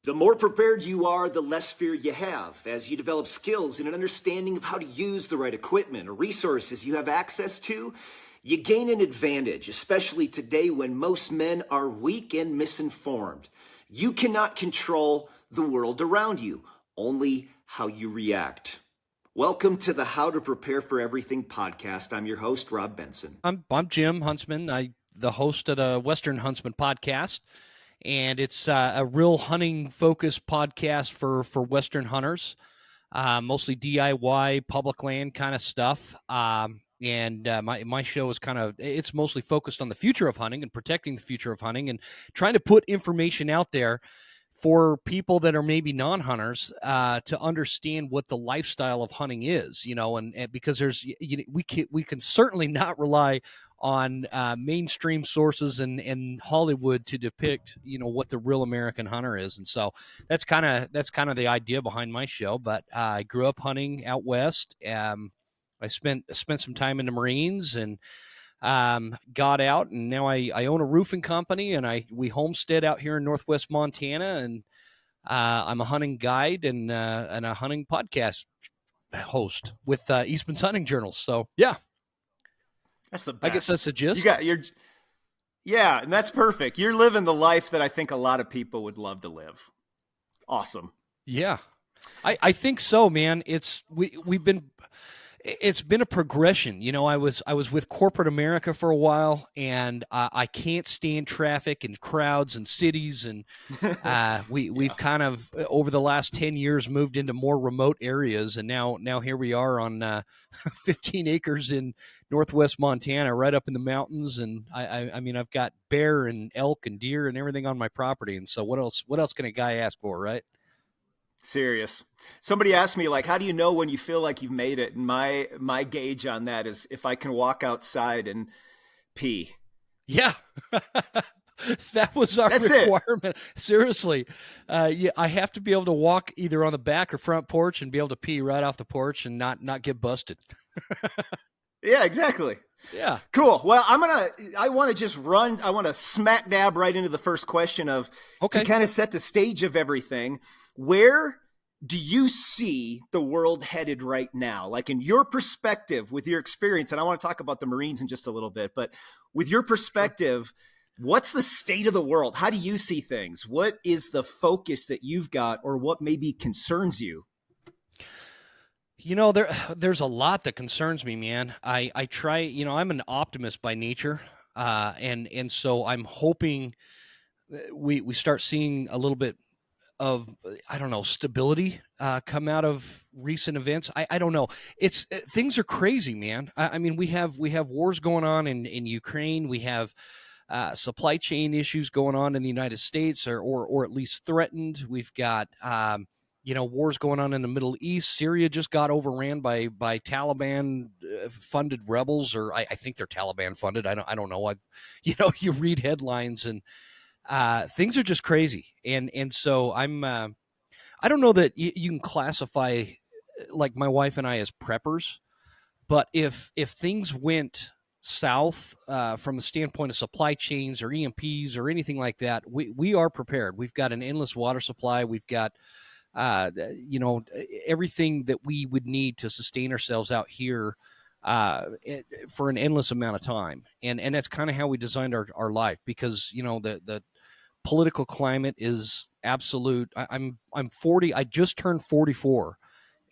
The more prepared you are, the less fear you have. As you develop skills and an understanding of how to use the right equipment or resources you have access to, you gain an advantage, especially today when most men are weak and misinformed. You cannot control the world around you, only how you react. Welcome to the How to Prepare for Everything podcast. I'm your host, Rob Benson. I'm Jim Huntsman, the host of the Western Huntsman podcast. And it's a real hunting-focused podcast for Western hunters, mostly DIY, public land kind of stuff. My show is it's mostly focused on the future of hunting and protecting the future of hunting and trying to put information out there for people that are maybe non-hunters to understand what the lifestyle of hunting is, and because we can certainly not rely on mainstream sources and Hollywood to depict, what the real American hunter is. And so that's kind of the idea behind my show. But I grew up hunting out west. I spent some time in the Marines and got out, and now I own a roofing company, and we homestead out here in Northwest Montana, and I'm a hunting guide and a hunting podcast host with Eastman's Hunting Journals. So yeah, that's the best. I guess that's the gist. Yeah, and that's perfect. You're living the life that I think a lot of people would love to live. Awesome. Yeah, I think so, man. It's been a progression. I was with corporate America for a while, and I can't stand traffic and crowds and cities. And we've kind of over the last 10 years moved into more remote areas, and now here we are on 15 acres in Northwest Montana, right up in the mountains. And I mean, I've got bear and elk and deer and everything on my property. And so what else can a guy ask for, right? Serious. Somebody asked me, how do you know when you feel like you've made it? And my gauge on that is if I can walk outside and pee. Yeah. That was our requirement. Seriously. I have to be able to walk either on the back or front porch and be able to pee right off the porch and not get busted. Yeah, exactly. Yeah. Cool. Well, I want to smack dab right into the first question to kind of set the stage of everything. Where do you see the world headed right now? Like in your perspective, with your experience, and I want to talk about the Marines in just a little bit, but with your perspective, what's the state of the world? How do you see things? What is the focus that you've got, or what maybe concerns you? There's a lot that concerns me, man. I try, I'm an optimist by nature. And so I'm hoping we start seeing a little bit of, stability come out of recent events. I don't know. Things are crazy, man. I mean, we have wars going on in Ukraine. We have supply chain issues going on in the United States, or at least threatened. We've got wars going on in the Middle East. Syria just got overran by Taliban funded rebels, or I think they're Taliban funded. I don't know. You read headlines and things are just crazy. And so I don't know that you can classify like my wife and I as preppers, but if things went south from the standpoint of supply chains or EMPs or anything like that, we are prepared. We've got an endless water supply. We've got, everything that we would need to sustain ourselves out here for an endless amount of time. And that's kind of how we designed our life, because, the political climate is absolute. I'm 40. I just turned 44.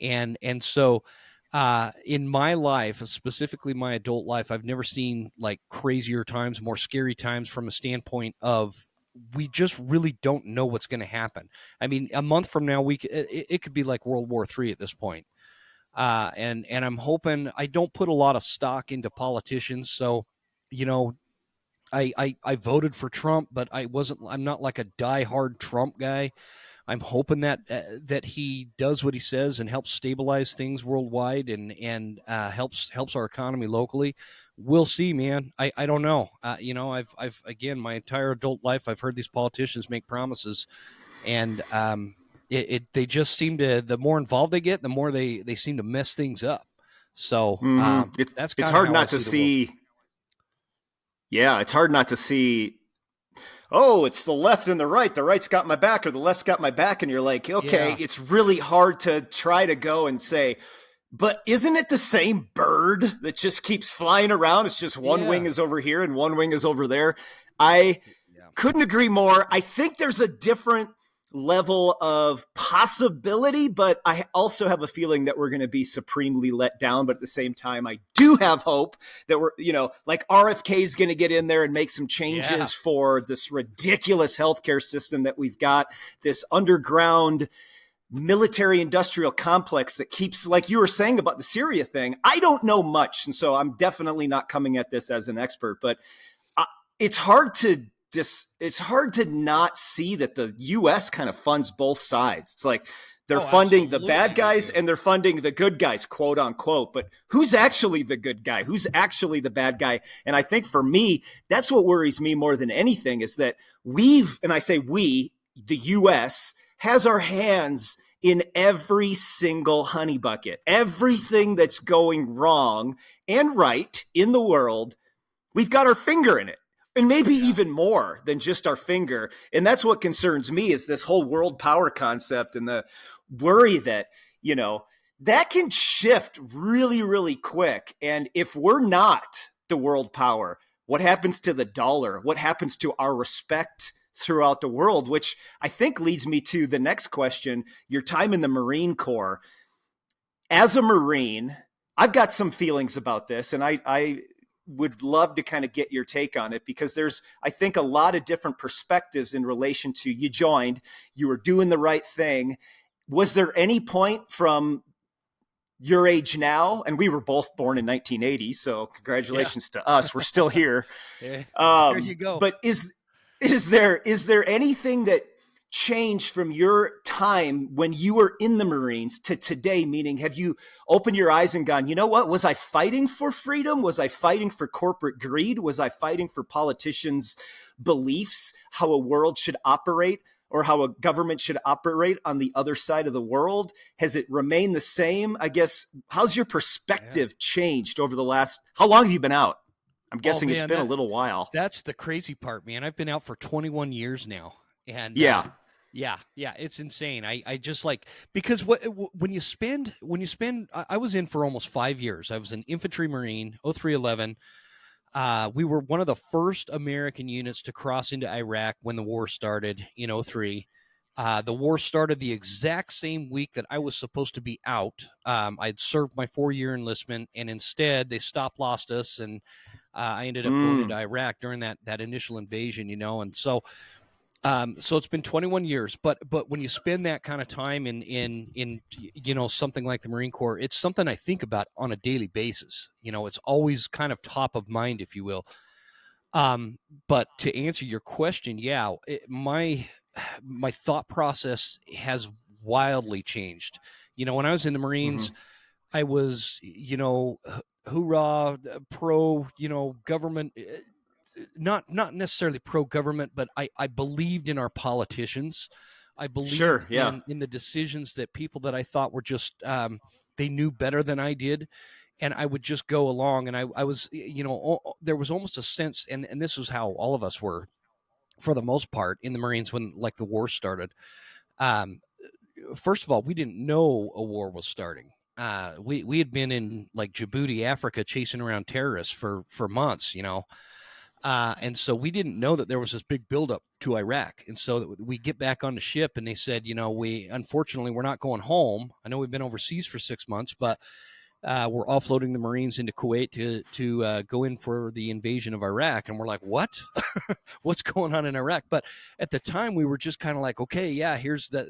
And so in my life, specifically my adult life, I've never seen like crazier times, more scary times from a standpoint of we just really don't know what's going to happen. I mean, a month from now, it could be like World War III at this point. And I'm hoping I don't put a lot of stock into politicians. So, I voted for Trump, but I'm not like a diehard Trump guy. I'm hoping that he does what he says and helps stabilize things worldwide and helps our economy locally. We'll see, man. I don't know. I've again, my entire adult life, I've heard these politicians make promises, and they just seem to, the more involved they get, the more they seem to mess things up. So it's hard not to see. Yeah, it's hard not to see oh, it's the left and the right. The right's got my back or the left's got my back. And you're like, okay, it's really hard to try to go and say, but isn't it the same bird that just keeps flying around? It's just one wing is over here and one wing is over there. I couldn't agree more. I think there's a different level of possibility, but I also have a feeling that we're going to be supremely let down. But at the same time, I do have hope that we're, like RFK is going to get in there and make some changes for this ridiculous healthcare system that we've got, this underground military industrial complex that keeps, like you were saying about the Syria thing. I don't know much. And so I'm definitely not coming at this as an expert, but it's hard to not see that the U.S. kind of funds both sides. It's like they're funding the bad guys and they're funding the good guys, quote unquote. But who's actually the good guy? Who's actually the bad guy? And I think for me, that's what worries me more than anything is that and I say we, the U.S., has our hands in every single honey bucket. Everything that's going wrong and right in the world, we've got our finger in it. And maybe even more than just our finger. And that's what concerns me is this whole world power concept and the worry that, that can shift really, really quick. And if we're not the world power, what happens to the dollar? What happens to our respect throughout the world? Which I think leads me to the next question, your time in the Marine Corps. As a Marine, I've got some feelings about this, and I would love to kind of get your take on it because there's, I think, a lot of different perspectives in relation to you joined, you were doing the right thing. Was there any point from your age now, and we were both born in 1980, so congratulations to us. We're still here. There you go. But is there anything that changed from your time when you were in the Marines to today? Meaning, have you opened your eyes and gone, you know what? Was I fighting for freedom? Was I fighting for corporate greed? Was I fighting for politicians' beliefs, how a world should operate or how a government should operate on the other side of the world? Has it remained the same? I guess, how's your perspective changed over the last, how long have you been out? I'm guessing it's been a little while. That's the crazy part, man. I've been out for 21 years now. And yeah, it's insane. I just like, because when you spend, I was in for almost 5 years. I was an infantry Marine, 0311. We were one of the first American units to cross into Iraq when the war started in 03. The war started the exact same week that I was supposed to be out. I'd served my 4-year enlistment, and instead they lost us, and I ended up going into Iraq during that initial invasion, and so it's been 21 years, but when you spend that kind of time in something like the Marine Corps, it's something I think about on a daily basis. It's always kind of top of mind, if you will. But to answer your question, my thought process has wildly changed. When I was in the Marines, I was, hoorah, pro, government, not necessarily pro-government, but I believed in our politicians. I believed in the decisions that people that I thought were just, they knew better than I did. And I would just go along, and I was, there was almost a sense, and this was how all of us were, for the most part, in the Marines when, like, the war started. First of all, we didn't know a war was starting. We had been in, like, Djibouti, Africa, chasing around terrorists for months, and so we didn't know that there was this big buildup to Iraq. And so we get back on the ship, and they said, unfortunately, we're not going home. I know we've been overseas for 6 months, but we're offloading the Marines into Kuwait to go in for the invasion of Iraq. And we're like, what? What's going on in Iraq? But at the time, we were just kind of like, okay,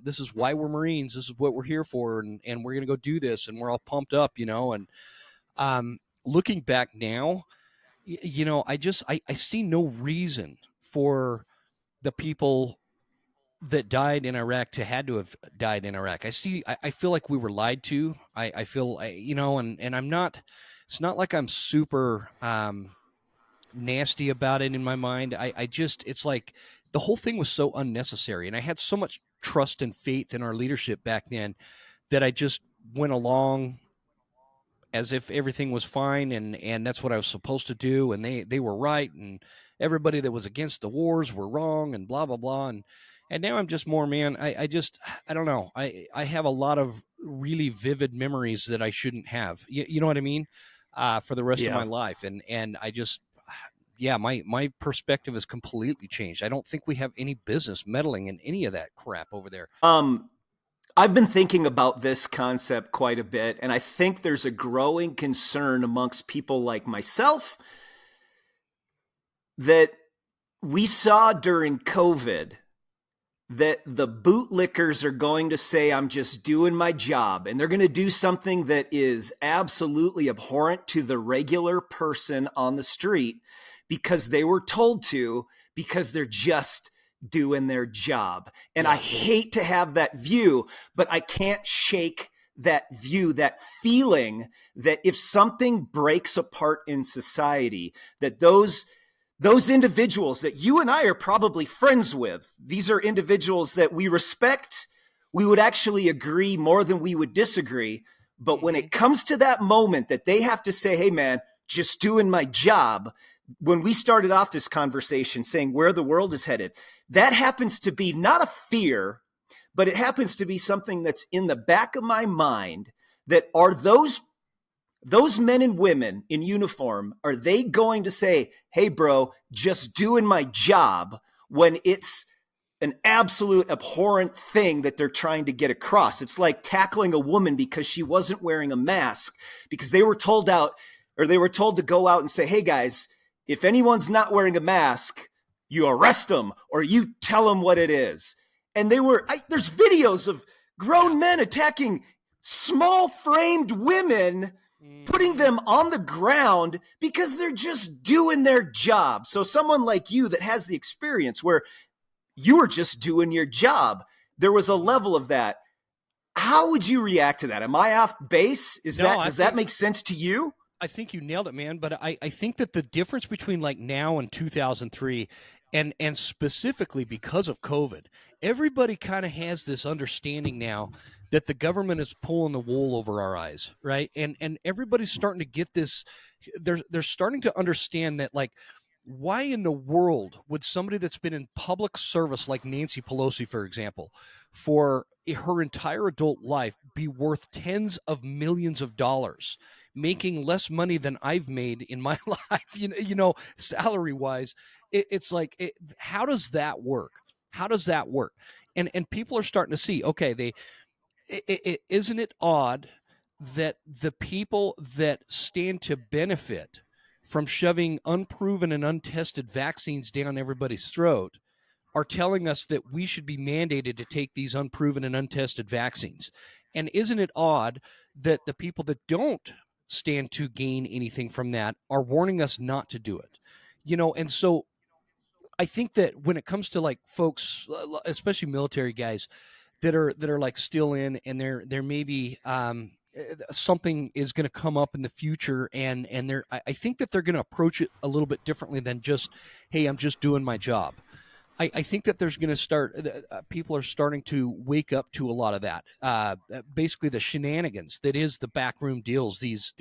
this is why we're Marines. This is what we're here for. And we're going to go do this. And we're all pumped up, and looking back now, I see no reason for the people that died in Iraq to have died in Iraq. I feel like we were lied to. I feel, and I'm not, it's not like I'm super nasty about it in my mind. It's like the whole thing was so unnecessary. And I had so much trust and faith in our leadership back then that I just went along as if everything was fine and that's what I was supposed to do, and they were right, and everybody that was against the wars were wrong, and blah blah blah. And now I'm just more, man, I don't know. I have a lot of really vivid memories that I shouldn't have. You know what I mean? For the rest of my life. And I just, yeah, my perspective has completely changed. I don't think we have any business meddling in any of that crap over there. I've been thinking about this concept quite a bit, and I think there's a growing concern amongst people like myself that we saw during COVID that the bootlickers are going to say, I'm just doing my job. And they're going to do something that is absolutely abhorrent to the regular person on the street because they were told to, because they're just doing their job. And I hate to have that view, but I can't shake that view, that feeling that if something breaks apart in society, that those individuals that you and I are probably friends with, these are individuals that we respect. We would actually agree more than we would disagree. But when it comes to that moment that they have to say, hey, man, just doing my job, when we started off this conversation saying where the world is headed, that happens to be not a fear, but it happens to be something that's in the back of my mind. That are those men and women in uniform, are they going to say, hey, bro, just doing my job, when it's an absolute abhorrent thing that they're trying to get across? It's like tackling a woman because she wasn't wearing a mask, because they were told to go out and say, hey, guys, if anyone's not wearing a mask, you arrest them or you tell them what it is. And there's videos of grown men attacking small framed women, putting them on the ground because they're just doing their job. So someone like you that has the experience where you were just doing your job, there was a level of that. How would you react to that? Am I off base? Does that make sense to you? I think you nailed it, man. But I think that the difference between like now and 2003, and specifically because of COVID, everybody kind of has this understanding now that the government is pulling the wool over our eyes, right? And everybody's starting to get this. They're starting to understand that, like, why in the world would somebody that's been in public service like Nancy Pelosi, for example, for her entire adult life be worth tens of millions of dollars, making less money than I've made in my life, salary wise? It's like, how does that work? How does that work? And people are starting to see, okay, isn't it odd that the people that stand to benefit from shoving unproven and untested vaccines down everybody's throat are telling us that we should be mandated to take these unproven and untested vaccines? And isn't it odd that the people that don't stand to gain anything from that are warning us not to do it? And so I think that when it comes to like folks, especially military guys that are like still in, and there may be something is going to come up in the future, and I think that they're going to approach it a little bit differently than just, hey, I'm just doing my job. I think that there's going to start, people are starting to wake up to a lot of that. Basically the shenanigans that is the backroom deals, these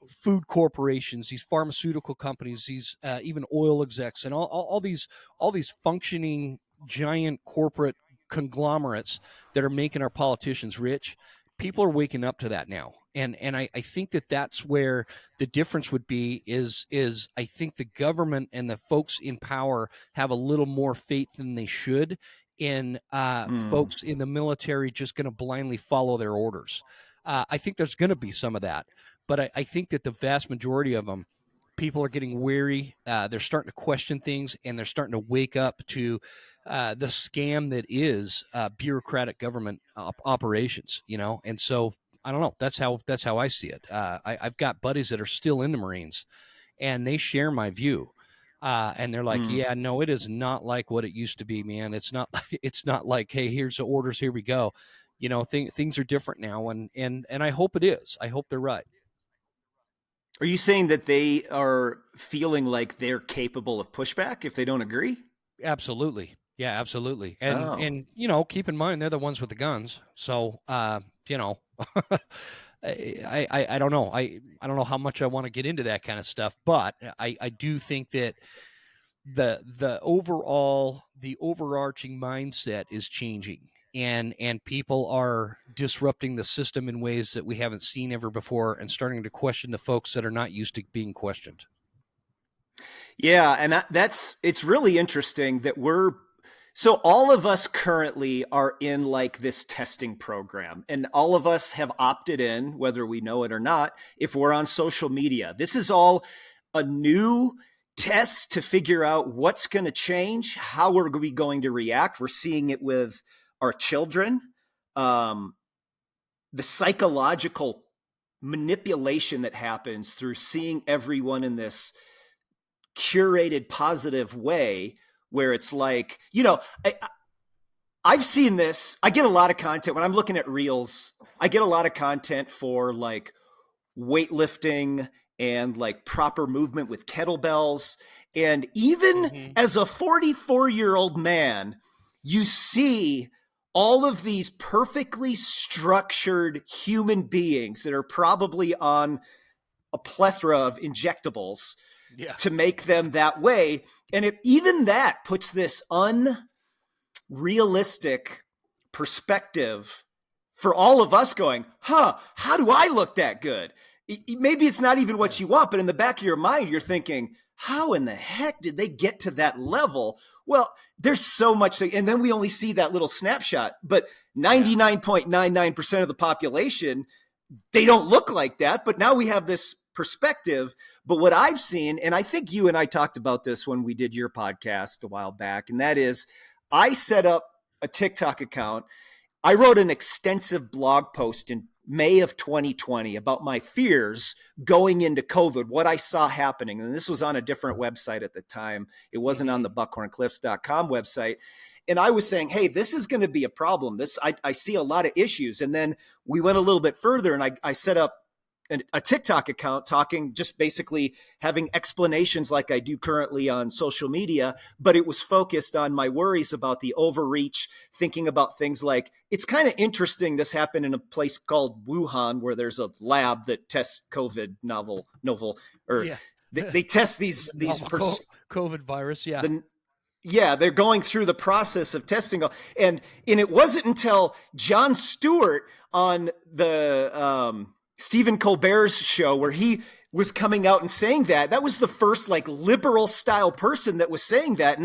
food corporations, these pharmaceutical companies, these even oil execs, and all these functioning giant corporate conglomerates that are making our politicians rich. People are waking up to that now. And I think that that's where the difference would be is I think the government and the folks in power have a little more faith than they should in folks in the military just going to blindly follow their orders. I think there's going to be some of that, but I think that the vast majority of them, people are getting wary. They're starting to question things, and they're starting to wake up to the scam that is bureaucratic government operations, And so I don't know. That's how I see it. I've got buddies that are still in the Marines, and they share my view. And they're like, yeah, no, it is not like what it used to be, man. It's not like, hey, here's the orders, here we go. Things are different now, and I hope it is. I hope they're right. Are you saying that they are feeling like they're capable of pushback if they don't agree? Absolutely. Yeah, absolutely. And keep in mind, they're the ones with the guns. So, I don't know. I don't know how much I want to get into that kind of stuff, but I do think that the overarching mindset is changing, and people are disrupting the system in ways that we haven't seen ever before, and starting to question the folks that are not used to being questioned. Yeah, and it's really interesting that so all of us currently are in like this testing program, and all of us have opted in, whether we know it or not, if we're on social media. This is all a new test to figure out what's going to change, how are we going to react. We're seeing it with our children, the psychological manipulation that happens through seeing everyone in this curated positive way, where it's like, I've seen this. I get a lot of content when I'm looking at reels. I get a lot of content for like weightlifting and like proper movement with kettlebells. And even as a 44-year-old man, you see all of these perfectly structured human beings that are probably on a plethora of injectables to make them that way. And even that puts this unrealistic perspective for all of us going, how do I look that good? Maybe it's not even what you want, but in the back of your mind, you're thinking, how in the heck did they get to that level? Well, there's so much. And then we only see that little snapshot, but 99.99% of the population, they don't look like that. But now we have this perspective. But what I've seen, and I think you and I talked about this when we did your podcast a while back, and that is I set up a TikTok account. I wrote an extensive blog post in May of 2020 about my fears going into COVID, what I saw happening. And this was on a different website at the time. It wasn't on the buckhorncliffs.com website. And I was saying, hey, this is going to be a problem. I see a lot of issues. And then we went a little bit further, and I set up a TikTok account talking, just basically having explanations like I do currently on social media, but it was focused on my worries about the overreach, thinking about things like, it's kind of interesting this happened in a place called Wuhan, where there's a lab that tests COVID they test these COVID virus. They're going through the process of testing. And it wasn't until Jon Stewart on the Stephen Colbert's show, where he was coming out and saying that was the first like liberal style person that was saying that.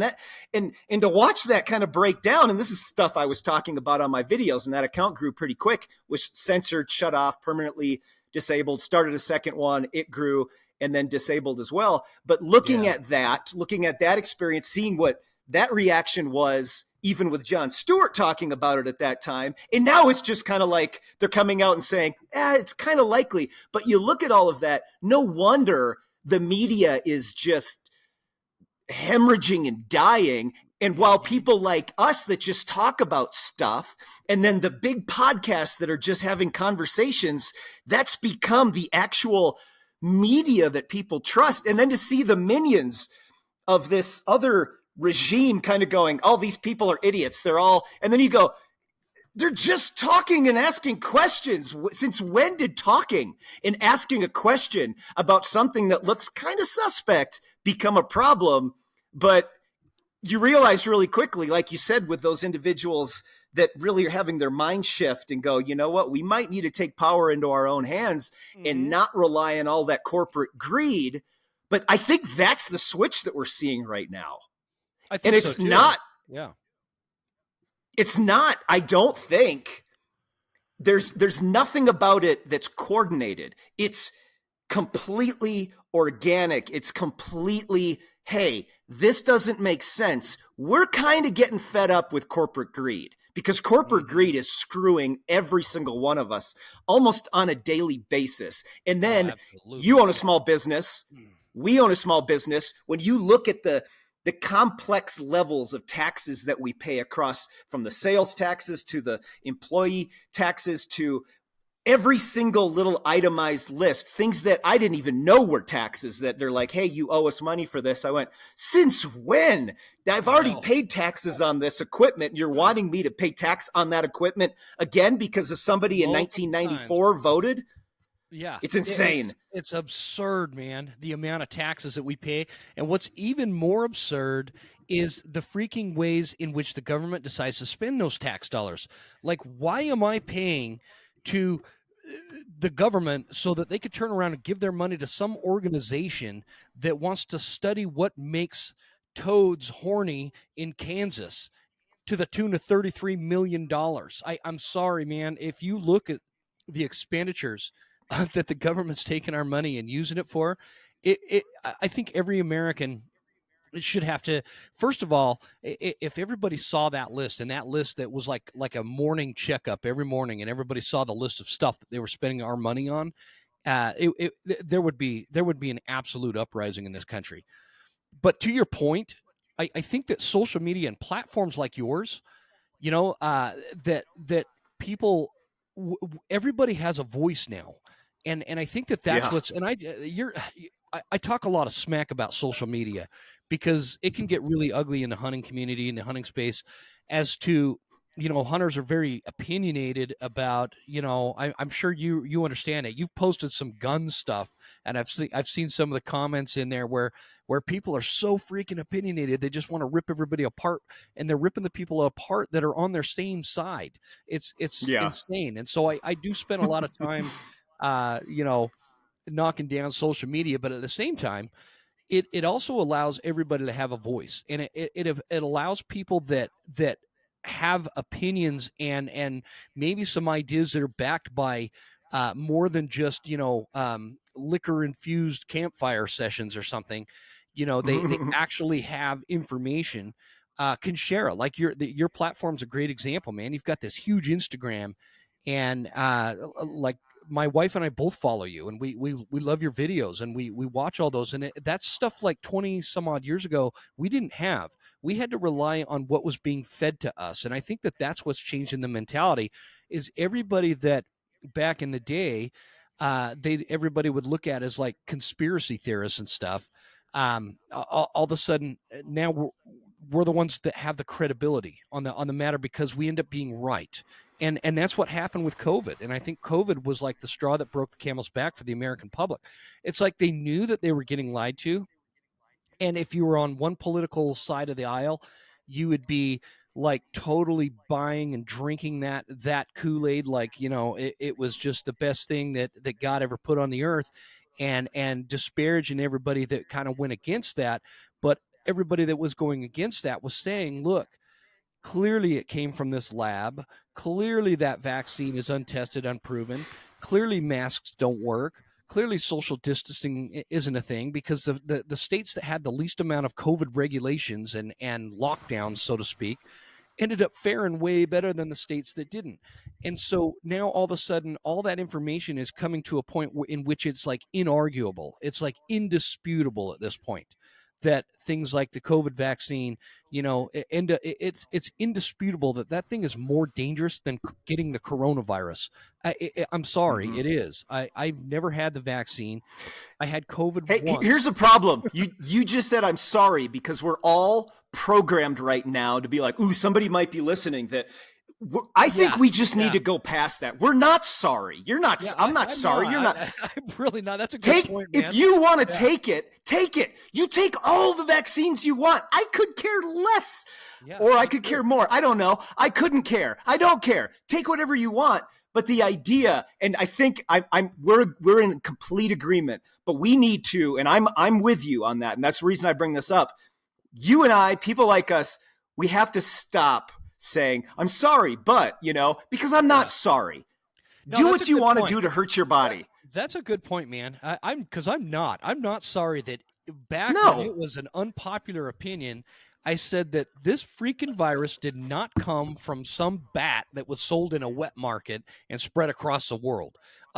And to watch that kind of break down, and this is stuff I was talking about on my videos, and that account grew pretty quick, was censored, shut off, permanently disabled, started a second one, it grew, and then disabled as well. But looking at that experience, seeing what that reaction was, even with Jon Stewart talking about it at that time. And now it's just kind of like they're coming out and saying, it's kind of likely. But you look at all of that, no wonder the media is just hemorrhaging and dying. And while people like us that just talk about stuff, and then the big podcasts that are just having conversations, that's become the actual media that people trust. And then to see the minions of this other regime kind of going, oh, these people are idiots. And then you go, they're just talking and asking questions. Since when did talking and asking a question about something that looks kind of suspect become a problem? But you realize really quickly, like you said, with those individuals that really are having their mind shift and go, you know what, we might need to take power into our own hands and not rely on all that corporate greed. But I think that's the switch that we're seeing right now. And it's so too. not, yeah, it's not, I don't think there's nothing about it that's coordinated. It's completely organic. It's completely, hey, this doesn't make sense. We're kind of getting fed up with corporate greed, because corporate greed is screwing every single one of us almost on a daily basis. And then you own a small business. We own a small business. When you look at the complex levels of taxes that we pay across, from the sales taxes to the employee taxes to every single little itemized list, things that I didn't even know were taxes, that they're like, hey, you owe us money for this. I went, since when? I've already paid taxes on this equipment. You're wanting me to pay tax on that equipment again because of somebody in 1994 voted? Yeah, It's insane. it's absurd, man, the amount of taxes that we pay. And what's even more absurd is the freaking ways in which the government decides to spend those tax dollars. Like, why am I paying to the government so that they could turn around and give their money to some organization that wants to study what makes toads horny in Kansas to the tune of $33 million? I'm sorry, man. If you look at the expenditures that the government's taking our money and using it for, I think every American should have to, first of all, if everybody saw that list, and that list that was like a morning checkup every morning, and everybody saw the list of stuff that they were spending our money on, there would be an absolute uprising in this country. But to your point, I think that social media and platforms like yours, that people, everybody has a voice now, and I think that that's Yeah. what's, and I talk a lot of smack about social media because it can get really ugly in the hunting community, in the hunting space, as to, hunters are very opinionated about, I'm sure you understand it. You've posted some gun stuff, and I've seen some of the comments in there where people are so freaking opinionated, they just want to rip everybody apart, and they're ripping the people apart that are on their same side. It's Yeah. insane. And so I do spend a lot of time, uh, you know, knocking down social media, but at the same time, it also allows everybody to have a voice, and it allows people that have opinions and maybe some ideas that are backed by more than just liquor infused campfire sessions or something. They actually have information, can share it. Like your platform's a great example, man. You've got this huge Instagram, and like my wife and I both follow you, and we love your videos, and we watch all those. And that's stuff like 20 some odd years ago we didn't have. We had to rely on what was being fed to us. And I think that that's what's changing the mentality, is everybody that back in the day, everybody would look at as like conspiracy theorists and stuff. All of a sudden now we're the ones that have the credibility on the matter, because we end up being right. And that's what happened with COVID. And I think COVID was like the straw that broke the camel's back for the American public. It's like they knew that they were getting lied to. And if you were on one political side of the aisle, you would be like totally buying and drinking that Kool-Aid, like, it was just the best thing that God ever put on the earth, and disparaging everybody that kind of went against that. But everybody that was going against that was saying, look, clearly it came from this lab. Clearly that vaccine is untested, unproven. Clearly masks don't work. Clearly social distancing isn't a thing, because the states that had the least amount of COVID regulations and lockdowns, so to speak, ended up faring way better than the states that didn't. And so now all of a sudden, all that information is coming to a point in which it's like inarguable. It's like indisputable at this point that things like the COVID vaccine, it's indisputable that thing is more dangerous than getting the coronavirus. I'm sorry, it is. I've never had the vaccine. I had COVID Hey, once. here's a problem. You just said I'm sorry, because we're all programmed right now to be like, ooh, somebody might be listening. I think we just need to go past that. We're not sorry. You're not. Yeah, I'm not sorry. You're not. I'm really not. That's a good point, man. If you want to take it, take it. You take all the vaccines you want. I could care less, or I could care more. I don't know. I couldn't care. I don't care. Take whatever you want. But the idea, and I think we're in complete agreement. But we need to, and I'm with you on that, and that's the reason I bring this up. You and I, people like us, we have to stop saying, I'm sorry, but, because I'm not sorry. Do what you want to do to hurt your body. That's a good point, man. I'm not sorry that back when it was an unpopular opinion, I said that this freaking virus did not come from some bat that was sold in a wet market and spread across the world.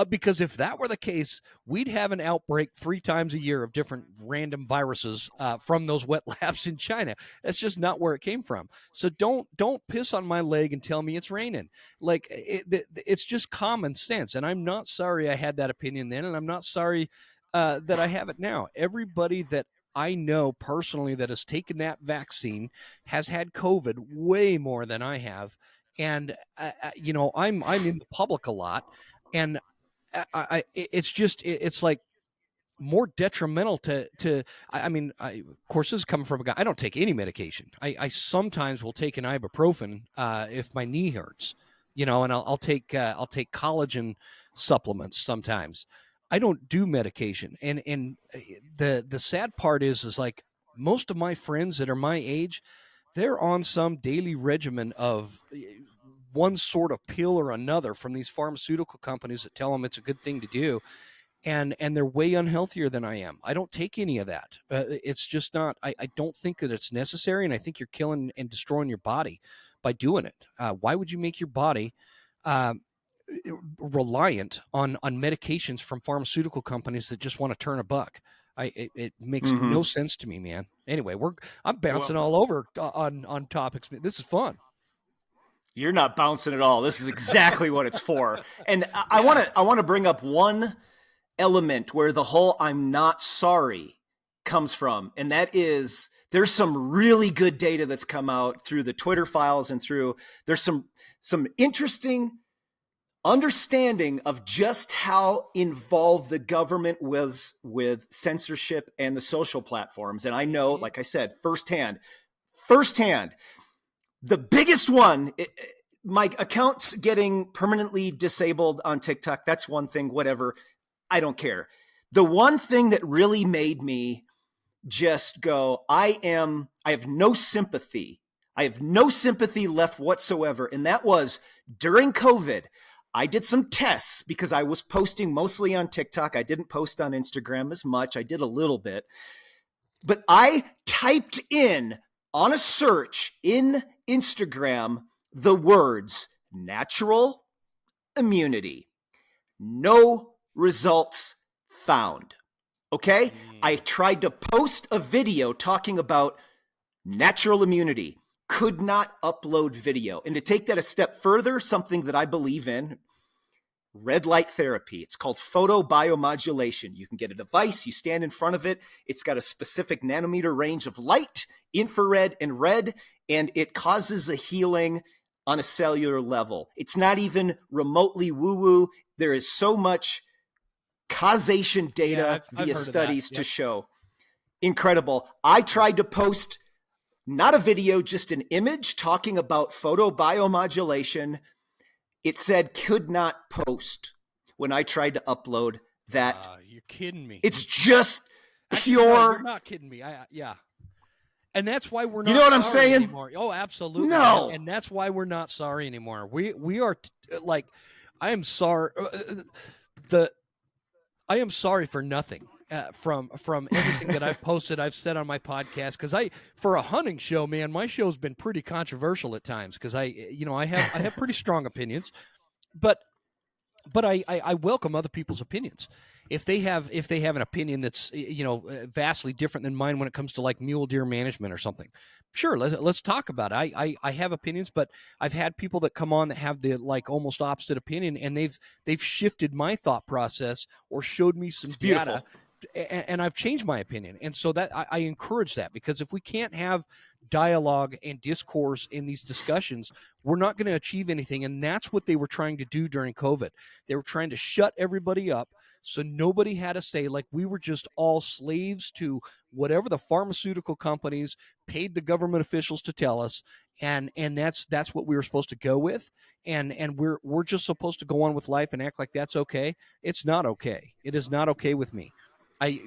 Because if that were the case, we'd have an outbreak 3 times a year of different random viruses from those wet labs in China. That's just not where it came from. So don't piss on my leg and tell me it's raining. Like it's just common sense. And I'm not sorry I had that opinion then, and I'm not sorry that I have it now. Everybody that I know personally that has taken that vaccine has had COVID way more than I have. And, I'm in the public a lot, and it's like more detrimental I mean, of course, this is coming from a guy. I don't take any medication. I sometimes will take an ibuprofen if my knee hurts, and I'll take collagen supplements sometimes. I don't do medication, and the sad part is like most of my friends that are my age, they're on some daily regimen of one sort of pill or another from these pharmaceutical companies that tell them it's a good thing to do, and they're way unhealthier than I am. I don't take any of that. It's just not. I don't think that it's necessary, and I think you're killing and destroying your body by doing it. Why would you make your body reliant on medications from pharmaceutical companies that just want to turn a buck? It makes no sense to me, man. Anyway, I'm bouncing all over on topics. This is fun. You're not bouncing at all. This is exactly what it's for. And I want to bring up one element where the whole "I'm not sorry" comes from, and that is there's some really good data that's come out through the Twitter files and there's some interesting understanding of just how involved the government was with censorship and the social platforms. And I know, like I said, firsthand, the biggest one, my account's getting permanently disabled on TikTok. That's one thing, whatever. I don't care. The one thing that really made me just go, I have no sympathy. I have no sympathy left whatsoever. And that was during COVID. I did some tests because I was posting mostly on TikTok. I didn't post on Instagram as much. I did a little bit. But I typed in on a search in Instagram the words natural immunity. No results found. Okay? I tried to post a video talking about natural immunity. Could not upload video. And to take that a step further, something that I believe in, red light therapy. It's called photobiomodulation. You can get a device, you stand in front of it. It's got a specific nanometer range of light, infrared and red, and it causes a healing on a cellular level. It's not even remotely woo-woo. There is so much causation data via studies to show. Incredible. I tried to post not a video, just an image talking about photobiomodulation. It said could not post when I tried to upload that. You're kidding me. It's just pure. No, you're not kidding me. Yeah. And that's why we're not. You know what I'm saying? Anymore. Oh, absolutely. No. And that's why we're not sorry anymore. We are like, I am sorry. I am sorry for nothing from everything that I've posted, I've said on my podcast. Because for a hunting show, man, my show's been pretty controversial at times. Because I have pretty strong opinions, but I welcome other people's opinions. If they have an opinion that's vastly different than mine when it comes to like mule deer management or something, sure, let's talk about it. I have opinions, but I've had people that come on that have the like almost opposite opinion, and they've shifted my thought process or showed me some data, and I've changed my opinion. And so that I encourage that, because if we can't have dialogue and discourse in these discussions, we're not going to achieve anything. And that's what they were trying to do during COVID. They were trying to shut everybody up so nobody had a say. Like we were just all slaves to whatever the pharmaceutical companies paid the government officials to tell us. And that's what we were supposed to go with. And we're just supposed to go on with life and act like that's okay. It's not okay. It is not okay with me. I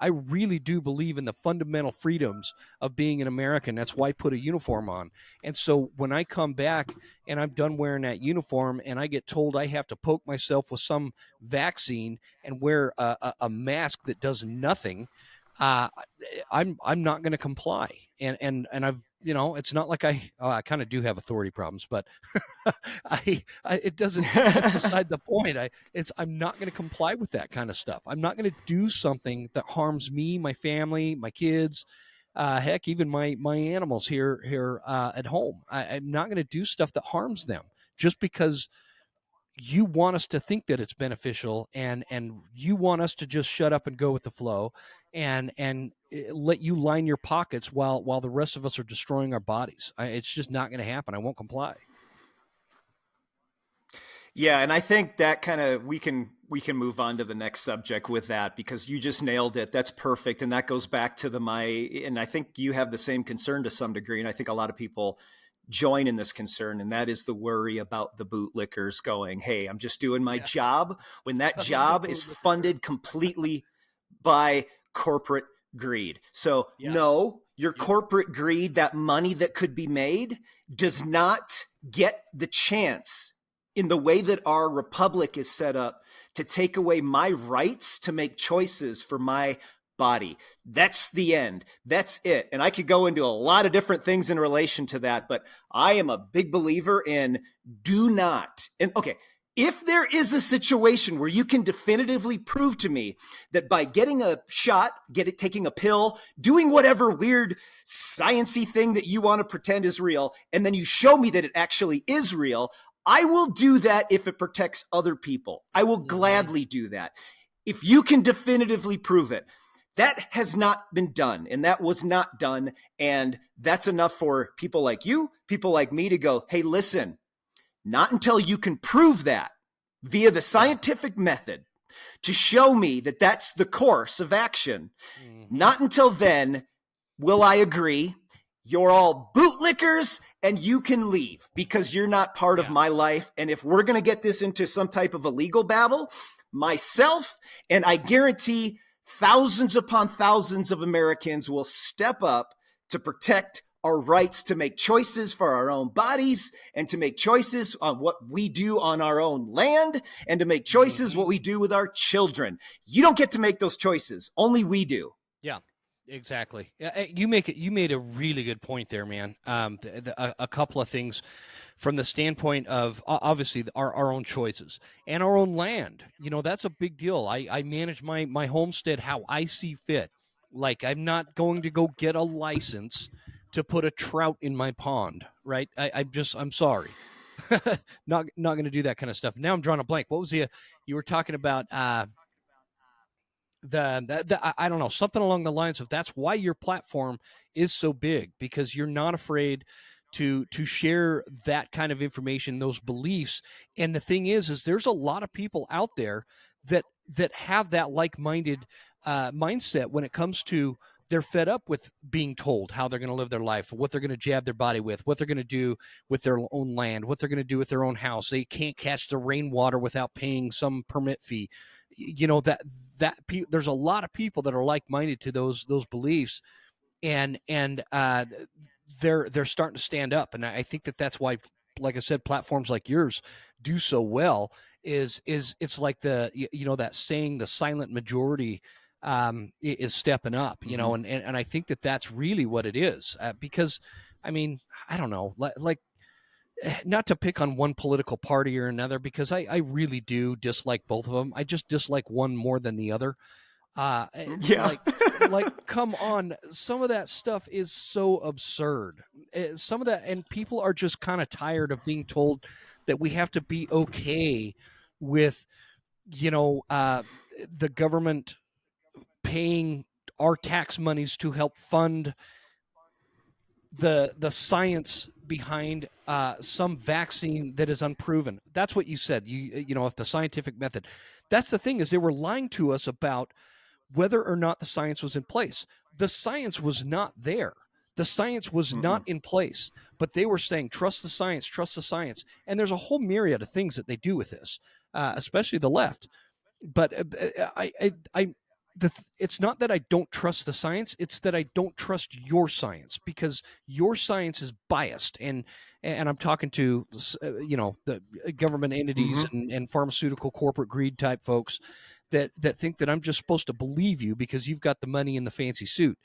really do believe in the fundamental freedoms of being an American. That's why I put a uniform on. And so when I come back and I'm done wearing that uniform and I get told I have to poke myself with some vaccine and wear a mask that does nothing, I'm not going to comply. And I've, it's not like I kind of do have authority problems, but it doesn't, that's beside the point. I'm not going to comply with that kind of stuff. I'm not going to do something that harms me, my family, my kids, heck, even my animals here at home. I'm not going to do stuff that harms them just because you want us to think that it's beneficial, and you want us to just shut up and go with the flow and let you line your pockets while the rest of us are destroying our bodies. It's just not going to happen. I won't comply. Yeah, and I think that kind of we can move on to the next subject with that, because you just nailed it. That's perfect, and that goes back to and I think you have the same concern to some degree, and I think a lot of people join in this concern, and that is the worry about the bootlickers going, "Hey, I'm just doing my job," when that job is funded completely by corporate greed. So, no, your corporate greed, that money that could be made, does not get the chance in the way that our republic is set up to take away my rights to make choices for my body. That's the end. That's it. And I could go into a lot of different things in relation to that, but I am a big believer in do not. And okay, if there is a situation where you can definitively prove to me that by getting a shot, taking a pill, doing whatever weird sciencey thing that you want to pretend is real, and then you show me that it actually is real, I will do that if it protects other people. I will gladly do that. If you can definitively prove it. That has not been done, and that was not done, and that's enough for people like you, people like me to go, hey, listen, not until you can prove that via the scientific method to show me that that's the course of action, not until then will I agree. You're all bootlickers and you can leave because you're not part of my life. And if we're going to get this into some type of a legal battle, myself, and I guarantee thousands upon thousands of Americans will step up to protect our rights to make choices for our own bodies and to make choices on what we do on our own land and to make choices what we do with our children. You don't get to make those choices. Only we do. Yeah, exactly. You made a really good point there, man. A couple of things from the standpoint of obviously our own choices and our own land. You know, that's a big deal. I manage my homestead how I see fit. Like, I'm not going to go get a license to put a trout in my pond, right? I'm sorry. not going to do that kind of stuff. Now I'm drawing a blank. What was you were talking about? I don't know, something along the lines of that's why your platform is so big, because you're not afraid to share that kind of information, those beliefs. And the thing is there's a lot of people out there that have that like-minded mindset when it comes to they're fed up with being told how they're going to live their life, what they're going to jab their body with, what they're going to do with their own land, what they're going to do with their own house. They can't catch the rainwater without paying some permit fee. You know, there's a lot of people that are like-minded to those beliefs, and they're starting to stand up. And I think that's why, like I said, platforms like yours do so well. Is it's like that saying, the silent majority is stepping up, you know, and I think that's really what it is, because, I mean, I don't know, like not to pick on one political party or another, because I really do dislike both of them. I just dislike one more than the other. Like, come on, some of that stuff is so absurd. Some of that, and people are just kind of tired of being told that we have to be okay with, the government paying our tax monies to help fund the science behind some vaccine that is unproven. That's what you said. If the scientific method, that's the thing, is they were lying to us about whether or not the science was in place. The science was not there. The science was not in place, but they were saying, trust the science, trust the science. And there's a whole myriad of things that they do with this, especially the left. But it's not that I don't trust the science, it's that I don't trust your science, because your science is biased. And I'm talking to, the government entities and pharmaceutical corporate greed type folks that think that I'm just supposed to believe you because you've got the money in the fancy suit.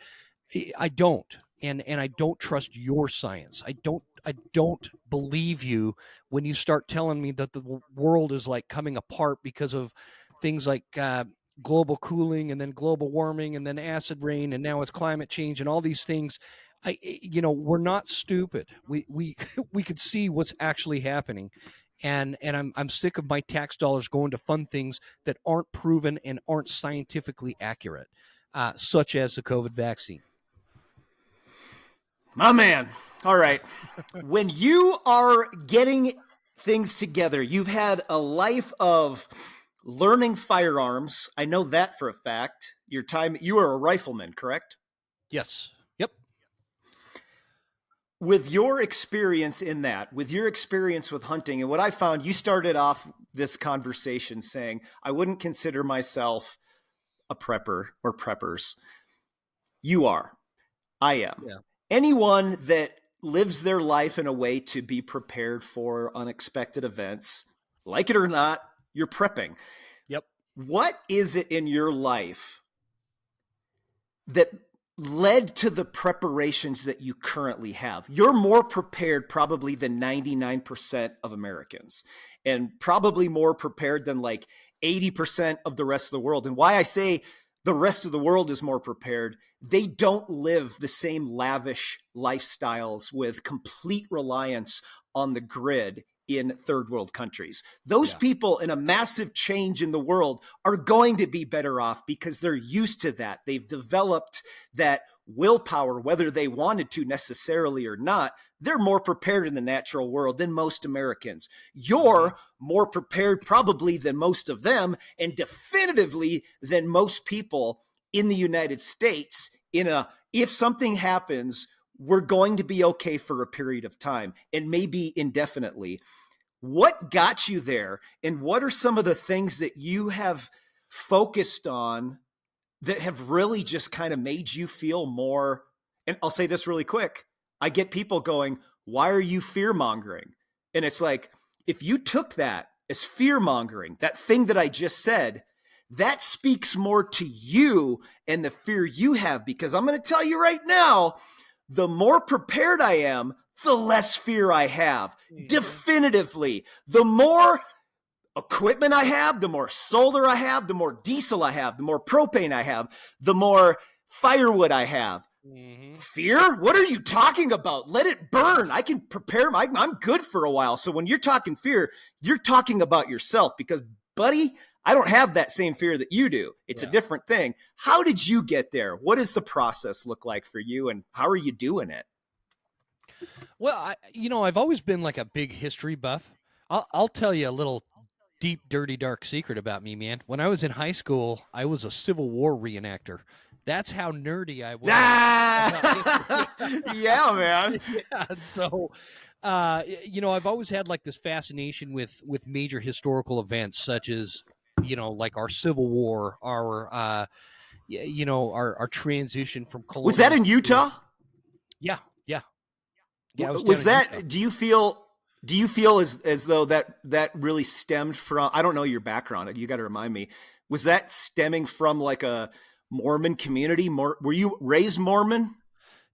I don't. And I don't trust your science. I don't believe you when you start telling me that the world is like coming apart because of things like global cooling, and then global warming, and then acid rain, and now it's climate change and all these things. We're not stupid. We we could see what's actually happening. And I'm sick of my tax dollars going to fund things that aren't proven and aren't scientifically accurate, such as the COVID vaccine. My man. All right. When you are getting things together. You've had a life of learning firearms. I know that for a fact. You were a rifleman, correct? Yes. Yep. With your experience in that, with your experience with hunting, and what I found, you started off this conversation saying, I wouldn't consider myself a prepper or preppers. You are. I am. Yeah. Anyone that lives their life in a way to be prepared for unexpected events, like it or not, you're prepping. Yep. What is it in your life that led to the preparations that you currently have? You're more prepared probably than 99% of Americans, and probably more prepared than like 80% of the rest of the world. And why I say the rest of the world is more prepared, they don't live the same lavish lifestyles with complete reliance on the grid in third world countries. Those people in a massive change in the world are going to be better off because they're used to that. They've developed that willpower, whether they wanted to necessarily or not. They're more prepared in the natural world than most Americans. You're more prepared probably than most of them, and definitively than most people in the United States. If something happens, we're going to be okay for a period of time, and maybe indefinitely. What got you there, and what are some of the things that you have focused on that have really just kind of made you feel more? And I'll say this really quick. I get people going, why are you fear mongering? And it's like, if you took that as fear mongering, that thing that I just said, that speaks more to you and the fear you have, because I'm going to tell you right now, the more prepared I am, the less fear I have. Definitively. The more equipment I have, the more solar I have, the more diesel I have, the more propane I have, the more firewood I have. Fear? What are you talking about? Let it burn. I can prepare. I'm good for a while. So when you're talking fear, you're talking about yourself, because, buddy, I don't have that same fear that you do. It's a different thing. How did you get there? What does the process look like for you, and how are you doing it? Well, I've always been like a big history buff. I'll tell you a little deep, dirty, dark secret about me, man. When I was in high school, I was a Civil War reenactor. That's how nerdy I was. Yeah, man. Yeah, so, I've always had like this fascination with major historical events, such as, like our Civil War, our transition from colonial. Was that in Utah? Yeah. Was that? Do you feel as though that really stemmed from? I don't know your background. You got to remind me. Was that stemming from like a Mormon community? Were you raised Mormon?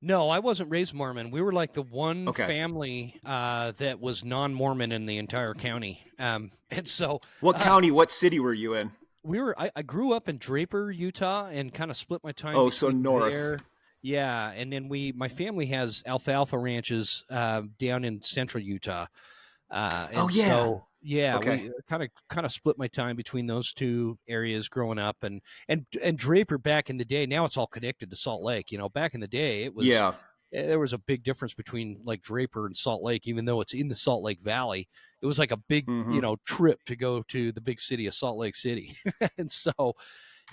No, I wasn't raised Mormon. We were like the one family that was non-Mormon in the entire county. And so, what county? What city were you in? I grew up in Draper, Utah, and kind of split my time. Oh, so north. There. Yeah, and then my family has alfalfa ranches down in central Utah. So we kind of split my time between those two areas growing up, and Draper back in the day. Now it's all connected to Salt Lake. Back in the day, it was there was a big difference between like Draper and Salt Lake, even though it's in the Salt Lake Valley. It was like a big trip to go to the big city of Salt Lake City, and so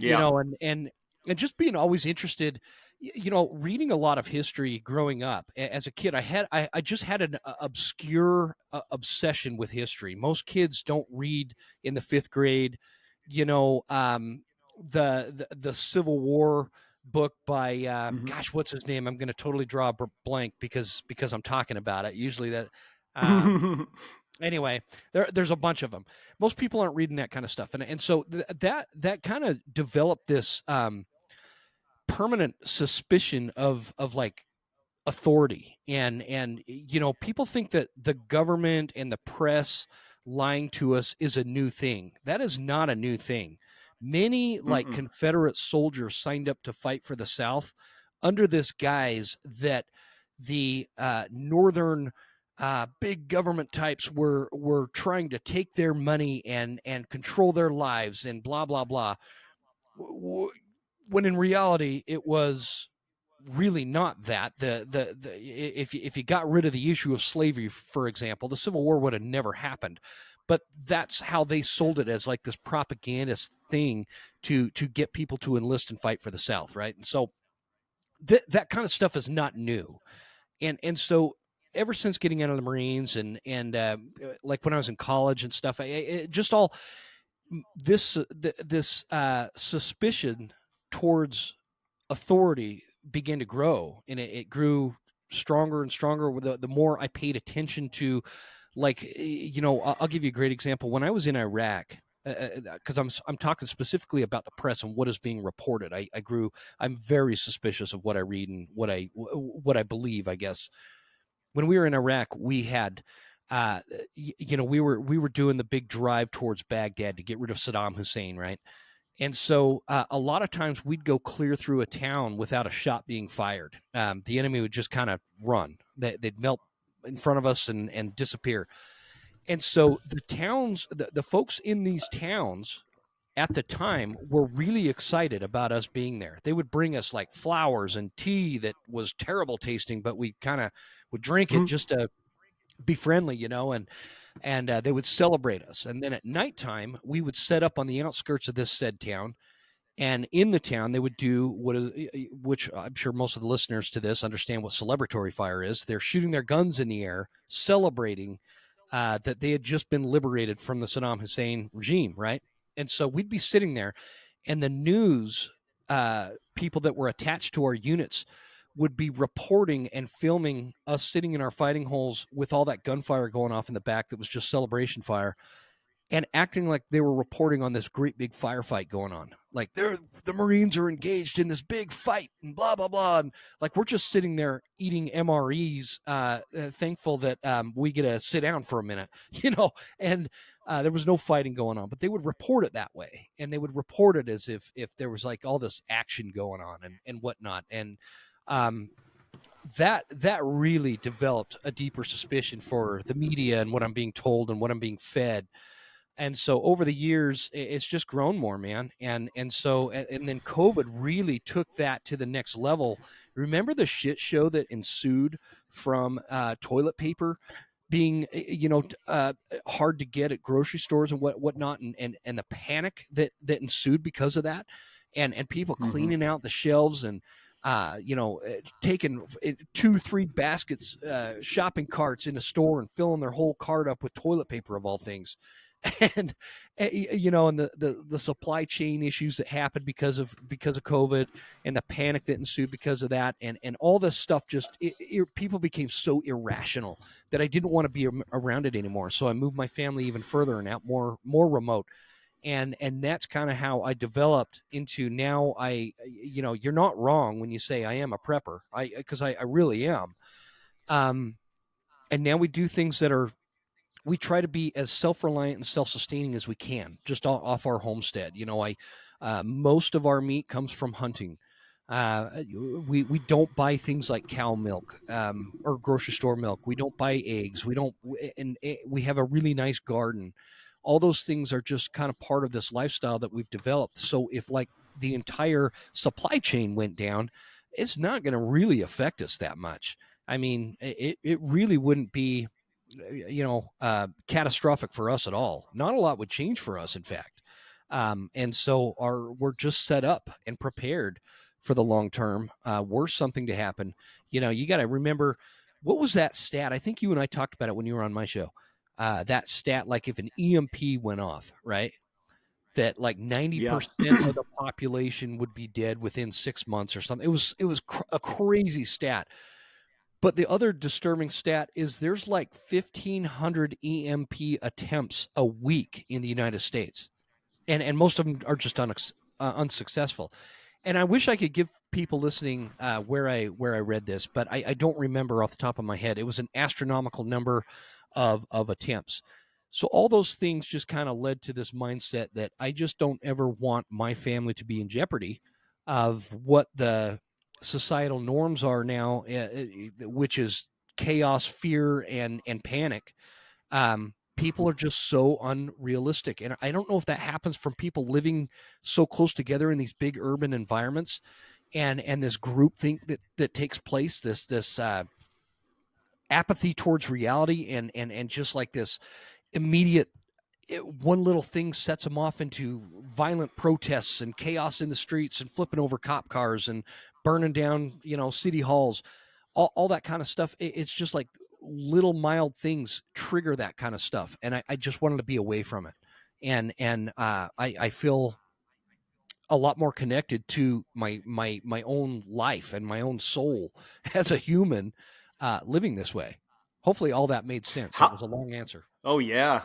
and just being always interested. Reading a lot of history growing up as a kid, I just had an obscure obsession with history. Most kids don't read in the 5th grade. The Civil War book by gosh, what's his name? I'm going to totally draw a blank because I'm talking about it. Usually that. Anyway, there's a bunch of them. Most people aren't reading that kind of stuff, and so that kind of developed this permanent suspicion of like authority, and people think that the government and the press lying to us is a new thing. That is not a new thing. Many like Confederate soldiers signed up to fight for the South under this guise that the northern big government types were trying to take their money and control their lives and blah blah blah, when in reality it was really not that. If you got rid of the issue of slavery, for example, the Civil War would have never happened. But that's how they sold it, as like this propagandist thing to get people to enlist and fight for the South, right? And so that kind of stuff is not new. And so ever since getting out of the Marines and like when I was in college and stuff, it just all this suspicion towards authority began to grow, and it grew stronger and stronger with the more I paid attention to, like, I'll give you a great example. When I was in Iraq, because I'm talking specifically about the press and what is being reported. I'm very suspicious of what I read and what I believe, I guess. When we were in Iraq, we had we were doing the big drive towards Baghdad to get rid of Saddam Hussein, right? And so a lot of times we'd go clear through a town without a shot being fired. The enemy would just kind of run. They'd melt in front of us and disappear. And so the towns, the folks in these towns at the time were really excited about us being there. They would bring us like flowers and tea that was terrible tasting, but we kind of would drink it just to be friendly, and they would celebrate us. And then at nighttime, we would set up on the outskirts of this said town. And in the town, they would do which I'm sure most of the listeners to this understand what celebratory fire is. They're shooting their guns in the air, celebrating that they had just been liberated from the Saddam Hussein regime, right? And so we'd be sitting there, and the news people that were attached to our units would be reporting and filming us sitting in our fighting holes with all that gunfire going off in the back that was just celebration fire, and acting like they were reporting on this great big firefight going on. Like the Marines are engaged in this big fight and blah, blah, blah. And like, we're just sitting there eating MREs, thankful that we get to sit down for a minute, and there was no fighting going on, but they would report it that way. And they would report it as if there was like all this action going on and whatnot. And that really developed a deeper suspicion for the media and what I'm being told and what I'm being fed. And so over the years, it's just grown more, man. And then COVID really took that to the next level. Remember the shit show that ensued from toilet paper being, hard to get at grocery stores and whatnot, and the panic that ensued because of that, and people cleaning out the shelves and taking 2-3 baskets, shopping carts in a store and filling their whole cart up with toilet paper of all things. And and the supply chain issues that happened because of COVID, and the panic that ensued because of that, and all this stuff, just people became so irrational that I didn't want to be around it anymore. So I moved my family even further and out more remote. And that's kind of how I developed into now. You're not wrong when you say I am a prepper, because I really am. And now we do things that we try to be as self-reliant and self-sustaining as we can, just off our homestead. Most of our meat comes from hunting. We don't buy things like cow milk or grocery store milk. We don't buy eggs. We have a really nice garden. All those things are just kind of part of this lifestyle that we've developed. So if like the entire supply chain went down, it's not going to really affect us that much. I mean, it really wouldn't be catastrophic for us at all. Not a lot would change for us, in fact. And so we're just set up and prepared for the long term. Were something to happen, you got to remember, what was that stat? I think you and I talked about it when you were on my show. That stat, like if an EMP went off, right, that like 90% of the population would be dead within 6 months or something. It was a crazy stat. But the other disturbing stat is there's like 1,500 EMP attempts a week in the United States, and most of them are just unsuccessful. And I wish I could give people listening where I read this, but I don't remember off the top of my head. It was an astronomical number of attempts. So all those things just kind of led to this mindset that I just don't ever want my family to be in jeopardy of what the societal norms are now, which is chaos, fear, and panic. People are just so unrealistic. And I don't know if that happens from people living so close together in these big urban environments. and this group think that takes place, this apathy towards reality, and just like this immediate, one little thing sets them off into violent protests and chaos in the streets and flipping over cop cars and burning down, city halls, all that kind of stuff. It's just like little mild things trigger that kind of stuff. And I just wanted to be away from it. And I feel a lot more connected to my own life and my own soul as a human, living this way. Hopefully all that made sense. That was a long answer. Oh yeah.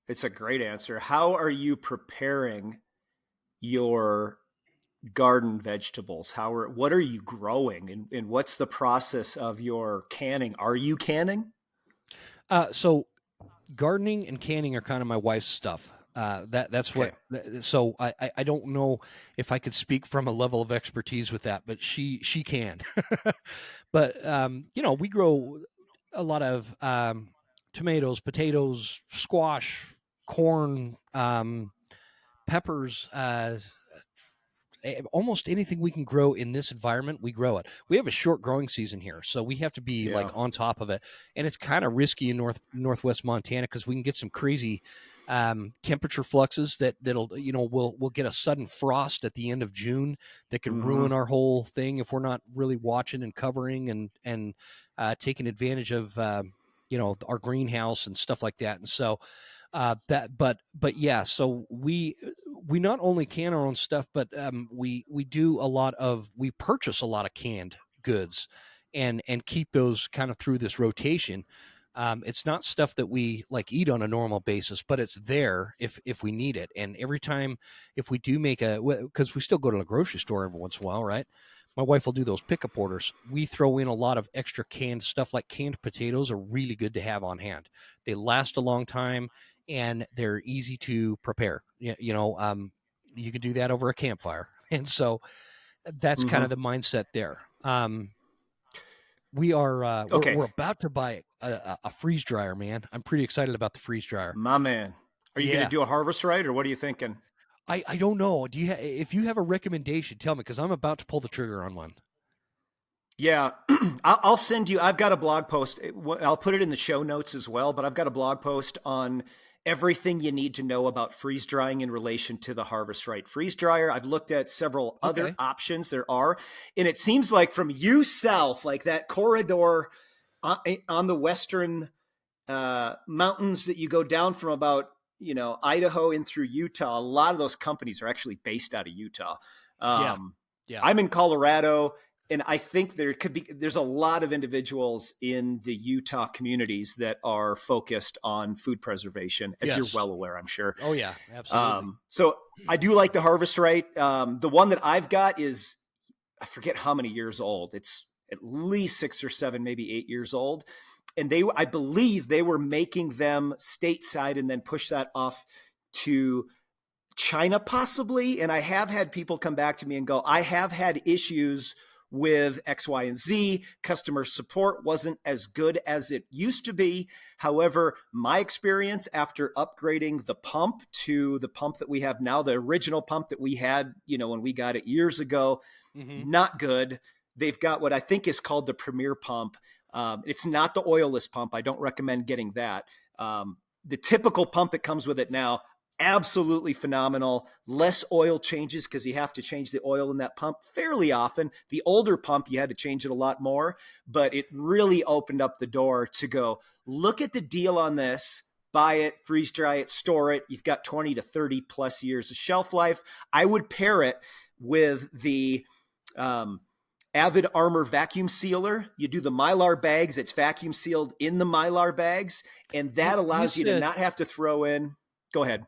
It's a great answer. How are you preparing your garden vegetables? What are you growing, and what's the process of your canning? Are you canning? So gardening and canning are kind of my wife's stuff. That's okay. So I don't know if I could speak from a level of expertise with that, but she can. But we grow a lot of tomatoes, potatoes, squash, corn, peppers, almost anything we can grow in this environment, we grow it. We have a short growing season here, so we have to be like on top of it. And it's kind of risky in northwest Montana because we can get some crazy temperature fluxes that'll we'll get a sudden frost at the end of June that could ruin our whole thing if we're not really watching and covering and taking advantage of our greenhouse and stuff like that. And so but yeah, so we not only can our own stuff, but we purchase a lot of canned goods and keep those kind of through this rotation. It's not stuff that we like eat on a normal basis, but it's there if we need it. And every time, if we do because we still go to the grocery store every once in a while, right? My wife will do those pickup orders. We throw in a lot of extra canned stuff, like canned potatoes are really good to have on hand. They last a long time and they're easy to prepare. You can do that over a campfire. And so that's kind of the mindset there. We are we're about to buy a freeze dryer, man. I'm pretty excited about the freeze dryer. My man. Are you going to do a harvest right, or what are you thinking? I don't know. If you have a recommendation, tell me, because I'm about to pull the trigger on one. Yeah, I'll send you. I've got a blog post. I'll put it in the show notes as well, but I've got a blog post on everything you need to know about freeze drying in relation to the Harvest Right freeze dryer. I've looked at several other options there are. And it seems like from south, like that corridor on the western mountains that you go down from about, Idaho in through Utah, a lot of those companies are actually based out of Utah. Yeah. I'm in Colorado. And I think there's a lot of individuals in the Utah communities that are focused on food preservation, as you're well aware, I'm sure. Oh yeah, absolutely. So I do like the Harvest Right. The one that I've got is, I forget how many years old. It's at least 6 or 7, maybe 8 years old. And I believe they were making them stateside and then push that off to China possibly. And I have had people come back to me and go, I have had issues with X, Y, and Z. Customer support wasn't as good as it used to be. However, my experience after upgrading the pump to the pump that we have now, the original pump that we had, when we got it years ago, not good. They've got what I think is called the Premier pump. It's not the oilless pump. I don't recommend getting that. The typical pump that comes with it now, absolutely phenomenal. Less oil changes because you have to change the oil in that pump fairly often. The older pump, you had to change it a lot more, but it really opened up the door to go, look at the deal on this, buy it, freeze dry it, store it. You've got 20 to 30 plus years of shelf life. I would pair it with the Avid Armor vacuum sealer. You do the Mylar bags. It's vacuum sealed in the Mylar bags. And that allows you to not have to throw in. Go ahead.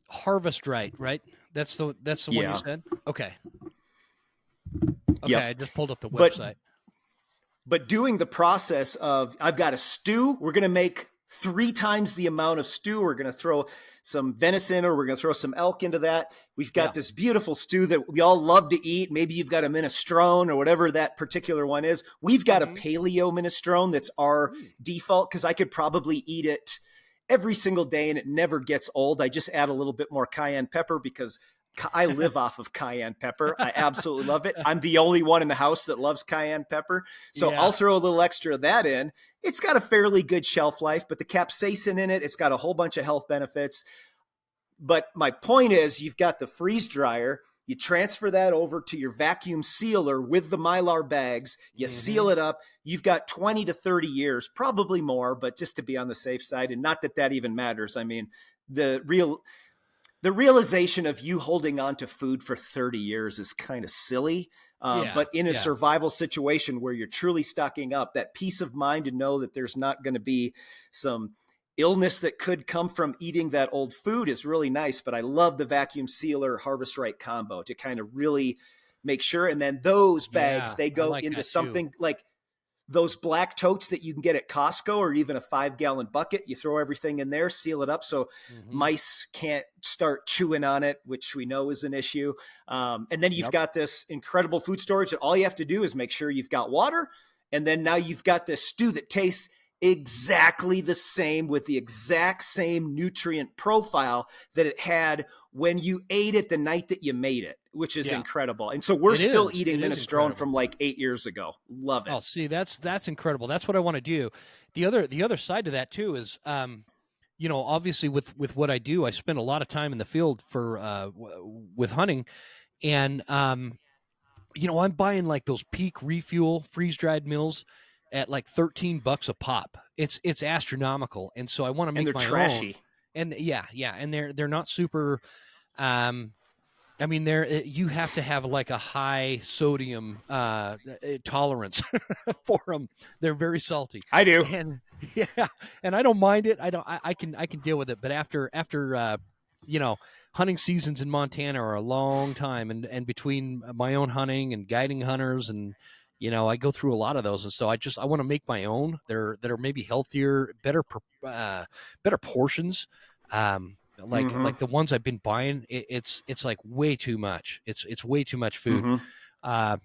Harvest Right? That's the one you said? Okay. I just pulled up the website. But doing the process of, I've got a stew. We're going to make 3 times the amount of stew. We're going to throw some venison, or we're going to throw some elk into that. We've got this beautiful stew that we all love to eat. Maybe you've got a minestrone or whatever that particular one is. We've got a paleo minestrone that's our default, because I could probably eat it every single day and it never gets old. I just add a little bit more cayenne pepper because I live off of cayenne pepper. I absolutely love it. I'm the only one in the house that loves cayenne pepper. So I'll throw a little extra of that in. It's got a fairly good shelf life, but the capsaicin in it, it's got a whole bunch of health benefits. But my point is, you've got the freeze dryer. You transfer that over to your vacuum sealer with the Mylar bags. You seal it up. You've got 20 to 30 years, probably more, but just to be on the safe side. And not that that even matters. I mean, the realization of you holding on to food for 30 years is kind of silly. But in a survival situation where you're truly stocking up, that peace of mind to know that there's not going to be some illness that could come from eating that old food is really nice. But I love the vacuum sealer Harvest Right combo to kind of really make sure. And then those bags, they go into something like those black totes that you can get at Costco, or even a 5-gallon bucket. You throw everything in there, seal it up so mice can't start chewing on it, which we know is an issue. And then you've got this incredible food storage that all you have to do is make sure you've got water. And then now you've got this stew that tastes exactly the same, with the exact same nutrient profile that it had when you ate it the night that you made it, which is incredible. And so we're still eating minestrone from like 8 years ago. Love it. Oh, see, that's incredible. That's what I want to do. The other side to that too is, obviously with what I do, I spend a lot of time in the field with hunting, and I'm buying like those Peak Refuel freeze-dried meals at like $13 a pop. It's astronomical. And so I want to make my trashy. Own. And and they're not super you have to have like a high sodium tolerance for them. They're very salty. I do. And and I don't mind it. I can deal with it. But after hunting seasons in Montana are a long time, and between my own hunting and guiding hunters, and I go through a lot of those, and so I want to make my own. That are maybe healthier, better portions. Like the ones I've been buying, it's like way too much. It's way too much food. And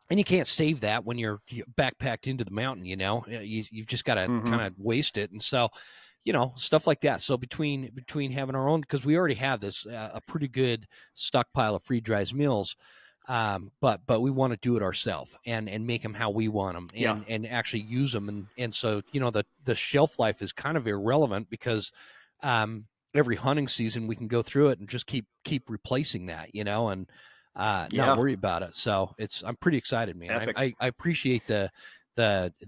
you can't save that when you're backpacked into the mountain. You've just got to kind of waste it, and so. Stuff like that. So between having our own, because we already have this a pretty good stockpile of freeze-dried meals, but we want to do it ourselves and make them how we want them, and actually use them, and so the shelf life is kind of irrelevant, because every hunting season we can go through it and just keep replacing that, and not worry about it. So I'm pretty excited, man. I appreciate the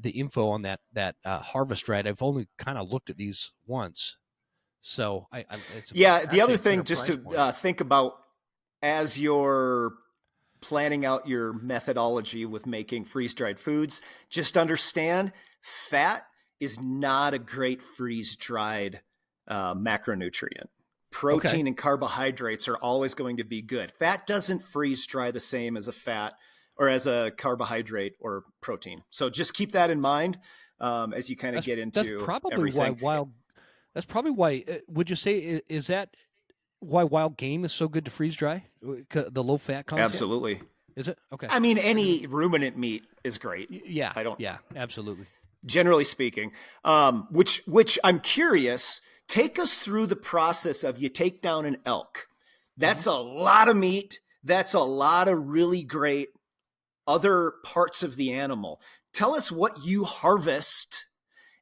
info on that Harvest Right. I've only kind of looked at these once, so the other thing just to think about as you're planning out your methodology with making freeze-dried foods, just understand fat is not a great freeze-dried macronutrient. Protein and carbohydrates are always going to be good. Fat doesn't freeze dry the same as a fat or as a carbohydrate or protein. So just keep that in mind as you kind of get into that's probably everything. That's probably why, would you say, is that why wild game is so good to freeze dry? The low fat content? Absolutely. Is it? Okay. I mean, any ruminant meat is great. Yeah. Absolutely. Generally speaking, which I'm curious, take us through the process of you take down an elk. That's a lot of meat. That's a lot of really great other parts of the animal. Tell us what you harvest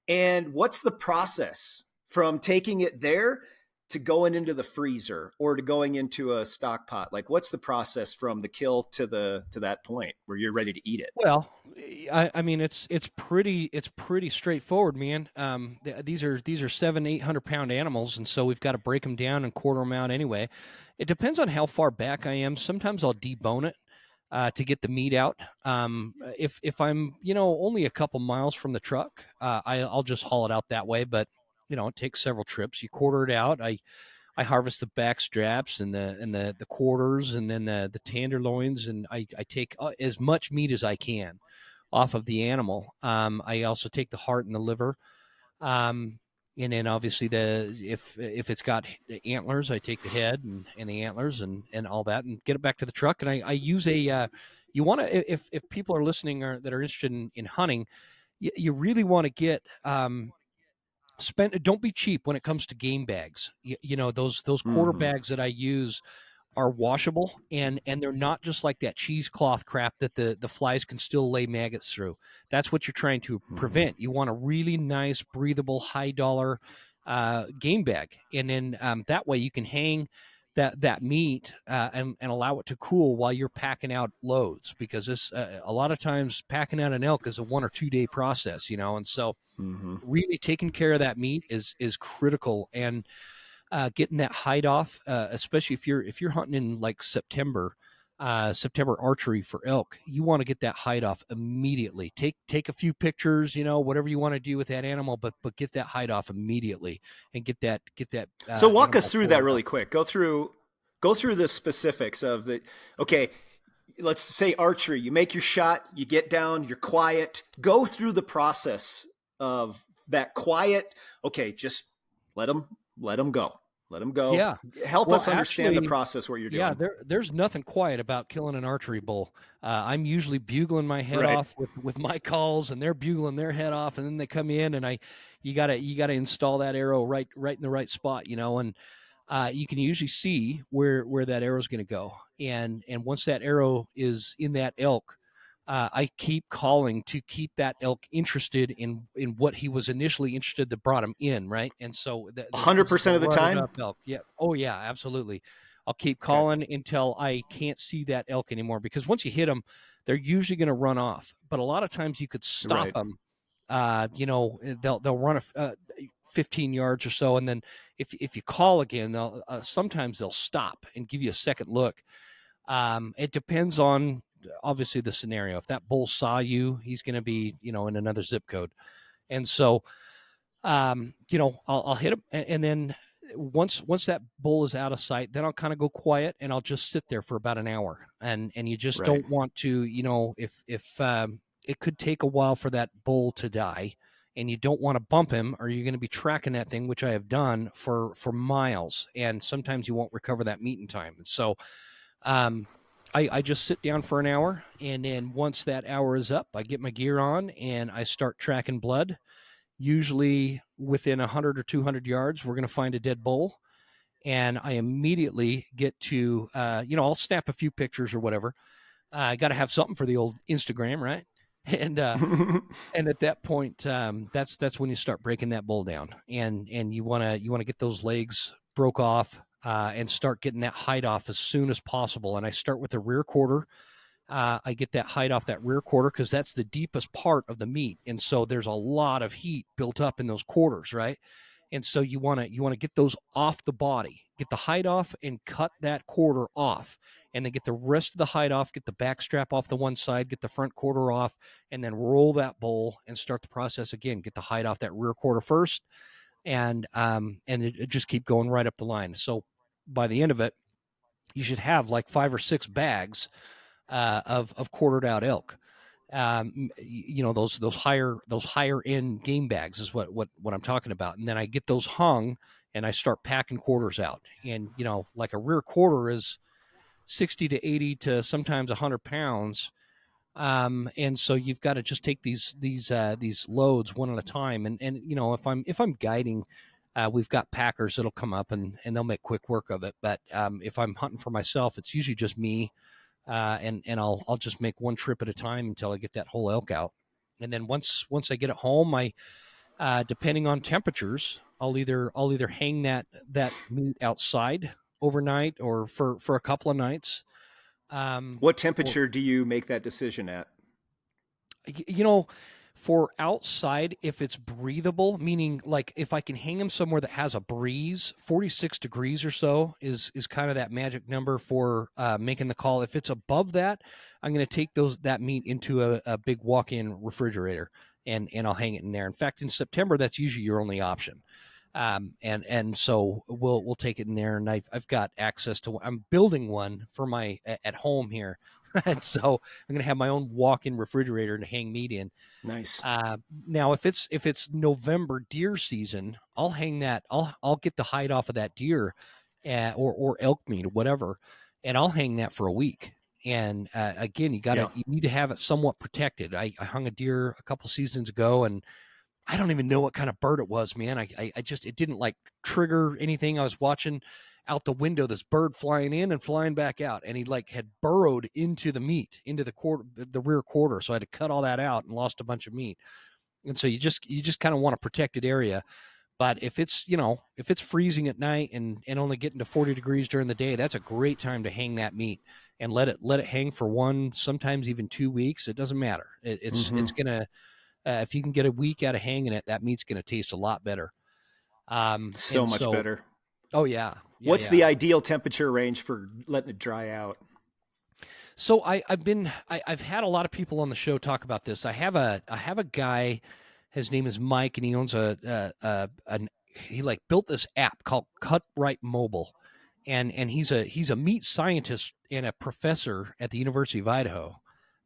and what's the process from taking it there to going into the freezer or to going into a stock pot. Like, what's the process from the kill to that point where you're ready to eat it? Well, I mean, it's pretty straightforward, man. These are 700-800 pound animals, and so we've got to break them down and quarter them out anyway. It depends on how far back I am. Sometimes I'll debone it to get the meat out. If I'm only a couple miles from the truck, I'll just haul it out that way. But it takes several trips. You quarter it out. I harvest the back straps and the quarters, and then the tenderloins, and I take as much meat as I can off of the animal. I also take the heart and the liver, and then obviously if it's got antlers, I take the head and the antlers and all that, and get it back to the truck. And I use a you want to, if people are listening that are interested in hunting, you really want to get don't be cheap when it comes to game bags. Those quarter bags that I use are washable, and they're not just like that cheesecloth crap that the flies can still lay maggots through. That's what you're trying to prevent. You want a really nice, breathable, high dollar game bag, and then that way you can hang that meat and allow it to cool while you're packing out loads, because this a lot of times packing out an elk is a 1 or 2 day process, and so really taking care of that meat is critical. And getting that hide off, especially if you're hunting in like September archery for elk, you want to get that hide off immediately. Take a few pictures, whatever you want to do with that animal, but get that hide off immediately and get that. So walk us through that really quick. Go through the specifics of the. Okay, let's say archery. You make your shot, you get down, you're quiet. Go through the process of that quiet. Okay, just let them go. Let them go. Yeah. Help us understand the process, what you're doing. Yeah, there's nothing quiet about killing an archery bull. I'm usually bugling my head off with my calls, and they're bugling their head off, and then they come in, and you gotta install that arrow right in the right spot, and you can usually see where that arrow is going to go, and once that arrow is in that elk, I keep calling to keep that elk interested in what he was initially interested that brought him in, right? And so 100% of the time? Elk. Yeah. Oh, yeah, absolutely. I'll keep calling until I can't see that elk anymore, because once you hit them, they're usually going to run off. But a lot of times you could stop them. They'll run 15 yards or so, and then if you call again, sometimes they'll stop and give you a second look. It depends on obviously the scenario. If that bull saw you, he's going to be, in another zip code. And so, I'll hit him. And then once that bull is out of sight, then I'll kind of go quiet and I'll just sit there for about an hour. And you just don't want to, if it could take a while for that bull to die, and you don't want to bump him, or you're going to be tracking that thing, which I have done for miles. And sometimes you won't recover that meat in time. And so, I just sit down for an hour, and then once that hour is up, I get my gear on and I start tracking blood. Usually within 100 or 200 yards, we're going to find a dead bull. And I immediately get to, I'll snap a few pictures or whatever. I got to have something for the old Instagram, right? And and at that point, that's when you start breaking that bull down, and you want to get those legs broke off. And start getting that hide off as soon as possible. And I start with the rear quarter. I get that hide off that rear quarter because that's the deepest part of the meat. And so there's a lot of heat built up in those quarters, right? And so you want to get those off the body, get the hide off and cut that quarter off, and then get the rest of the hide off, get the back strap off the one side, get the front quarter off, and then roll that bull and start the process again. Get the hide off that rear quarter first, and it just keep going right up the line. So by the end of it, you should have like 5 or 6 bags of quartered out elk. Those higher end game bags is what I'm talking about. And then I get those hung and I start packing quarters out. And like a rear quarter is 60 to 80 to sometimes 100 pounds. And so you've got to just take these loads one at a time. And if I'm guiding, we've got packers that'll come up and they'll make quick work of it. But if I'm hunting for myself, it's usually just me, and I'll just make one trip at a time until I get that whole elk out. And then once I get it home, I depending on temperatures, I'll either hang that meat outside overnight or for a couple of nights. What temperature do you make that decision at? For outside, if it's breathable, meaning like if I can hang them somewhere that has a breeze, 46 degrees or so is kind of that magic number for making the call. If it's above that, I'm going to take that meat into a big walk-in refrigerator and I'll hang it in there. In fact, in September, that's usually your only option. And so we'll take it in there, and I've got access to. I'm building one for my at home here, and so I'm gonna have my own walk-in refrigerator to hang meat in. Nice. Now, if it's November deer season, I'll hang that. I'll get the hide off of that deer, or elk meat or whatever, and I'll hang that for a week. And again, you need to have it somewhat protected. I hung a deer a couple seasons ago, and I don't even know what kind of bird it was, man. I just, it didn't like trigger anything. I was watching out the window, this bird flying in and flying back out. And he like had burrowed into the meat, into the rear quarter. So I had to cut all that out and lost a bunch of meat. And so you just kind of want a protected area. But if it's, if it's freezing at night and only getting to 40 degrees during the day, that's a great time to hang that meat and let it hang for 1, sometimes even 2 weeks. It doesn't matter. It's going to, if you can get a week out of hanging it, that meat's going to taste a lot better. So much better. Oh yeah. What's the ideal temperature range for letting it dry out? So I've had a lot of people on the show talk about this. I have a guy, his name is Mike, and he owns he like built this app called Cut Right Mobile. And he's a meat scientist and a professor at the University of Idaho.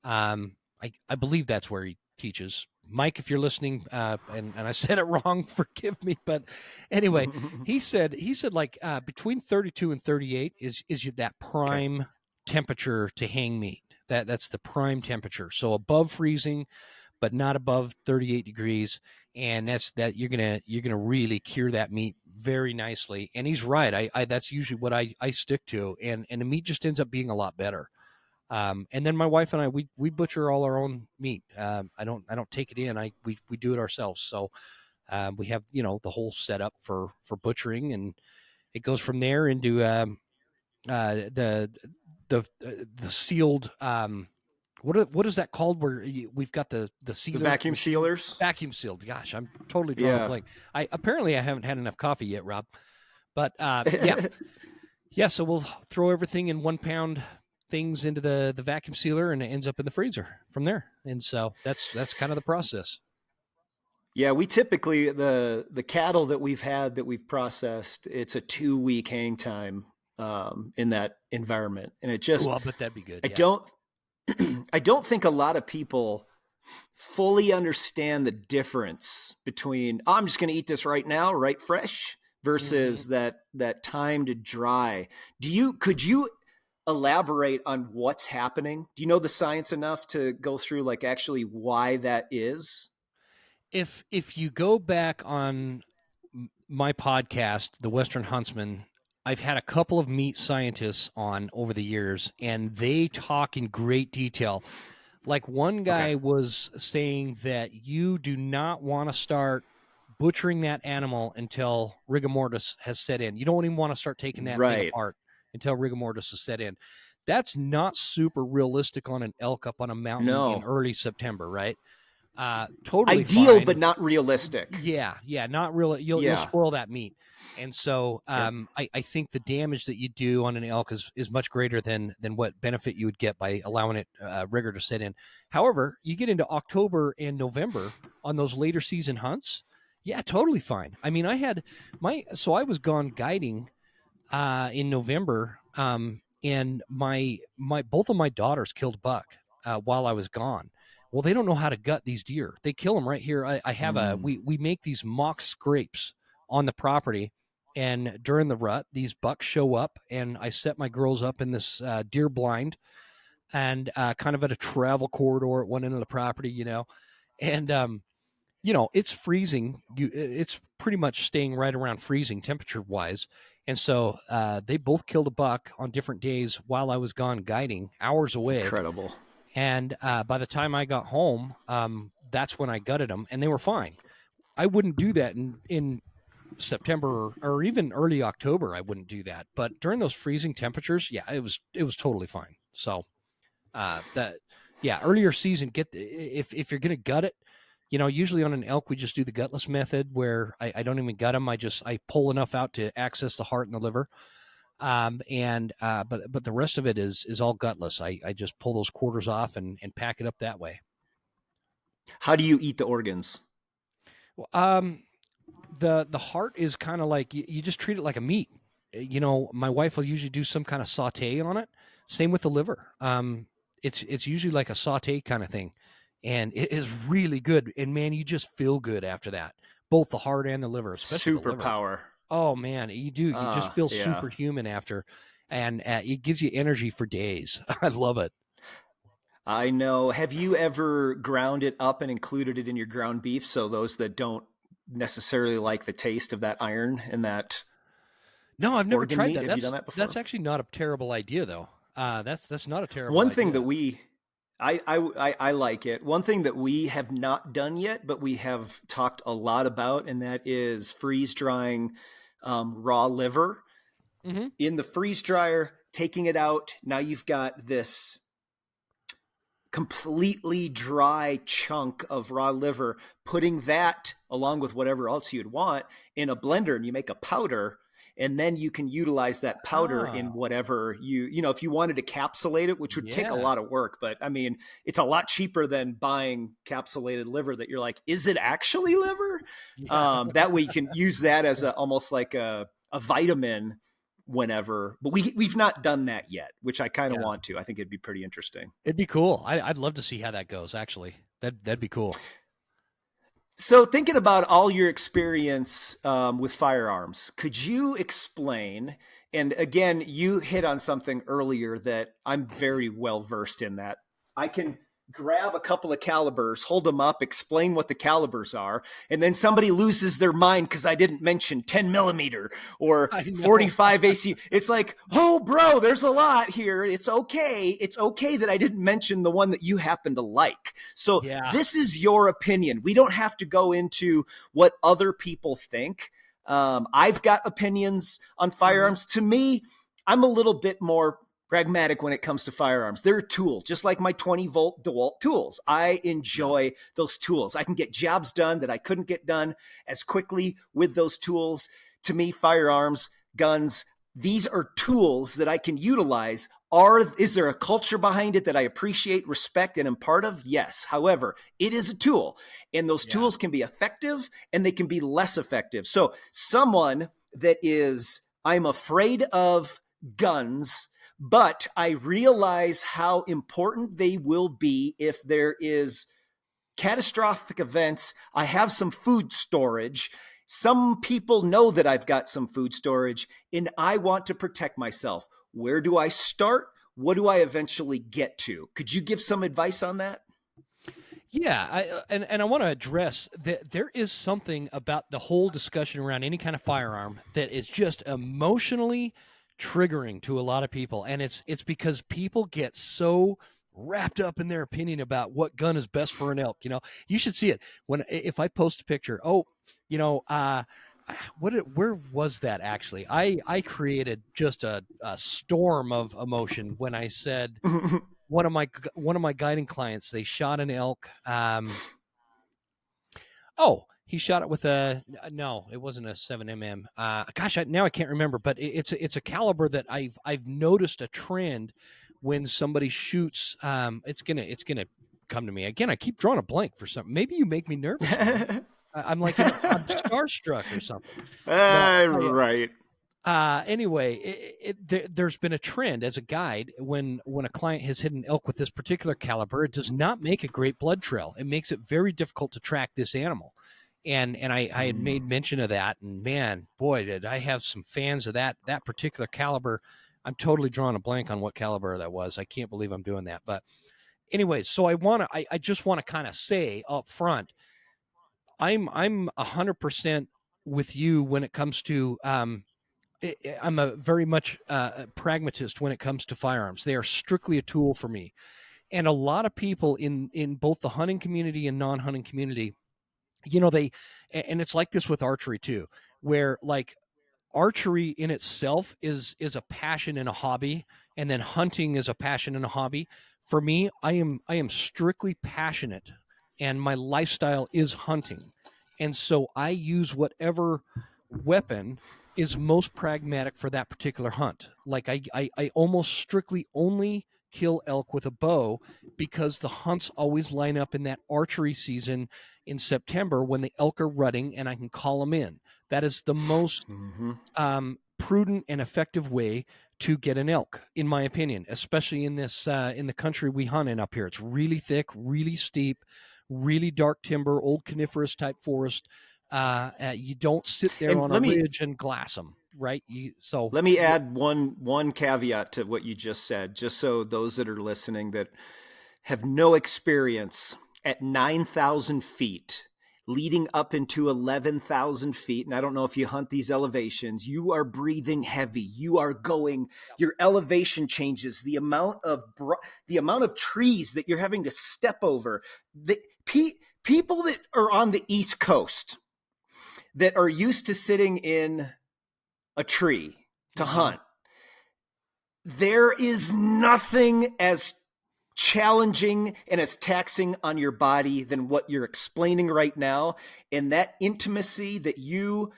I believe that's where he teaches. Mike, if you're listening, and I said it wrong, forgive me. But anyway, he said like between 32 and 38 is that prime temperature to hang meat. That's the prime temperature. So above freezing, but not above 38 degrees. And you're gonna really cure that meat very nicely. And he's right. I that's usually what I stick to, and the meat just ends up being a lot better. And then my wife and I, we butcher all our own meat. I don't take it in. We do it ourselves. So we have the whole setup for butchering, and it goes from there into the sealed. What is that called? Where we've got the sealer, the vacuum sealers, vacuum sealed. Gosh, I'm totally drawing a blank. I haven't had enough coffee yet, Rob. But yeah. So we'll throw everything in 1 pound things into the vacuum sealer, and it ends up in the freezer from there. And so that's kind of the process. Yeah, we typically the cattle that we've processed, it's a 2-week hang time in that environment, and it just. Well, but that'd be good. I don't think a lot of people fully understand the difference between I'm just going to eat this right now, right fresh, versus that time to dry. Could you elaborate on what's happening? Do you know the science enough to go through like actually why that is? If you go back on my podcast, The Western Huntsman, I've had a couple of meat scientists on over the years, and they talk in great detail. Like one guy was saying that you do not want to start butchering that animal until rigor mortis has set in. You don't even want to start taking that thing apart until rigor mortis has set in. That's not super realistic on an elk up on a mountain in early September, right? Totally ideal, fine. But not realistic. Yeah, not really. You'll spoil that meat. And so I think the damage that you do on an elk is much greater than what benefit you would get by allowing it rigor to set in. However, you get into October and November on those later season hunts. Yeah, totally fine. I mean, I was gone guiding in November, and my both of my daughters killed a buck while I was gone. Well, they don't know how to gut these deer. They kill them right here. I have we make these mock scrapes on the property, and during the rut, these bucks show up, and I set my girls up in this deer blind, and kind of at a travel corridor at one end of the property, and it's freezing. It's pretty much staying right around freezing temperature wise. And so they both killed a buck on different days while I was gone guiding, hours away. Incredible. And by the time I got home, that's when I gutted them, and they were fine. I wouldn't do that in September or even early October. I wouldn't do that. But during those freezing temperatures, yeah, it was totally fine. So earlier season, if you're going to gut it, usually on an elk, we just do the gutless method where I don't even gut them. I pull enough out to access the heart and the liver. But the rest of it is all gutless. I just pull those quarters off and pack it up that way. How do you eat the organs? The heart is kind of like, you just treat it like a meat. My wife will usually do some kind of saute on it. Same with the liver. It's usually like a saute kind of thing. And it is really good. And man, you just feel good after that. Both the heart and the liver, especially the liver. Superpower. Oh man, you do. You just feel superhuman after, and it gives you energy for days. I love it. I know. Have you ever ground it up and included it in your ground beef? So those that don't necessarily like the taste of that iron and that No, I've never organ tried meat, that. have you done that That's before? actually not a terrible idea, though. That's not a terrible One thing that idea. I like it. One thing that we have not done yet, but we have talked a lot about, and that is freeze drying raw liver Mm-hmm. in the freeze dryer, taking it out. Now you've got this completely dry chunk of raw liver, putting that along with whatever else you'd want in a blender, and you make a powder. And then you can utilize that powder in Ah, whatever if you wanted to capsulate it, which would take a yeah, lot of work. But I mean, it's a lot cheaper than buying capsulated liver that you're like, is it actually liver? yeah, That way you can use that as almost like a vitamin whenever. But we've not done that yet, which I kind of yeah. want to. I think it'd be pretty interesting. It'd be cool. I'd love to see how that goes. Actually, that'd be cool. So, thinking about all your experience with firearms, could you explain? And again, you hit on something earlier that I'm very well versed in. That I can grab a couple of calibers, hold them up, explain what the calibers are, and then somebody loses their mind because I didn't mention 10 millimeter or I know. 45 AC. It's like, oh, bro, there's a lot here. It's okay. It's okay that I didn't mention the one that you happen to like. So Yeah, this is your opinion. We don't have to go into what other people think. I've got opinions on hmm, firearms. To me, I'm a little bit more pragmatic when it comes to firearms. They're a tool, just like my 20-volt DeWalt tools. I yeah, enjoy those tools. I can get jobs done that I couldn't get done as quickly with those tools. To me, firearms, guns, these are tools that I can utilize. Is there a culture behind it that I appreciate, respect, and am part of? Yes. However, it is a tool, and those yeah, tools can be effective and they can be less effective. So, someone that is, I'm afraid of guns, but I realize how important they will be if there is catastrophic events. I have some food storage. Some people know that I've got some food storage and I want to protect myself. Where do I start? What do I eventually get to? Could you give some advice on that? yeah. And I want to address that there is something about the whole discussion around any kind of firearm that is just emotionally triggering to a lot of people, and it's because people get so wrapped up in their opinion about what gun is best for an elk. You should see it when if I post a picture. Oh, you know, where was that actually? I created just a storm of emotion when I said one of my guiding clients, they shot an elk. Oh, he shot it with a no, it wasn't a 7mm. Gosh, now I can't remember, but it's a caliber that I've noticed a trend when somebody shoots. It's gonna come to me again. I keep drawing a blank for something. Maybe you make me nervous, man. I'm like I'm starstruck or something. But Right. anyway, there's been a trend as a guide when a client has hit an elk with this particular caliber, it does not make a great blood trail. It makes it very difficult to track this animal. And I had made mention of that, and man, boy, did I have some fans of that particular caliber. I'm totally drawing a blank on what caliber that was. I can't believe I'm doing that. But anyways, so I just want to kind of say up front, I'm 100% with you when it comes to I'm a very much pragmatist when it comes to firearms. They are strictly a tool for me. And a lot of people in both the hunting community and non-hunting community, they and it's like this with archery too, where like archery in itself is a passion and a hobby, and then hunting is a passion and a hobby. For me, I am strictly passionate, and my lifestyle is hunting, and so I use whatever weapon is most pragmatic for that particular hunt. Like I almost strictly only kill elk with a bow because the hunts always line up in that archery season in September when the elk are rutting and I can call them in. That is the most Mm-hmm. prudent and effective way to get an elk, in my opinion, especially in this in the country we hunt in up here. It's really thick, really steep, really dark timber, old coniferous type forest. You don't sit there And on a ridge and glass them, right? let me add one caveat to what you just said, just so those that are listening that have no experience at 9,000 feet, leading up into 11,000 feet. And I don't know if you hunt these elevations, you are breathing heavy. You are going, your elevation changes, the amount of trees that you're having to step over. People that are on the East Coast that are used to sitting in a tree to hunt, there is nothing as challenging and as taxing on your body than what you're explaining right now. And that intimacy that you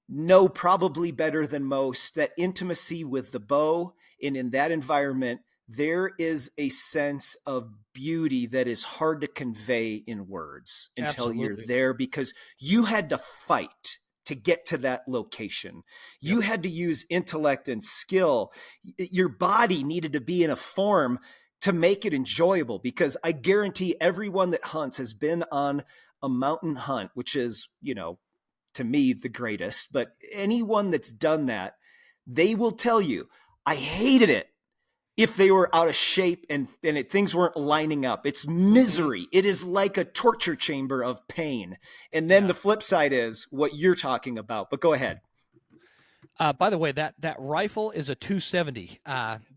know probably better than most, that intimacy with the bow, and in that environment, there is a sense of beauty that is hard to convey in words until you're there, because you had to fight to get to that location. You had to use intellect and skill. Your body needed to be in a form to make it enjoyable, because I guarantee everyone that hunts has been on a mountain hunt, which is, to me, the greatest. But anyone that's done that, they will tell you, I hated it if they were out of shape and things weren't lining up. It's misery. It is like a torture chamber of pain. And then the flip side is what you're talking about. But go ahead. By the way, that rifle is a 270.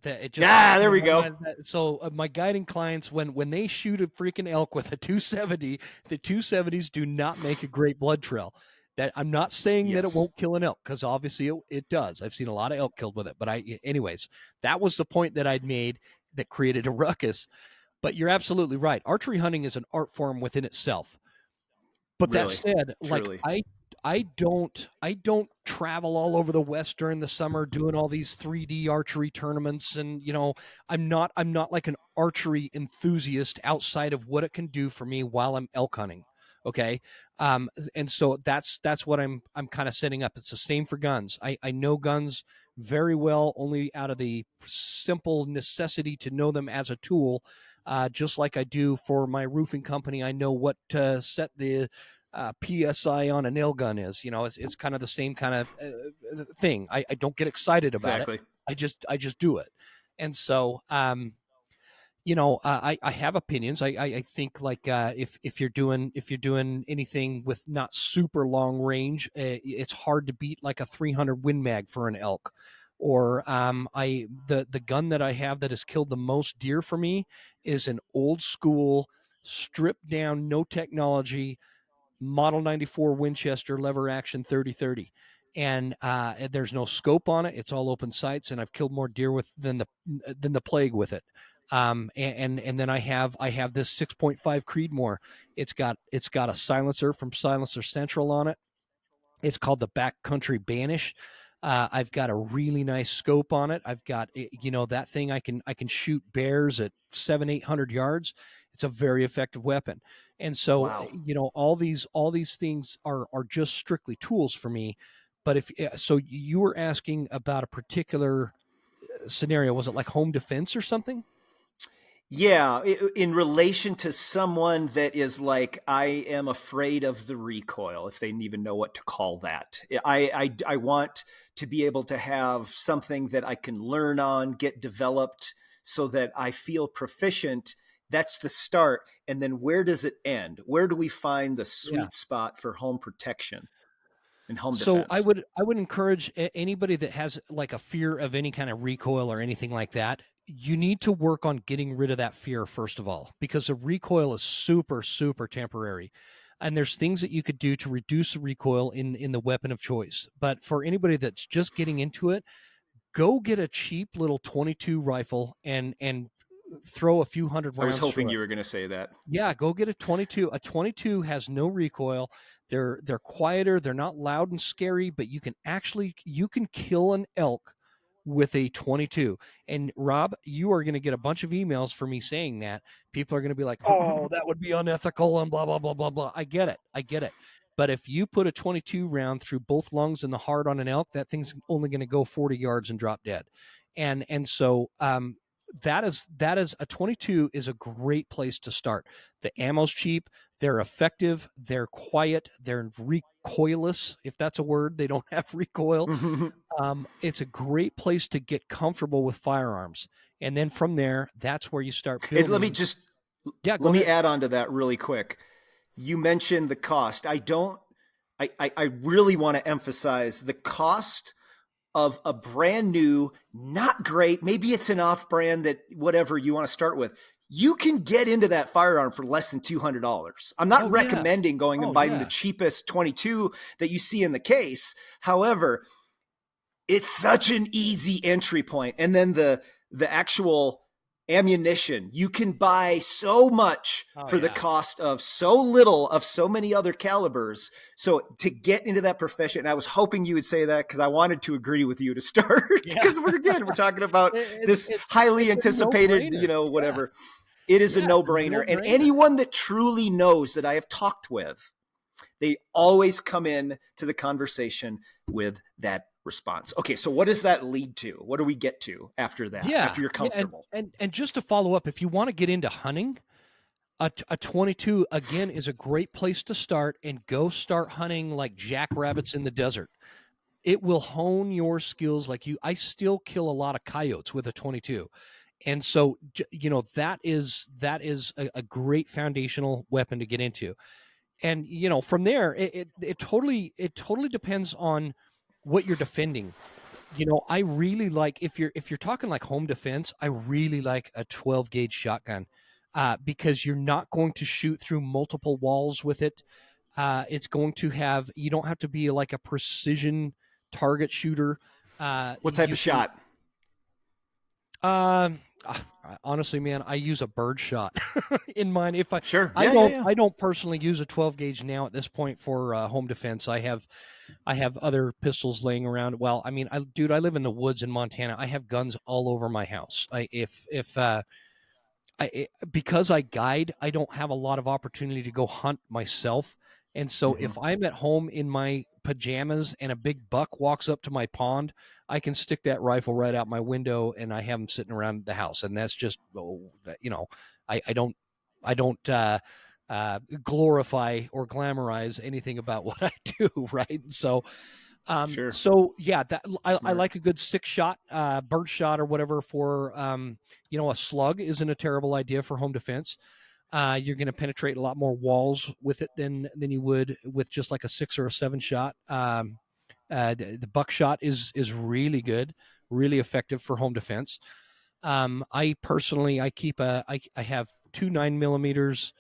There we go. So my guiding clients, when they shoot a freaking elk with a 270, the 270s do not make a great blood trail. That I'm not saying that it won't kill an elk, because obviously it does. I've seen a lot of elk killed with it. But anyways, that was the point that I'd made that created a ruckus. But you're absolutely right. Archery hunting is an art form within itself. But really, that said, truly. Like I don't travel all over the West during the summer doing all these 3D archery tournaments, and I'm not like an archery enthusiast outside of what it can do for me while I'm elk hunting. Okay. And so that's what I'm kind of setting up. It's the same for guns. I know guns very well, only out of the simple necessity to know them as a tool. Just like I do for my roofing company, I know what to set the PSI on a nail gun is. It's kind of the same kind of thing. I don't get excited about it. I just do it. And so, I have opinions. I think like if you're doing anything with not super long range, it's hard to beat like a 300 Win Mag for an elk. Or the gun that I have that has killed the most deer for me is an old school, stripped down, no technology, Model 94 Winchester lever action 30-30. And there's no scope on it. It's all open sights, and I've killed more deer than the plague with it. And then I have this 6.5 Creedmoor. It's got a silencer from Silencer Central on it. It's called the Backcountry Banish. I've got a really nice scope on it. I've got, that thing I can shoot bears at 700-800 yards. It's a very effective weapon. And so, wow. All these things are just strictly tools for me. But so you were asking about a particular scenario, was it like home defense or something? Yeah, in relation to someone that is like, I am afraid of the recoil, if they even know what to call that. I want to be able to have something that I can learn on, get developed, so that I feel proficient. That's the start. And then where does it end? Where do we find the sweet spot for home protection and home defense? So I would encourage anybody that has like a fear of any kind of recoil or anything like that, you need to work on getting rid of that fear first of all, because the recoil is super, super temporary. And there's things that you could do to reduce the recoil in the weapon of choice. But for anybody that's just getting into it, go get a cheap little 22 rifle and throw a few hundred rounds. I was hoping you were going to say that. Yeah, go get a 22. A 22 has no recoil. They're quieter. They're not loud and scary, but you can kill an elk with a 22. And Rob, you are going to get a bunch of emails for me saying that. People are going to be like, oh, that would be unethical and blah, blah, blah, blah, blah. I get it. But if you put a 22 round through both lungs and the heart on an elk, that thing's only going to go 40 yards and drop dead. And so that is a 22 is a great place to start. The ammo's cheap. They're effective. They're quiet. They're recoilless, if that's a word. They don't have recoil. It's a great place to get comfortable with firearms. And then from there, that's where you start building. Let me add on to that really quick. You mentioned the cost. I really want to emphasize the cost of a brand new, not great, maybe it's an off brand that whatever you want to start with. You can get into that firearm for less than $200. I'm not recommending going and buying the cheapest 22 that you see in the case. However, it's such an easy entry point. And then the actual ammunition, you can buy so much for the cost of so little of so many other calibers. So to get into that profession, and I was hoping you would say that because I wanted to agree with you to start, because we're talking about this highly anticipated, whatever. It is a no-brainer. And anyone that truly knows that I have talked with, they always come in to the conversation with that response. Okay, so what does that lead to? What do we get to after that? After you're comfortable. And just to follow up, if you want to get into hunting, a 22 again is a great place to start, and go start hunting like jackrabbits in the desert. It will hone your skills. I still kill a lot of coyotes with a 22. And so, that is a great foundational weapon to get into. And, from there, it totally depends on what you're defending. I really like, if you're talking like home defense, I really like a 12 gauge shotgun, because you're not going to shoot through multiple walls with it. It's going to have, you don't have to be like a precision target shooter. What type of shot? Honestly, man, I use a bird shot in mine. I don't personally use a 12 gauge now at this point for home defense. I have other pistols laying around. Well, I mean, I live in the woods in Montana. I have guns all over my house. Because I guide, I don't have a lot of opportunity to go hunt myself. And so if I'm at home in my pajamas and a big buck walks up to my pond, I can stick that rifle right out my window and I have them sitting around the house. And that's just, I don't glorify or glamorize anything about what I do. Right. So, so yeah, I like a good 6-shot, bird shot or whatever for, a slug isn't a terrible idea for home defense. You're going to penetrate a lot more walls with it than you would with just like a 6 or a 7 shot. The buckshot is really good, really effective for home defense. I personally, I have 2 9mm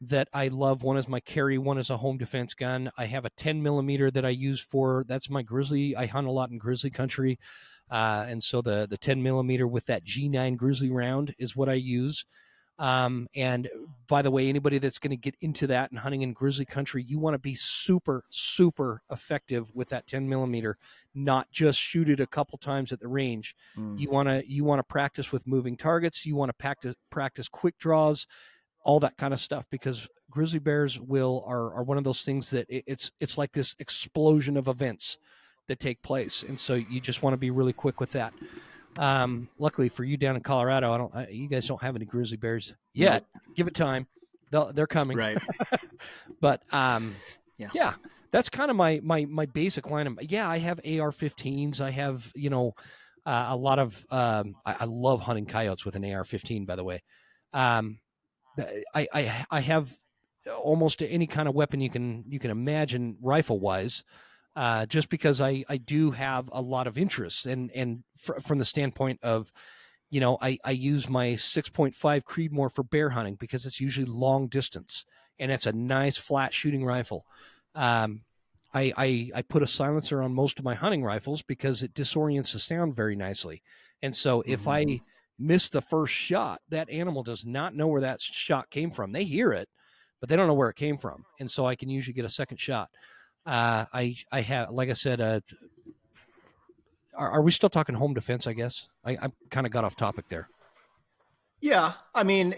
that I love. One is my carry, one is a home defense gun. I have a 10mm that I use that's my grizzly. I hunt a lot in grizzly country. And so the 10mm with that G9 grizzly round is what I use. And by the way, anybody that's going to get into that and hunting in grizzly country, you want to be super, super effective with that 10mm, not just shoot it a couple times at the range. You want to practice with moving targets. You want to practice quick draws, all that kind of stuff, because grizzly bears are one of those things that it's like this explosion of events that take place. And so you just want to be really quick with that. Luckily for you down in Colorado, you guys don't have any grizzly bears yet. Nope. Give it time. They're coming. Right. But, yeah, that's kind of my basic line. I have AR-15s. I have, a lot of, I love hunting coyotes with an AR-15, by the way. I have almost any kind of weapon you can imagine rifle wise. Just because I do have a lot of interest and from the standpoint of, I use my 6.5 Creedmoor for bear hunting because it's usually long distance and it's a nice flat shooting rifle. I put a silencer on most of my hunting rifles because it disorients the sound very nicely. And so if I miss the first shot, that animal does not know where that shot came from. They hear it, but they don't know where it came from. And so I can usually get a second shot. I have, like I said, are we still talking home defense? I guess I kind of got off topic there. Yeah. I mean,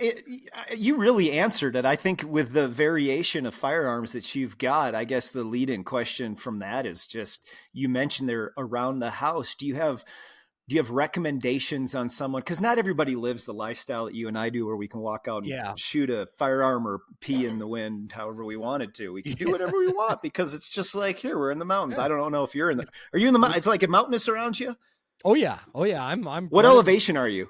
you really answered it. I think with the variation of firearms that you've got, I guess the lead-in question from that is just, you mentioned they're around the house. Do you have do you have recommendations on someone? Because not everybody lives the lifestyle that you and I do, where we can walk out and shoot a firearm or pee in the wind however we wanted to. We can do whatever we want because it's just like, here, we're in the mountains. I don't know if you're in the, are you in the mountains? It's like a mountainous around you? Oh yeah. I'm what elevation are you?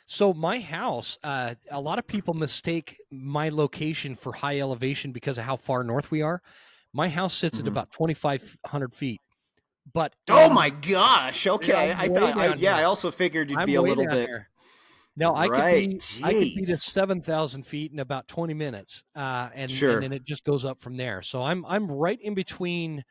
So my house, a lot of people mistake my location for high elevation because of how far north we are. My house sits at about 2,500 feet. But oh my gosh, okay. I also figured you'd be a little bit. There. No, I could be to 7,000 feet in about 20 minutes, and then it just goes up from there. So I'm right in between,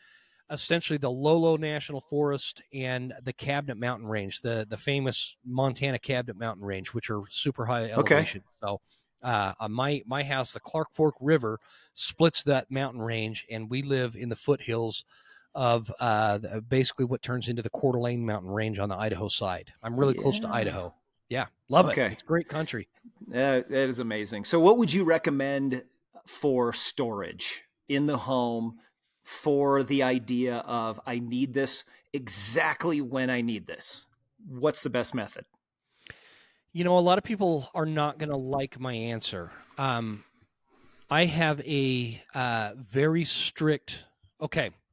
essentially the Lolo National Forest and the Cabinet Mountain Range, the famous Montana Cabinet Mountain Range, which are super high elevation. So my house, the Clark Fork River, splits that mountain range, and we live in the foothills of basically what turns into the Coeur d'Alene Mountain Range on the Idaho side. I'm really close to Idaho. Yeah, love it. It's great country. That is amazing. So what would you recommend for storage in the home for the idea of, I need this exactly when I need this? What's the best method? A lot of people are not going to like my answer. I have a very strict,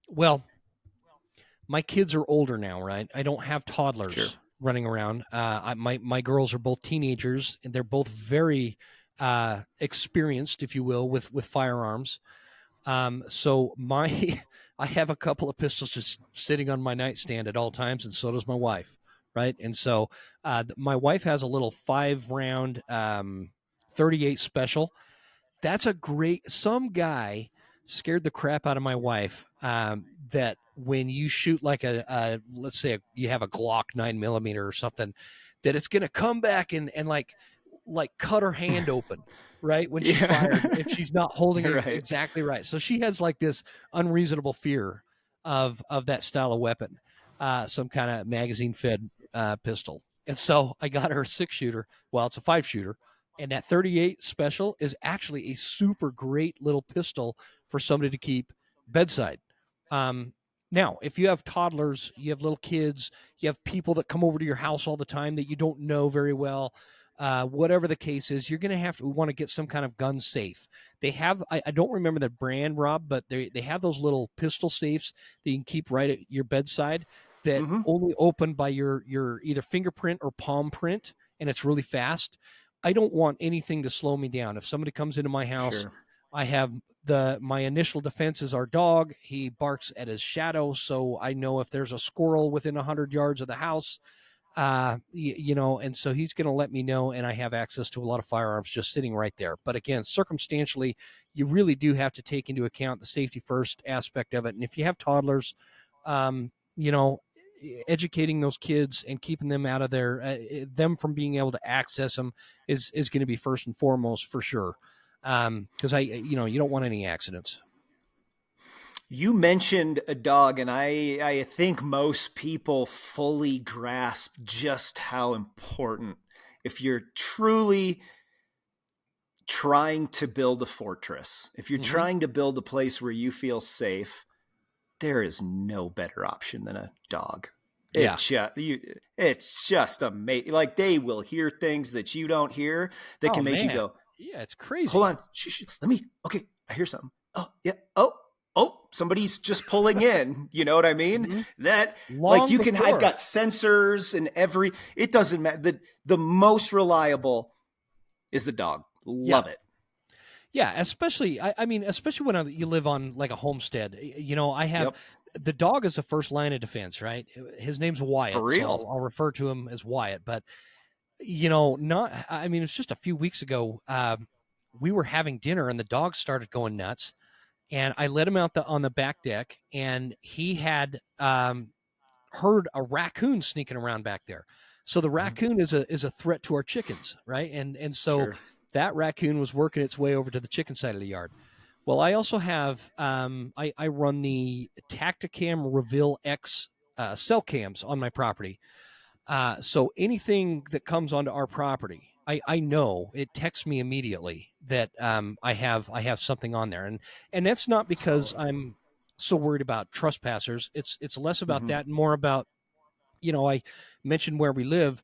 well, my kids are older now, right? I don't have toddlers running around. My girls are both teenagers, and they're both very experienced, if you will, with firearms. So I have a couple of pistols just sitting on my nightstand at all times, and so does my wife, right? And so my wife has a little 5-round 38 special. That's some guy scared the crap out of my wife, that when you shoot like let's say you have a Glock 9mm or something, that it's going to come back and like cut her hand open, right? When she fired, if she's not holding it exactly right. So she has like this unreasonable fear of that style of weapon, some kind of magazine fed pistol. And so I got her a 6-shooter. Well, it's a 5-shooter. And that 38 special is actually a super great little pistol for somebody to keep bedside. Now, if you have toddlers, you have little kids, you have people that come over to your house all the time that you don't know very well, whatever the case is, you're going to want to get some kind of gun safe. They have, I don't remember the brand, Rob, but they have those little pistol safes that you can keep right at your bedside that only open by your either fingerprint or palm print, and it's really fast. I don't want anything to slow me down. If somebody comes into my house, I have my initial defense is our dog. He barks at his shadow, so I know if there's a squirrel within 100 yards of the house, and so he's going to let me know, and I have access to a lot of firearms just sitting right there. But again, circumstantially, you really do have to take into account the safety first aspect of it. And if you have toddlers, educating those kids and keeping them out of them from being able to access them is going to be first and foremost for sure. Because you don't want any accidents. You mentioned a dog, and I think most people fully grasp just how important, if you're truly trying to build a fortress, if you're trying to build a place where you feel safe, there is no better option than a dog. It's just amazing. Like, they will hear things that you don't hear that can make you go, yeah, it's crazy. Hold on. Okay, I hear something. Oh, yeah. Oh, somebody's just pulling in. You know what I mean? That, I've got sensors and it doesn't matter. The most reliable is the dog. Love it. Yeah, especially when you live on like a homestead. I have the dog is the first line of defense, right? His name's Wyatt. For real. So I'll refer to him as Wyatt. But it's just a few weeks ago. We were having dinner and the dog started going nuts, and I let him out on the back deck, and he had heard a raccoon sneaking around back there. So the raccoon is a threat to our chickens, right? And so that raccoon was working its way over to the chicken side of the yard. Well, I also have I run the Tacticam Reveal X cell cams on my property. So anything that comes onto our property, I know it texts me immediately that I have something on there, and that's not because I'm so worried about trespassers. It's less about that and more about I mentioned where we live.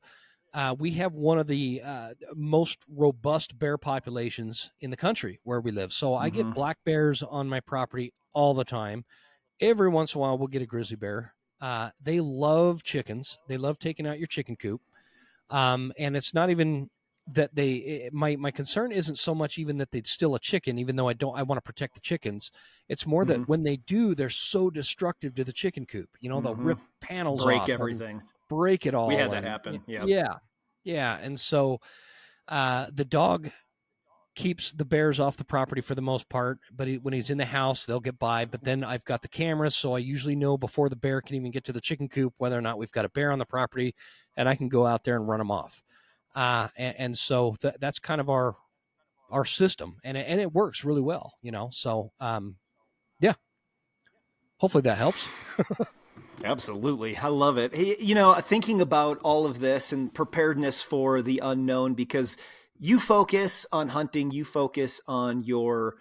We have one of the most robust bear populations in the country where we live. So I get black bears on my property all the time. Every once in a while, we'll get a grizzly bear. They love chickens. They love taking out your chicken coop. And it's not even that my concern isn't so much even that they'd steal a chicken, even though I want to protect the chickens. It's more that when they do, they're so destructive to the chicken coop. They'll rip panels break off, everything, break it all. We had that happen. Yeah. And so the dog keeps the bears off the property for the most part, but when he's in the house, they'll get by. But then I've got the cameras, so I usually know before the bear can even get to the chicken coop whether or not we've got a bear on the property, and I can go out there and run them off. And so that's kind of our system, and it works really well, So yeah, hopefully that helps. Absolutely. I love it. Hey, thinking about all of this and preparedness for the unknown, because you focus on hunting, you focus on your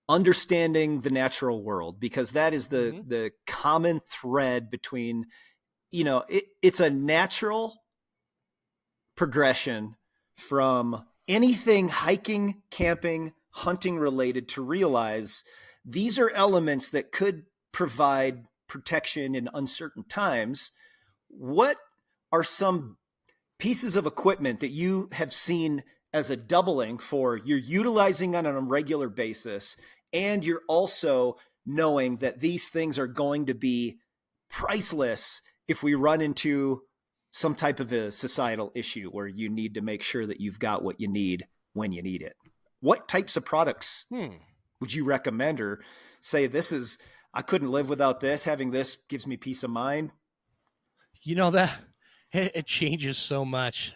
understanding the natural world, because that is the common thread between, it's a natural progression from anything hiking, camping, hunting related to realize these are elements that could provide protection in uncertain times. What are some pieces of equipment that you have seen as a doubling for you're utilizing on a regular basis, and you're also knowing that these things are going to be priceless if we run into some type of a societal issue where you need to make sure that you've got what you need when you need it? What types of products would you recommend, or say I couldn't live without this, having this gives me peace of mind? That it changes so much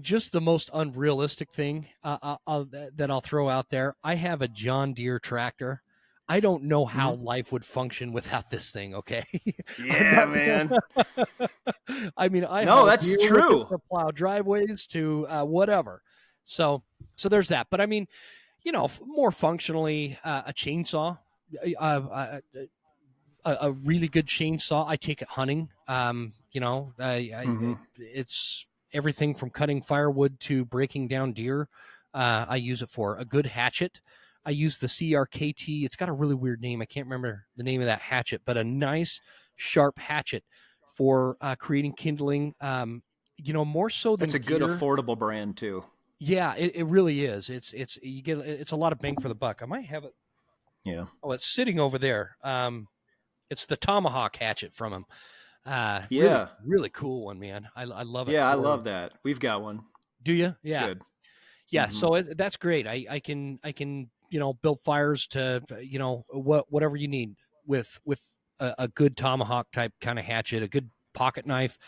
just the most unrealistic thing that I'll throw out there. I have a John Deere tractor. I don't know how life would function without this thing. Okay. Yeah, man. That's true. To plow driveways to whatever. So there's that. But more functionally, a chainsaw, a really good chainsaw. I take it hunting. It's everything from cutting firewood to breaking down deer. I use it for a good hatchet. I use the CRKT. It's got a really weird name. I can't remember the name of that hatchet, but a nice sharp hatchet for creating kindling. More so than it's a good affordable brand too. Yeah, it really is. It's a lot of bang for the buck. I might have it. Yeah. Oh, it's sitting over there. It's the Tomahawk hatchet from him. Really cool one, man. I love it. Yeah, I love that. We've got one. Do you? Yeah. Good. Yeah. So that's great. I can build fires to whatever you need with a good Tomahawk type kind of hatchet, a good pocket knife.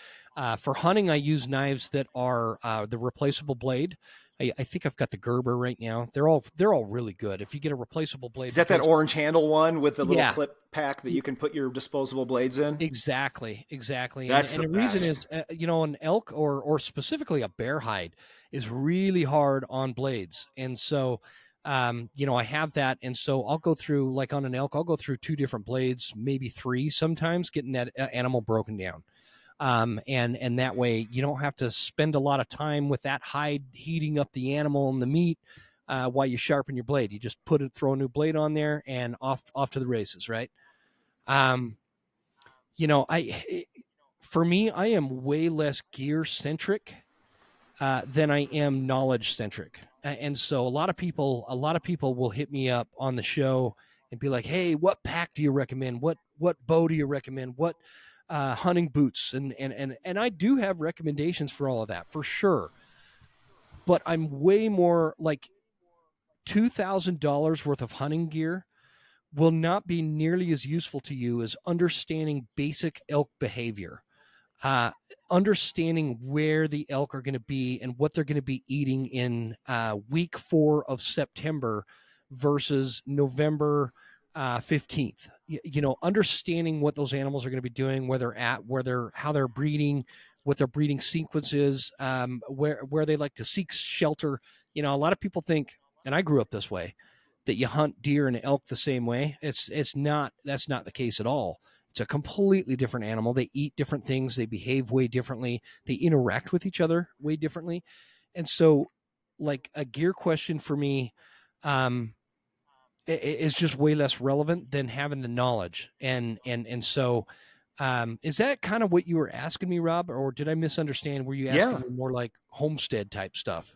For hunting, I use knives that are the replaceable blade. I think I've got the Gerber right now. They're all really good. If you get a replaceable blade, is that orange handle one with the little clip pack that you can put your disposable blades in? Exactly. That's and the reason is, an elk or specifically a bear hide is really hard on blades, and so I have that, and so I'll go through, like on an elk, I'll go through 2 different blades, maybe 3 sometimes, getting that animal broken down. And that way you don't have to spend a lot of time with that hide heating up the animal and the meat while you sharpen your blade. You just throw a new blade on there and off to the races, right? For me, I am way less gear centric than I am knowledge centric. And so a lot of people will hit me up on the show and be like, "Hey, what pack do you recommend? What bow do you recommend? What hunting boots?" And I do have recommendations for all of that, for sure. But I'm way more like $2,000 worth of hunting gear will not be nearly as useful to you as understanding basic elk behavior, understanding where the elk are going to be and what they're going to be eating in week 4 of September versus November 15th. Understanding what those animals are going to be doing, where they're at, how they're breeding, what their breeding sequence is, where they like to seek shelter. A lot of people think, and I grew up this way, that you hunt deer and elk the same way. That's not the case at all. It's a completely different animal. They eat different things. They behave way differently. They interact with each other way differently. And so, like, a gear question for me is just way less relevant than having the knowledge. And so, is that kind of what you were asking me, Rob, or did I misunderstand? Were you asking Yeah. me more like homestead type stuff?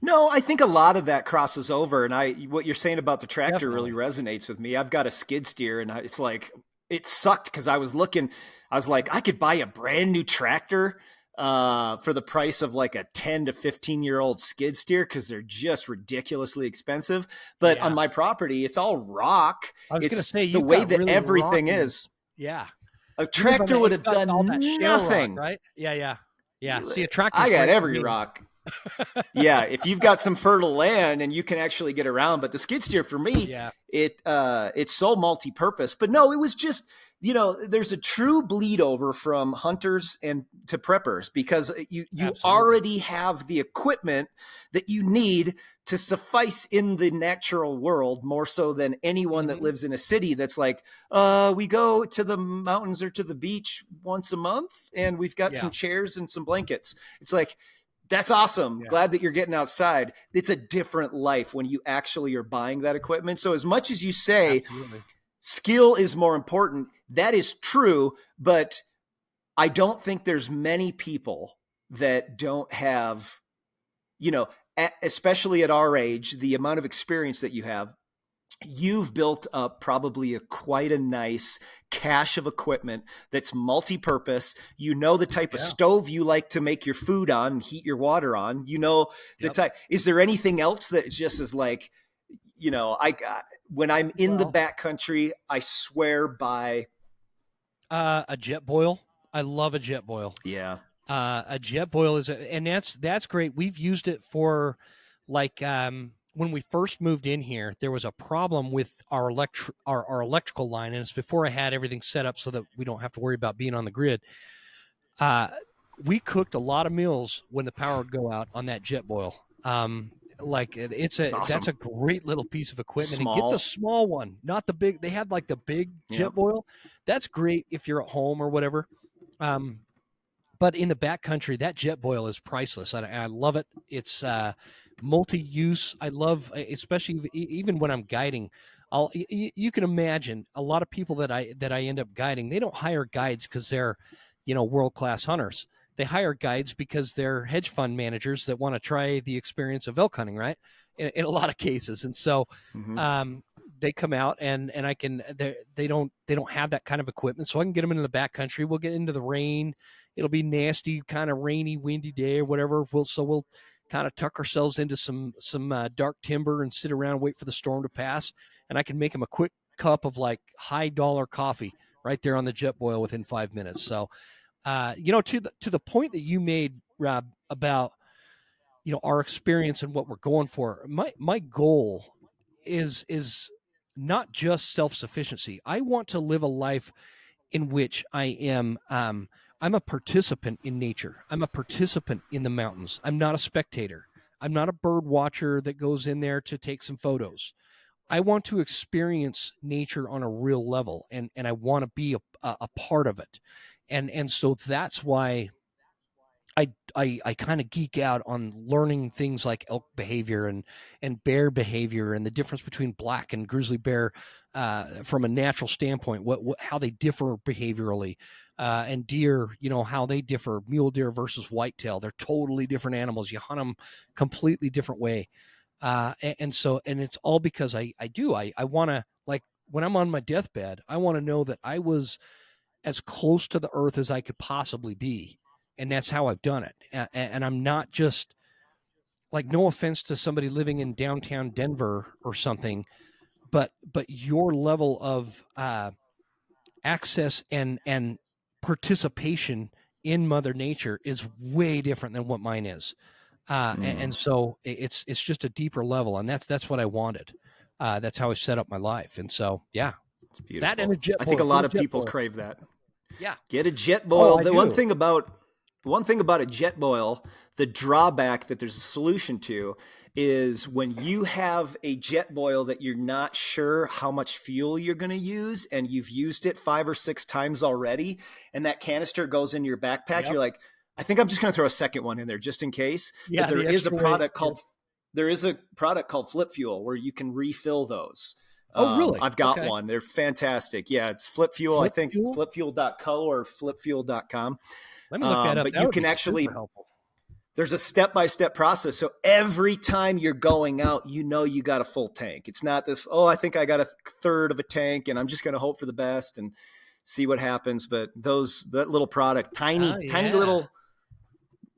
No, I think a lot of that crosses over, and what you're saying about the tractor really Definitely. resonates with me. I've got a skid steer, and it's like it sucked because I was looking. I was like, I could buy a brand new tractor for the price of like a 10 to 15-year-old skid steer because they're just ridiculously expensive. But on my property, it's all rock. I was going to It's say, the you've way got that really everything rocky. is. Yeah. A You live on tractor that, would it's have got all that done shale rock, nothing. right? Yeah. See, a tractor's I got great for every me. rock. Yeah, if you've got some fertile land and you can actually get around. But the skid steer for me, it's so multi-purpose. But no, it was just, there's a true bleed over from hunters and to preppers because you already have the equipment that you need to suffice in the natural world more so than anyone that lives in a city that's like, we go to the mountains or to the beach once a month and we've got some chairs and some blankets. It's like, that's awesome. Yeah. Glad that you're getting outside. It's a different life when you actually are buying that equipment. So as much as you say skill is more important, that is true, but I don't think there's many people that don't have, especially at our age, the amount of experience that you have. You've built up probably quite a nice cache of equipment that's multi-purpose. You know the type of stove you like to make your food on and heat your water on. You know the type. Is there anything else that just is like, when I'm in the backcountry, I swear by a jet boil. I love a jet boil. Yeah. A jet boil and that's great. We've used it for like, when we first moved in here, there was a problem with our electrical line, and it's before I had everything set up so that we don't have to worry about being on the grid. We cooked a lot of meals when the power would go out on that jet boil. Like awesome. That's a great little piece of equipment. Small. And get the small one, not the big. They had like the big jet boil. That's great if you're at home or whatever. But in the backcountry, that jet boil is priceless. I love it. It's multi-use. I love, especially even when I'm guiding. You can imagine a lot of people that I end up guiding. They don't hire guides because they're, world-class hunters. They hire guides because they're hedge fund managers that want to try the experience of elk hunting, right? In a lot of cases, and so they come out and I can. They don't have that kind of equipment, so I can get them into the backcountry. We'll get into the rain. It'll be nasty, kind of rainy, windy day or whatever. We'll kind of tuck ourselves into some dark timber and sit around and wait for the storm to pass. And I can make them a quick cup of like high dollar coffee right there on the jet boil within 5 minutes. So, to the point that you made, Rob, about, our experience and what we're going for, my goal is not just self-sufficiency. I want to live a life in which I am, I'm a participant in nature. I'm a participant in the mountains. I'm not a spectator. I'm not a bird watcher that goes in there to take some photos. I want to experience nature on a real level, and I want to be a part of it. And so that's why I kind of geek out on learning things like elk behavior and bear behavior and the difference between black and grizzly bear from a natural standpoint, how they differ behaviorally, and deer, how they differ, mule deer versus whitetail. They're totally different animals. You hunt them completely different way. And it's all because I want to, like, when I'm on my deathbed, I want to know that I was as close to the earth as I could possibly be. And that's how I've done it. And I'm not just, like, no offense to somebody living in downtown Denver or something, but your level of access and participation in Mother Nature is way different than what mine is. And so it's just a deeper level, and that's what I wanted. That's how I set up my life. And so, yeah, it's beautiful. That and a jet boil. I think a lot of people crave that. Yeah. Get a jet boil. The one thing about a jet boil, the drawback that there's a solution to is when you have a jet boil that you're not sure how much fuel you're going to use, and you've used it 5 or 6 times already, and that canister goes in your backpack. Yep. You're like, I think I'm just going to throw a second one in there just in case. Yeah, but there the is a extra product weight. called Flip Fuel where you can refill those. Oh, really? I've got Okay. one. They're fantastic. Yeah, it's Flip Fuel. I Flip think fuel? flipfuel.co or flipfuel.com. Let me look that up. But That you would can be actually, super helpful. there's a step-by-step process. So every time you're going out, you know you got a full tank. It's not this, oh, I think I got a third of a tank and I'm just going to hope for the best and see what happens. But that little product, tiny little,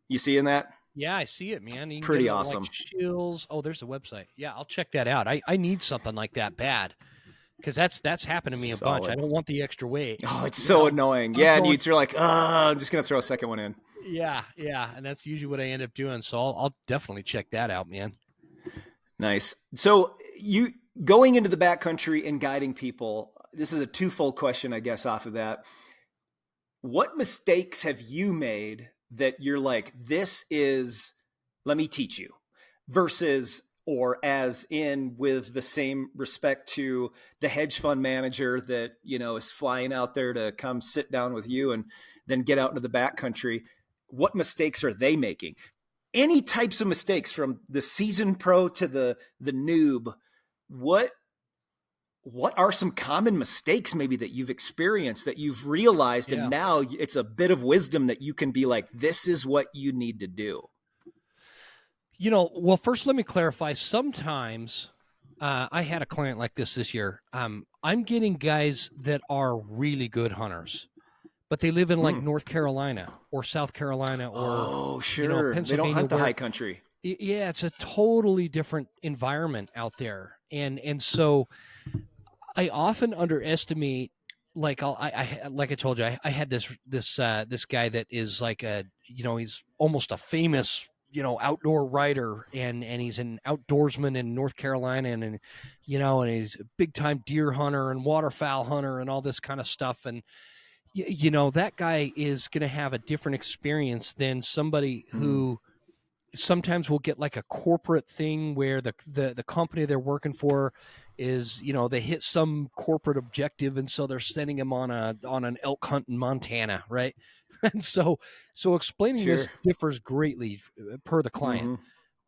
you see in that? Yeah, I see it, man. You can Pretty get it at awesome. like Shills. Oh, there's the website. Yeah, I'll check that out. I need something like that bad, because that's happened to me a bunch. I don't want the extra weight. Oh, it's so annoying. Yeah, and you're like, I'm just gonna throw a second one in. Yeah, and that's usually what I end up doing. So I'll definitely check that out, man. Nice. So you going into the backcountry and guiding people. This is a twofold question, I guess, off of that. What mistakes have you made that you're like, this is, let me teach you, versus, or as in with the same respect to the hedge fund manager that, is flying out there to come sit down with you and then get out into the backcountry. What mistakes are they making? Any types of mistakes, from the seasoned pro to the noob. What are some common mistakes maybe that you've experienced that you've realized, and now it's a bit of wisdom that you can be like, this is what you need to do? Well, first let me clarify. Sometimes I had a client like this year. I'm getting guys that are really good hunters, but they live in like North Carolina or South Carolina or Pennsylvania. They don't hunt the high country. Yeah, it's a totally different environment out there, and so I often underestimate. Like like I told you, I had this guy that is like he's almost a famous outdoor writer, and he's an outdoorsman in North Carolina, and he's a big time deer hunter and waterfowl hunter and all this kind of stuff, and that guy is going to have a different experience than somebody who sometimes will get like a corporate thing where the company they're working for is, they hit some corporate objective, and so they're sending him on an elk hunt in Montana, right? And so explaining this differs greatly per the client.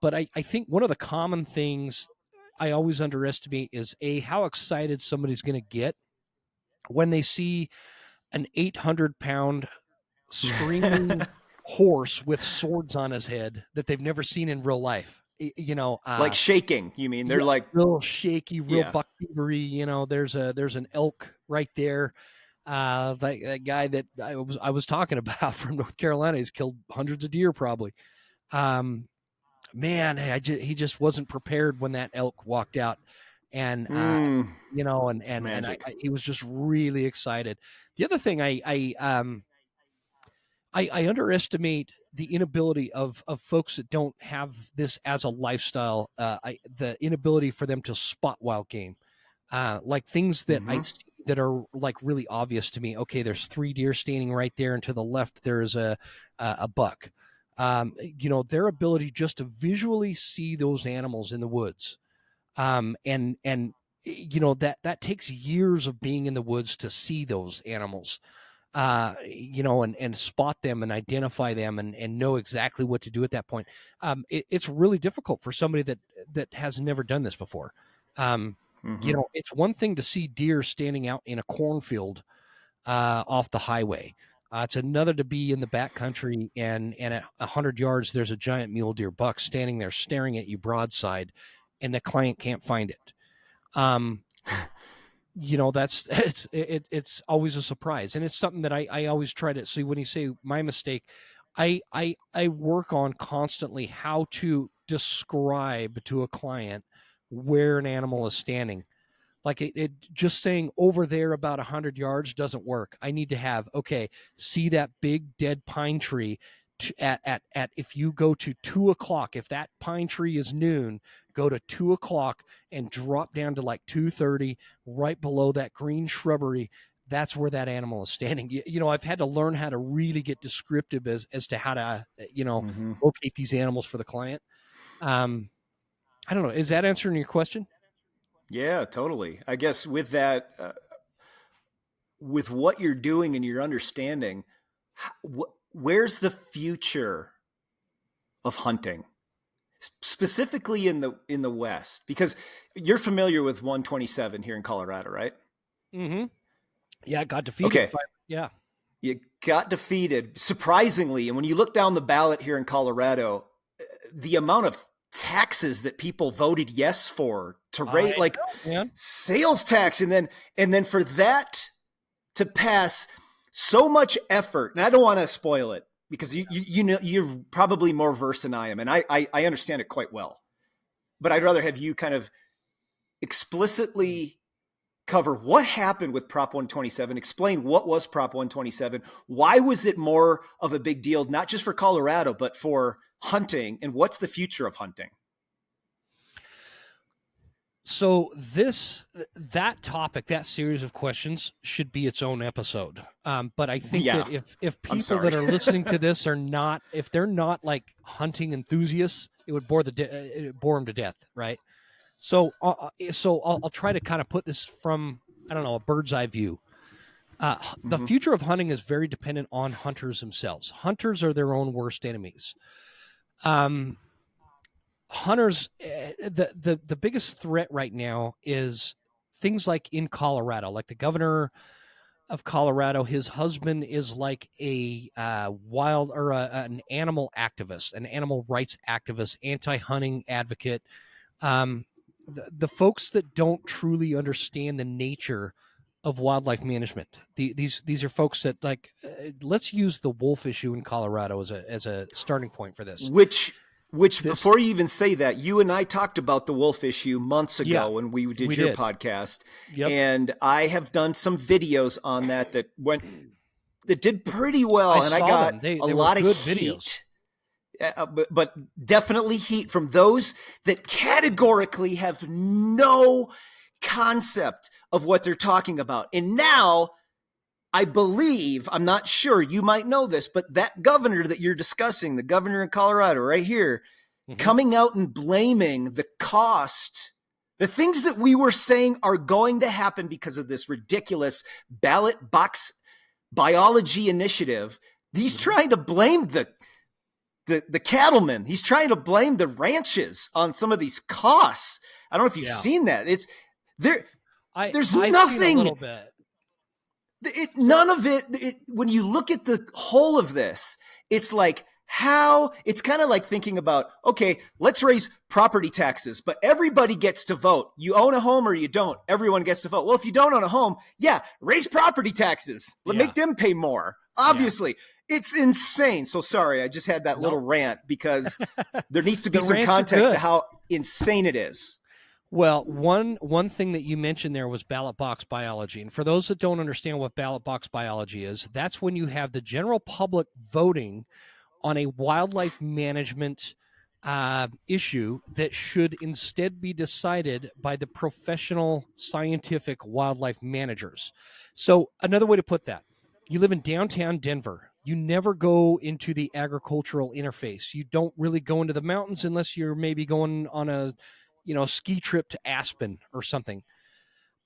But I think one of the common things I always underestimate is how excited somebody's going to get when they see an 800-pound screaming horse with swords on his head that they've never seen in real life. Like shaking, you mean? They're like real shaky, real buck beavery. There's an elk right there. Like that guy that I was talking about from North Carolina, he's killed hundreds of deer probably. Man, he just wasn't prepared when that elk walked out, and he was just really excited. The other thing I underestimate the inability of folks that don't have this as a lifestyle, the inability for them to spot wild game, like things that I see that are like really obvious to me. Okay, there's 3 deer standing right there, and to the left there's a buck. Their ability just to visually see those animals in the woods, and that takes years of being in the woods to see those animals. And spot them and identify them and know exactly what to do at that point. It's really difficult for somebody that has never done this before. It's one thing to see deer standing out in a cornfield off the highway. It's another to be in the backcountry and at 100 yards, there's a giant mule deer buck standing there staring at you broadside, and the client can't find it. It's always a surprise, and it's something that I always try to see. When you say my mistake, I work on constantly how to describe to a client where an animal is standing. Like it just saying over there about 100 yards doesn't work. I need to have, see that big dead pine tree at if you go to 2:00, if that pine tree is noon, go to 2:00 and drop down to like 2:30, right below that green shrubbery. That's where that animal is standing. I've had to learn how to really get descriptive as to how to, locate these animals for the client. I don't know. Is that answering your question? Yeah, totally. I guess with that, with what you're doing and your understanding, where's the future of hunting, specifically in the West? Because you're familiar with 127 here in Colorado, right? Mm-hmm. Yeah, got defeated. Okay. Yeah. You got defeated, surprisingly. And when you look down the ballot here in Colorado, the amount of taxes that people voted yes for to rate, like sales tax, and then for that to pass, so much effort. And I don't want to spoil it because you know you're probably more versed than I am, and I understand it quite well. But I'd rather have you kind of explicitly cover what happened with Prop 127, explain what was Prop 127, why was it more of a big deal, not just for Colorado, but for hunting, and what's the future of hunting? So that topic, that series of questions should be its own episode. But I think that if people that are listening to this are not, if they're not like hunting enthusiasts, it would bore them to death, right? So I'll try to kind of put this from, I don't know, a bird's eye view. The future of hunting is very dependent on hunters themselves. Hunters are their own worst enemies. Hunters, the biggest threat right now is things like in Colorado, like the governor of Colorado, his husband is like a wild or an animal activist, an animal rights activist, anti-hunting advocate. The folks that don't truly understand the nature of wildlife management. These are folks that like, let's use the wolf issue in Colorado as a starting point for this. Which before you even say that, you and I talked about the wolf issue months ago when we did your podcast. Yep. And I have done some videos on that did pretty well. And I got a lot of heat. But definitely heat from those that categorically have no concept of what they're talking about. And now I believe, I'm not sure, you might know this, but that governor that you're discussing, the governor in Colorado right here, coming out and blaming the cost, the things that we were saying are going to happen because of this ridiculous ballot box biology initiative. He's trying to blame the cattlemen. He's trying to blame the ranches on some of these costs. I don't know if you've seen that. It's there. There's nothing. Seen a little bit. None of it. When you look at the whole of this, it's like it's kind of like thinking about, okay, let's raise property taxes, but everybody gets to vote. You own a home or you don't. Everyone gets to vote. Well, if you don't own a home, raise property taxes. Make them pay more. Obviously. It's insane. So sorry, I just had that little rant because there needs to be some context to how insane it is. Well, one thing that you mentioned there was ballot box biology. And for those that don't understand what ballot box biology is, that's when you have the general public voting on a wildlife management issue that should instead be decided by the professional scientific wildlife managers. So another way to put that, you live in downtown Denver. You never go into the agricultural interface. You don't really go into the mountains unless you're maybe going on a ski trip to Aspen or something.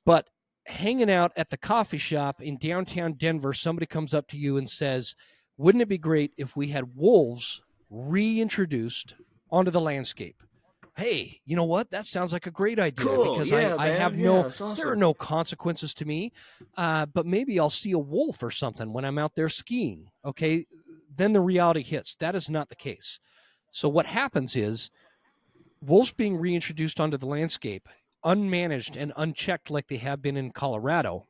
But hanging out at the coffee shop in downtown Denver, somebody comes up to you and says, wouldn't it be great if we had wolves reintroduced onto the landscape? Hey, you know what? That sounds like a great idea because I have awesome. There are no consequences to me, but maybe I'll see a wolf or something when I'm out there skiing. Okay. Then the reality hits. That is not the case. So what happens is wolves being reintroduced onto the landscape, unmanaged and unchecked like they have been in Colorado.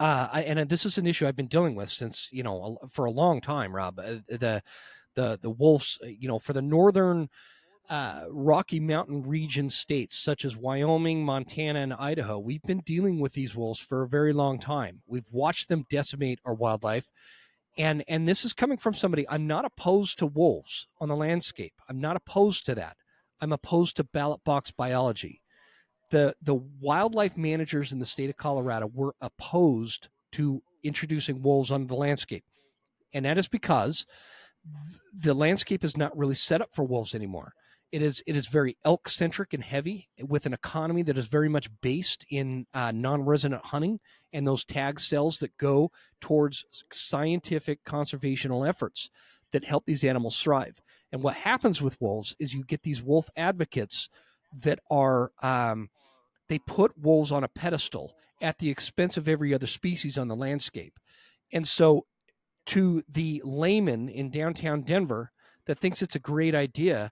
And this is an issue I've been dealing with since, for a long time, Rob. The wolves, for the northern Rocky Mountain region states such as Wyoming, Montana, and Idaho, we've been dealing with these wolves for a very long time. We've watched them decimate our wildlife. And this is coming from somebody. I'm not opposed to wolves on the landscape. I'm not opposed to that. I'm opposed to ballot box biology. The wildlife managers in the state of Colorado were opposed to introducing wolves onto the landscape. And that is because the landscape is not really set up for wolves anymore. It is very elk centric and heavy, with an economy that is very much based in non-resident hunting and those tag cells that go towards scientific conservational efforts that help these animals thrive. And what happens with wolves is you get these wolf advocates that are they put wolves on a pedestal at the expense of every other species on the landscape. And so to the layman in downtown Denver that thinks it's a great idea,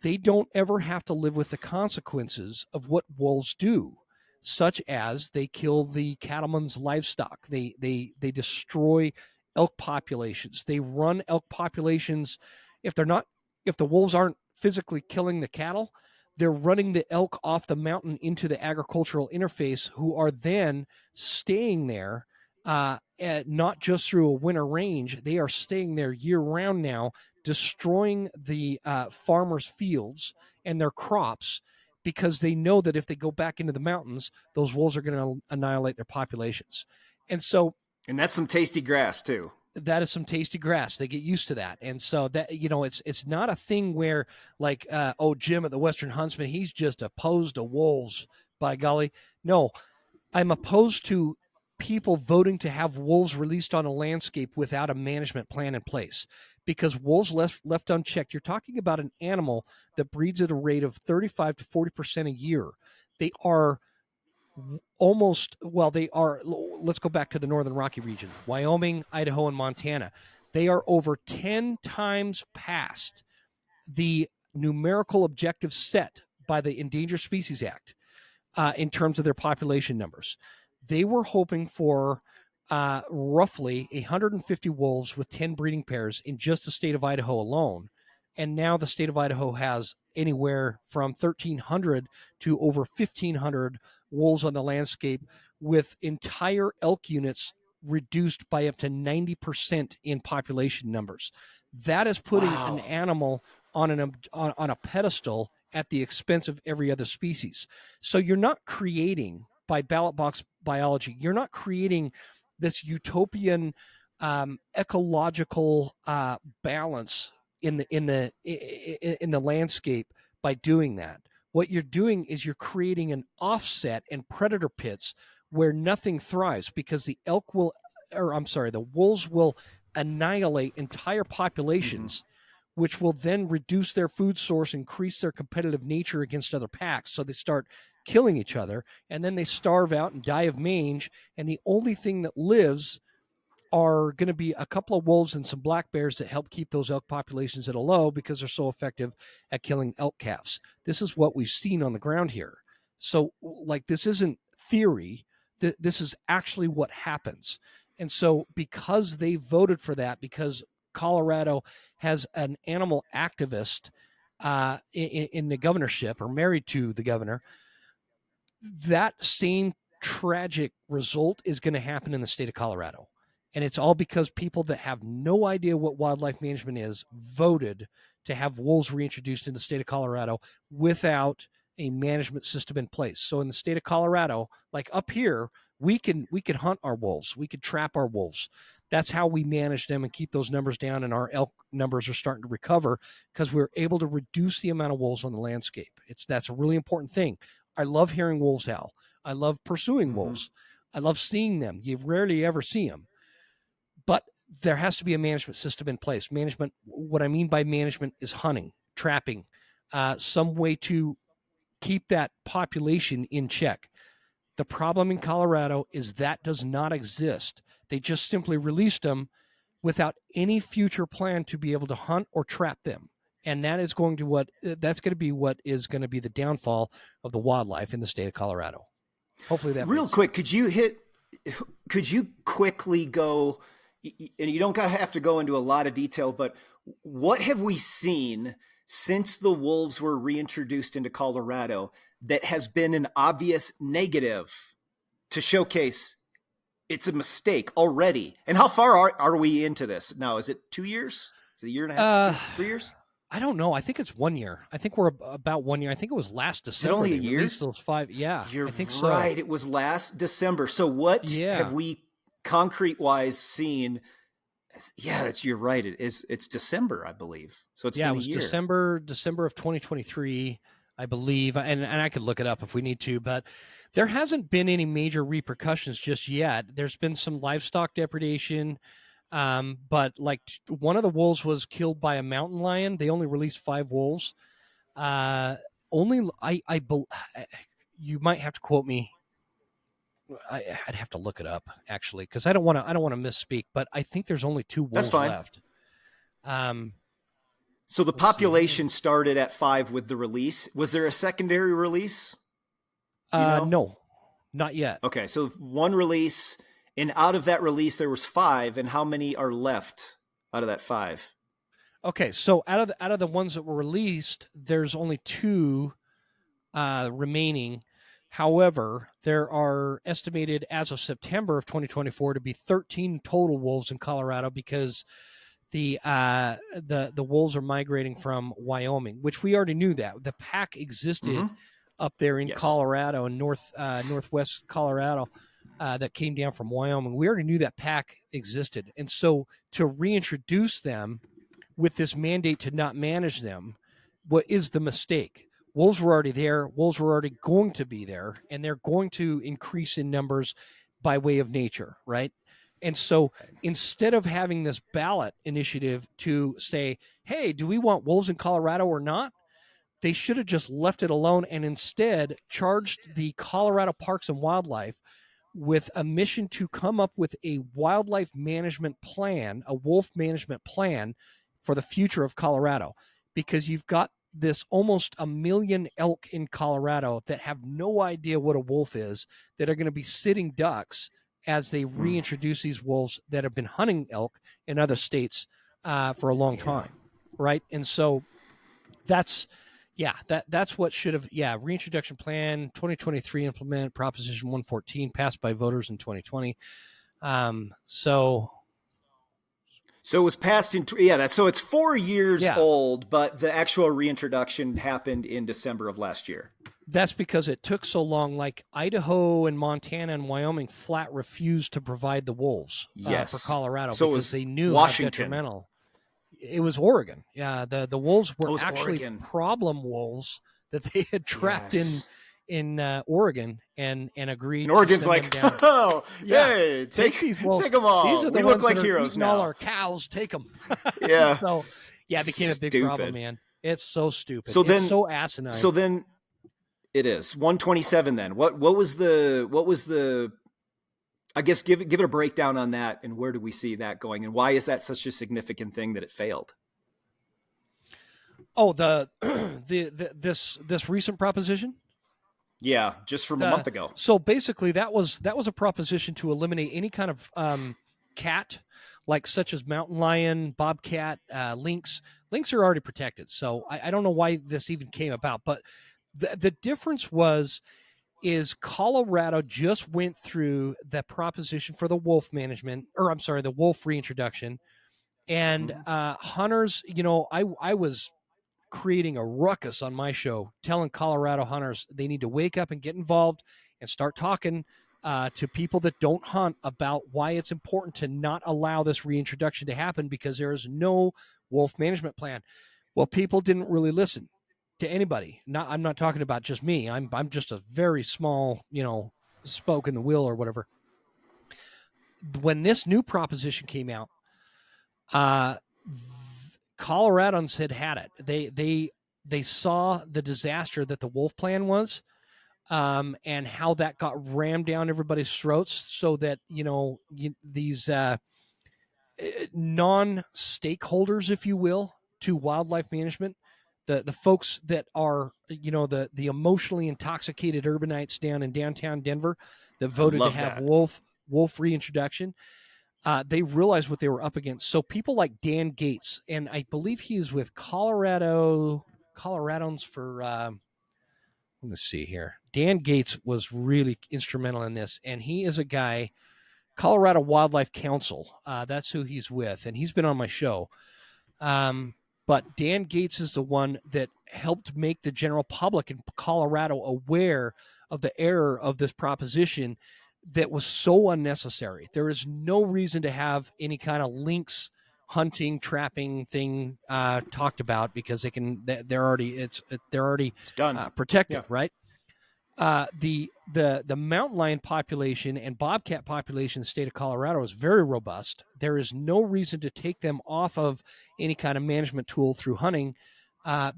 they don't ever have to live with the consequences of what wolves do, such as they kill the cattleman's livestock. They destroy elk populations. They run elk populations. If the wolves aren't physically killing the cattle, they're running the elk off the mountain into the agricultural interface, who are then staying there, not just through a winter range. They are staying there year round now, destroying the farmers' fields and their crops, because they know that if they go back into the mountains, those wolves are going to annihilate their populations. And that's some tasty grass too. That is some tasty grass. They get used to that. And so that, it's not a thing where like, Jim at the Western Huntsman, he's just opposed to wolves, by golly. No, I'm opposed to people voting to have wolves released on a landscape without a management plan in place, because wolves left unchecked, you're talking about an animal that breeds at a rate of 35 to 40% a year. They are let's go back to the Northern Rocky region, Wyoming, Idaho, and Montana. They are over 10 times past the numerical objective set by the Endangered Species Act in terms of their population numbers. They were hoping for roughly 150 wolves with 10 breeding pairs in just the state of Idaho alone. And now the state of Idaho has anywhere from 1,300 to over 1,500 wolves on the landscape, with entire elk units reduced by up to 90% in population numbers. That is putting an animal on a pedestal at the expense of every other species. So you're not creating, by ballot box biology, you're not creating this utopian ecological balance in the landscape by doing that. What you're doing is you're creating an offset and predator pits where nothing thrives, because the wolves will annihilate entire populations, which will then reduce their food source, increase their competitive nature against other packs. So they start killing each other, and then they starve out and die of mange. And the only thing that lives are going to be a couple of wolves and some black bears that help keep those elk populations at a low, because they're so effective at killing elk calves. This is what we've seen on the ground here. So, like, this isn't theory. This is actually what happens. And so because they voted for that, because Colorado has an animal activist in the governorship, or married to the governor, that same tragic result is going to happen in the state of Colorado. And it's all because people that have no idea what wildlife management is voted to have wolves reintroduced in the state of Colorado without a management system in place. So in the state of Colorado, like up here, we can hunt our wolves. We could trap our wolves. That's how we manage them and keep those numbers down. And our elk numbers are starting to recover because we're able to reduce the amount of wolves on the landscape. That's a really important thing. I love hearing wolves howl. I love pursuing wolves. I love seeing them. You rarely ever see them. But there has to be a management system in place. Management, what I mean by management, is hunting, trapping, some way to keep that population in check. The problem in Colorado is that does not exist. They just simply released them without any future plan to be able to hunt or trap them. And that is going to be what is going to be the downfall of the wildlife in the state of Colorado. Hopefully that real quick sense. Could you quickly go, and you don't have to go into a lot of detail, but what have we seen since the wolves were reintroduced into Colorado that has been an obvious negative to showcase it's a mistake already? And how far are we into this now? Is it 2 years? Is it a year and a half? 3 years? I don't know. I think it's 1 year. I think we're about 1 year. I think it was last December. Is it only a year? Those 5. Yeah, You're I think right. So. It was last December. So what have we concrete wise seen You're right. It's December, I believe. So it's been it a was year. December of 2023, I believe, and I could look it up if we need to, but there hasn't been any major repercussions just yet. There's been some livestock depredation, but like one of the wolves was killed by a mountain lion. They only released 5 wolves. Only you might have to quote me. I'd have to look it up actually, because I don't want to misspeak, but I think there's only 2 wolves left. So the population started at 5 with the release. Was there a secondary release? No, not yet. Okay, so 1 release, and out of that release there was 5, and how many are left out of that 5? Okay, so out of the ones that were released, there's only 2 remaining. However, there are estimated as of September of 2024 to be 13 total wolves in Colorado, because the wolves are migrating from Wyoming, which we already knew that the pack existed up there in Colorado and northwest Colorado, that came down from Wyoming. We already knew that pack existed, and so to reintroduce them with this mandate to not manage them, what is the mistake? Wolves were already there. Wolves were already going to be there, and they're going to increase in numbers by way of nature, right? And so instead of having this ballot initiative to say, hey, do we want wolves in Colorado or not? They should have just left it alone and instead charged the Colorado Parks and Wildlife with a mission to come up with a wildlife management plan, a wolf management plan for the future of Colorado, because you've got this almost 1 million elk in Colorado that have no idea what a wolf is, that are going to be sitting ducks as they reintroduce these wolves that have been hunting elk in other states for a long time, right? And so that's what should have, reintroduction plan 2023 implement Proposition 114 passed by voters in 2020. So it was passed in, so it's 4 years old, but the actual reintroduction happened in December of last year. That's because it took so long. Like Idaho and Montana and Wyoming flat refused to provide the wolves for Colorado, so because they knew Washington. How detrimental. It was Oregon. Yeah, the wolves were actually problem wolves that they had trapped in Oregon and agreed. And Oregon's to like, down. Hey, take these wolves. Take them all. These are the we ones look like that are heroes now. All our cows, take them. Yeah. So it became a big problem, man. It's so stupid. So then, it's so asinine. So then, it is 127. Then what was the? I guess give it a breakdown on that, and where do we see that going, and why is that such a significant thing that it failed? Oh, this recent proposition? Yeah, just from a month ago. So basically, that was a proposition to eliminate any kind of cat, like such as mountain lion, bobcat, lynx. Lynx are already protected, so I don't know why this even came about. But the difference is Colorado just went through the proposition for the wolf management, the wolf reintroduction, and hunters. I was creating a ruckus on my show, telling Colorado hunters they need to wake up and get involved and start talking to people that don't hunt about why it's important to not allow this reintroduction to happen, because there is no wolf management plan. Well, people didn't really listen to anybody. I'm not talking about just me. I'm just a very small, spoke in the wheel or whatever. When this new proposition came out, Coloradans had it. They saw the disaster that the wolf plan was, and how that got rammed down everybody's throats, so that these non-stakeholders, if you will, to wildlife management, the folks that are the emotionally intoxicated urbanites down in downtown Denver that voted to have wolf reintroduction. They realized what they were up against. So people like Dan Gates, and I believe he is with Coloradans for, let me see here. Dan Gates was really instrumental in this, and he is a guy, Colorado Wildlife Council. That's who he's with, and he's been on my show. But Dan Gates is the one that helped make the general public in Colorado aware of the error of this proposition, that was so unnecessary. There is no reason to have any kind of lynx hunting, trapping thing talked about, because they're already done. protected, right? The mountain lion population and bobcat population in the state of Colorado is very robust. There is no reason to take them off of any kind of management tool through hunting,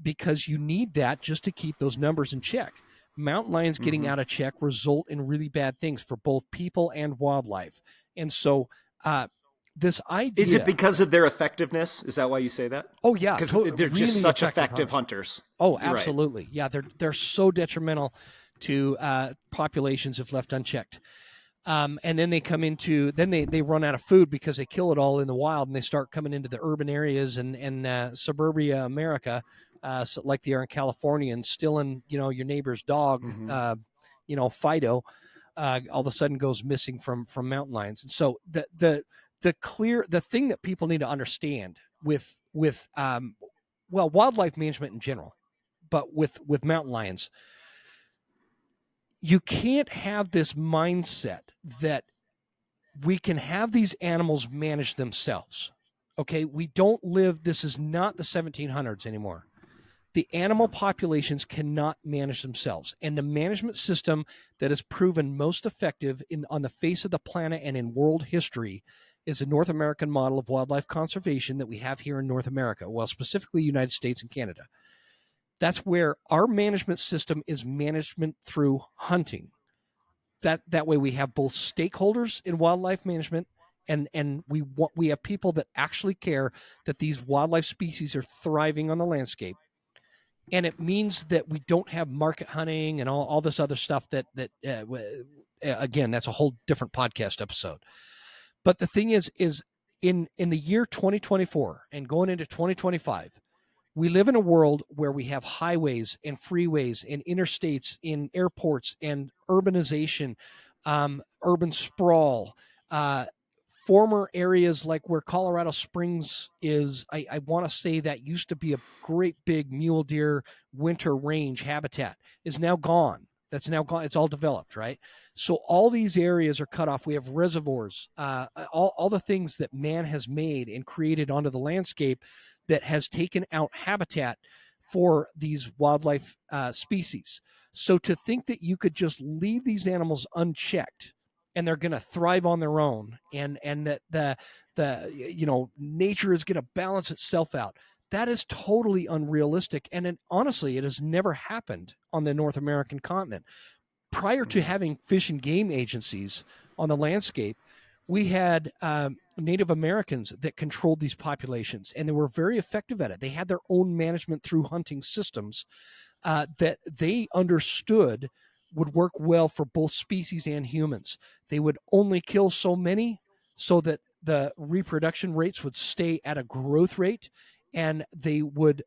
because you need that just to keep those numbers in check. Mountain lions getting out of check result in really bad things for both people and wildlife. And so this idea... Is it because of their effectiveness? Is that why you say that? Oh, yeah. Because they're really just such effective hunters. Oh, absolutely. Right. Yeah, they're so detrimental to populations if left unchecked. And then they come into... Then they run out of food because they kill it all in the wild, and they start coming into the urban areas and suburbia America, so like they are in California, and stealing, your neighbor's dog, Fido, all of a sudden goes missing from mountain lions. And so the thing that people need to understand with wildlife management in general, but with mountain lions, you can't have this mindset that we can have these animals manage themselves. Okay, we don't live... This is not the 1700s anymore. The animal populations cannot manage themselves. And the management system that has proven most effective on the face of the planet and in world history is the North American model of wildlife conservation that we have here in North America, well, specifically United States and Canada. That's where our management system is management through hunting. That way we have both stakeholders in wildlife management, and we have people that actually care that these wildlife species are thriving on the landscape. And it means that we don't have market hunting and all this other stuff that again, that's a whole different podcast episode. But the thing is in the year 2024 and going into 2025, we live in a world where we have highways and freeways and interstates in airports and urbanization, urban sprawl, former areas like where Colorado Springs is. I want to say that used to be a great big mule deer winter range habitat, is now gone. That's now gone. It's all developed, right? So all these areas are cut off. We have reservoirs, all the things that man has made and created onto the landscape that has taken out habitat for these wildlife species. So to think that you could just leave these animals unchecked and they're going to thrive on their own, and that the nature is going to balance itself out, that is totally unrealistic. And honestly, it has never happened on the North American continent. Prior to having fish and game agencies on the landscape, we had Native Americans that controlled these populations, and they were very effective at it. They had their own management through hunting systems that they understood would work well for both species and humans. They would only kill so many so that the reproduction rates would stay at a growth rate, and they would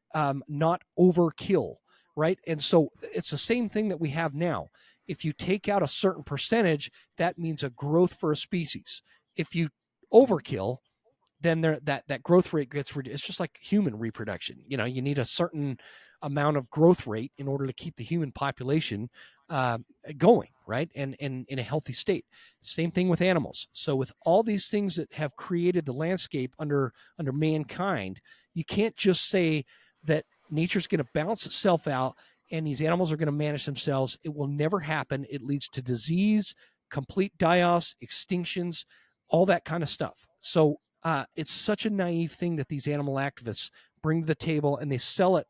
not overkill, right? And so it's the same thing that we have now. If you take out a certain percentage, that means a growth for a species. If you overkill, then that growth rate gets reduced. It's just like human reproduction. You need a certain amount of growth rate in order to keep the human population going, right? And in a healthy state. Same thing with animals. So with all these things that have created the landscape under mankind, you can't just say that nature's going to balance itself out and these animals are going to manage themselves. It will never happen. It leads to disease, complete die-offs, extinctions, all that kind of stuff. So it's such a naive thing that these animal activists bring to the table, and they sell it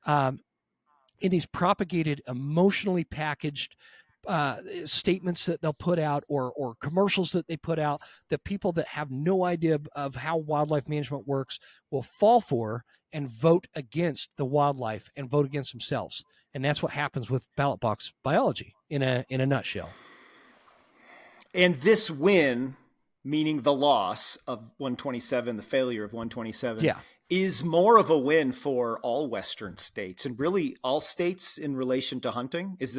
in these propagated, emotionally packaged statements that they'll put out, or commercials that they put out, that people that have no idea of how wildlife management works will fall for and vote against the wildlife and vote against themselves. And that's what happens with ballot box biology in a nutshell. And this win, meaning the loss of 127, the failure of 127, is more of a win for all Western states, and really all states in relation to hunting. Was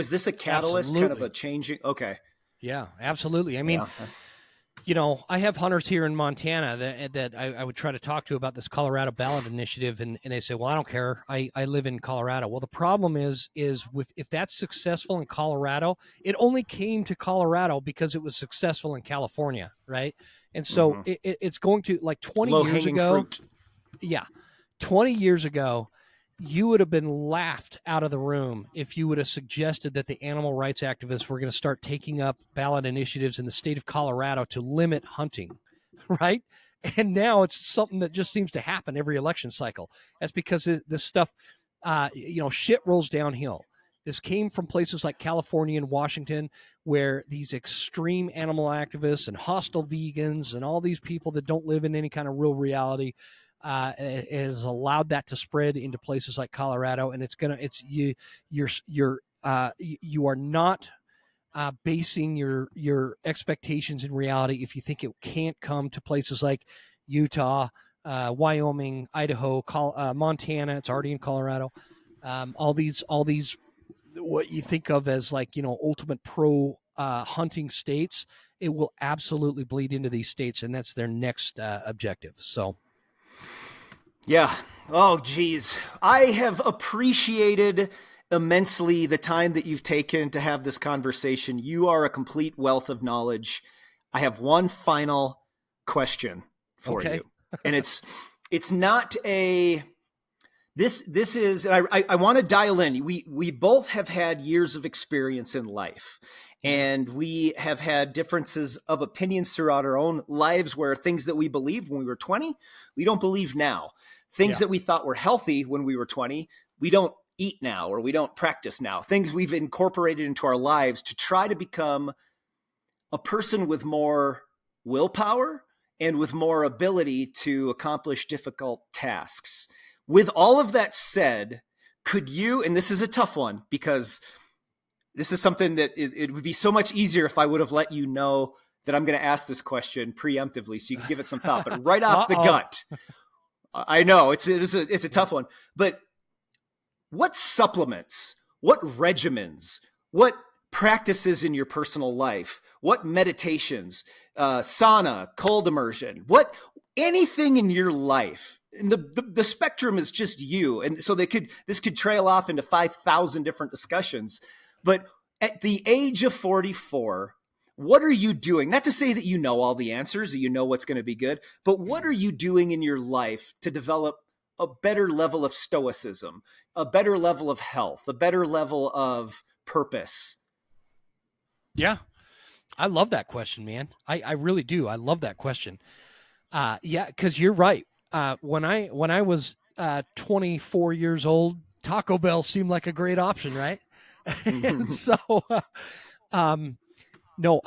this a catalyst, kind of a changing? Okay. Yeah, absolutely. I mean, I have hunters here in Montana that I would try to talk to about this Colorado Ballot initiative, and they say, well, I don't care. I live in Colorado. Well, the problem is if that's successful in Colorado, it only came to Colorado because it was successful in California, right? And so it's going to, like, 20 years ago. Fruit. Yeah. 20 years ago, you would have been laughed out of the room if you would have suggested that the animal rights activists were going to start taking up ballot initiatives in the state of Colorado to limit hunting, right? And now it's something that just seems to happen every election cycle. That's because this stuff, shit rolls downhill. This came from places like California and Washington, where these extreme animal activists and hostile vegans and all these people that don't live in any kind of real reality it has allowed that to spread into places like Colorado, and you are not basing your expectations in reality if you think it can't come to places like Utah, Wyoming, Idaho, Montana. It's already in Colorado. All these what you think of as, like, ultimate pro hunting states, it will absolutely bleed into these states, and that's their next objective. So. Yeah. Oh, geez. I have appreciated immensely the time that you've taken to have this conversation. You are a complete wealth of knowledge. I have one final question for you. And it's not a, this is, I want to dial in. We both have had years of experience in life. And we have had differences of opinions throughout our own lives, where things that we believed when we were 20, we don't believe now. Things that we thought were healthy when we were 20, we don't eat now, or we don't practice now. Things we've incorporated into our lives to try to become a person with more willpower and with more ability to accomplish difficult tasks. With all of that said, could you, and this is a tough one because this is something that it would be so much easier if I would have let you know that I'm going to ask this question preemptively so you can give it some thought. But right off the gut, I know it's a tough one. But what supplements, what regimens, what practices in your personal life, what meditations, sauna, cold immersion, anything in your life? And the spectrum is just you. And so this could trail off into 5,000 different discussions. But at the age of 44, what are you doing? Not to say that you know all the answers, that you know what's going to be good, but what are you doing in your life to develop a better level of stoicism, a better level of health, a better level of purpose? Yeah. I love that question, man. I really do. I love that question. Yeah, because you're right. When I was 24 years old, Taco Bell seemed like a great option, right? And so, no,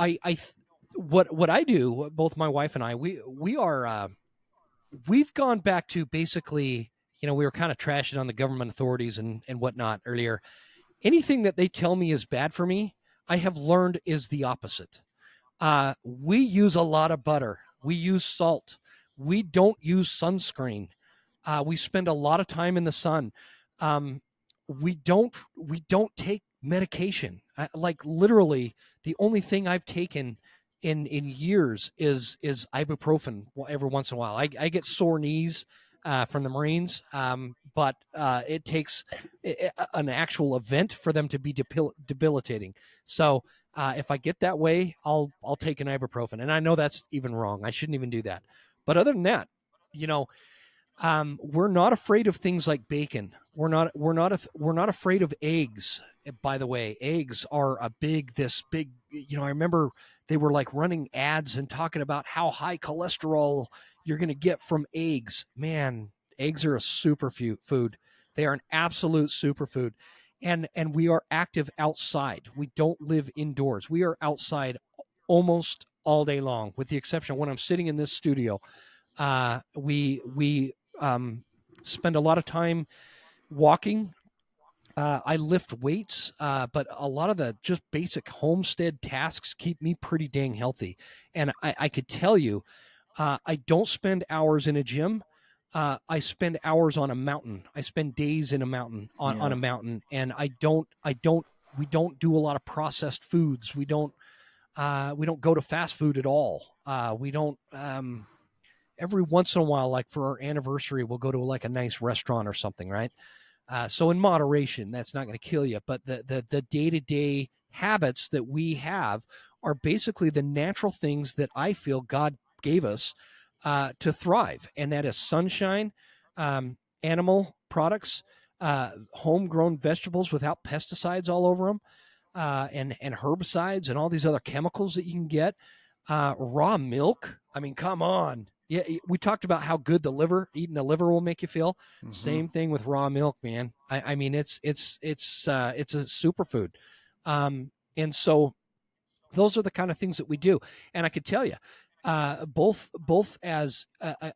what I do, both my wife and I, we are, we've gone back to basically, we were kind of trashing on the government authorities and whatnot earlier. Anything that they tell me is bad for me, I have learned is the opposite. We use a lot of butter. We use salt. We don't use sunscreen. We spend a lot of time in the sun. We don't take medication. Like, literally, the only thing I've taken in years is ibuprofen every once in a while. I get sore knees from the Marines, but it takes an actual event for them to be debilitating. So if I get that way, I'll take an ibuprofen, and I know that's even wrong. I shouldn't even do that. But other than that, we're not afraid of things like bacon. We're not afraid of eggs. By the way, eggs are this big, I remember they were like running ads and talking about how high cholesterol you're going to get from eggs. Man, eggs are a superfood. They are an absolute superfood. And we are active outside. We don't live indoors. We are outside almost all day long, with the exception of when I'm sitting in this studio. We spend a lot of time walking. I lift weights, but a lot of the just basic homestead tasks keep me pretty dang healthy. And I could tell you, I don't spend hours in a gym. I spend hours on a mountain. I spend days in a mountain on a mountain, and we don't do a lot of processed foods. We don't go to fast food at all. We don't, every once in a while, like for our anniversary, we'll go to like a nice restaurant or something, right? So in moderation, that's not going to kill you. But the day-to-day habits that we have are basically the natural things that I feel God gave us to thrive. And that is sunshine, animal products, homegrown vegetables without pesticides all over them, and herbicides and all these other chemicals that you can get. Raw milk. I mean, come on. Yeah, we talked about how good eating the liver will make you feel. Mm-hmm. Same thing with raw milk, man. I mean, it's a superfood. And so those are the kind of things that we do. And I could tell you, both as, I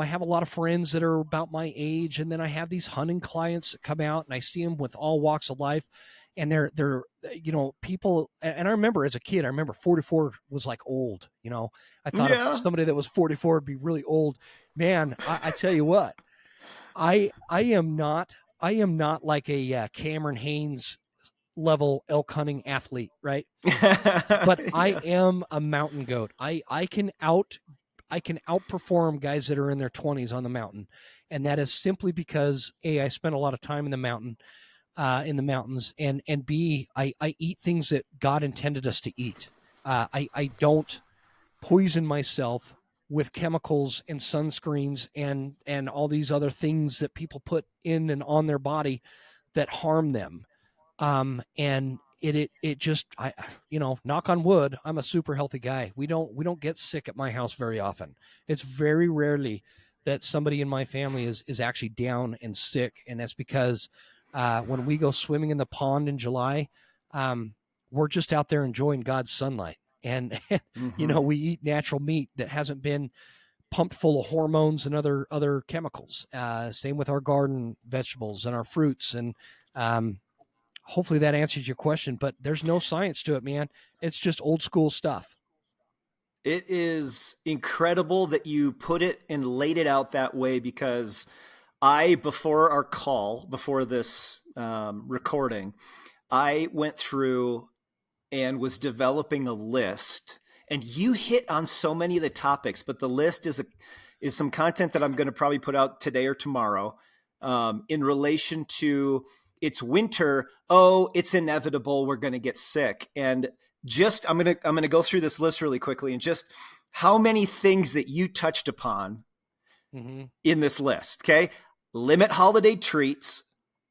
have a lot of friends that are about my age, and then I have these hunting clients that come out, and I see them with all walks of life. And they're, people, and I remember as a kid, 44 was like old, I thought if somebody that was 44 would be really old, man. I tell you what, I am not like a Cameron Haynes level elk hunting athlete, right? But I am a mountain goat. I can outperform guys that are in their 20s on the mountain. And that is simply because A, I spent a lot of time in the mountains, and B, I eat things that God intended us to eat. I don't poison myself with chemicals and sunscreens and all these other things that people put in and on their body that harm them. And it just, knock on wood, I'm a super healthy guy. We don't get sick at my house very often. It's very rarely that somebody in my family is actually down and sick. And that's because, when we go swimming in the pond in July, we're just out there enjoying God's sunlight. And, mm-hmm. We eat natural meat that hasn't been pumped full of hormones and other chemicals. Same with our garden vegetables and our fruits. And, hopefully that answers your question, but there's no science to it, man. It's just old school stuff. It is incredible that you put it and laid it out that way, because before this recording, I went through and was developing a list, and you hit on so many of the topics, but the list is some content that I'm going to probably put out today or tomorrow, in relation to it's winter. Oh, it's inevitable. We're going to get sick. And just, I'm going to go through this list really quickly, and just how many things that you touched upon mm-hmm. in this list. Okay. Limit holiday treats,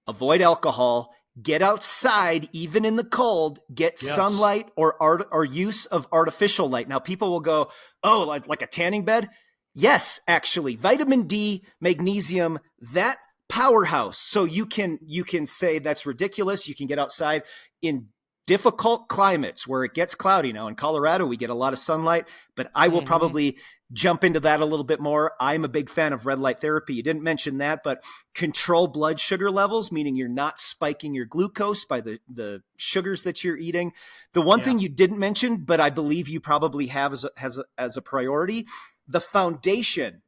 avoid alcohol, get outside, even in the cold, get sunlight or use of artificial light. Now people will go, oh, like a tanning bed. Yes, actually vitamin D, magnesium, that powerhouse. So you can say that's ridiculous. You can get outside in difficult climates where it gets cloudy. Now in Colorado, we get a lot of sunlight, but I will mm-hmm. probably jump into that a little bit more. I'm a big fan of red light therapy. You didn't mention that, but control blood sugar levels, meaning you're not spiking your glucose by the sugars that you're eating. The one thing you didn't mention, but I believe you probably have as a priority, the foundation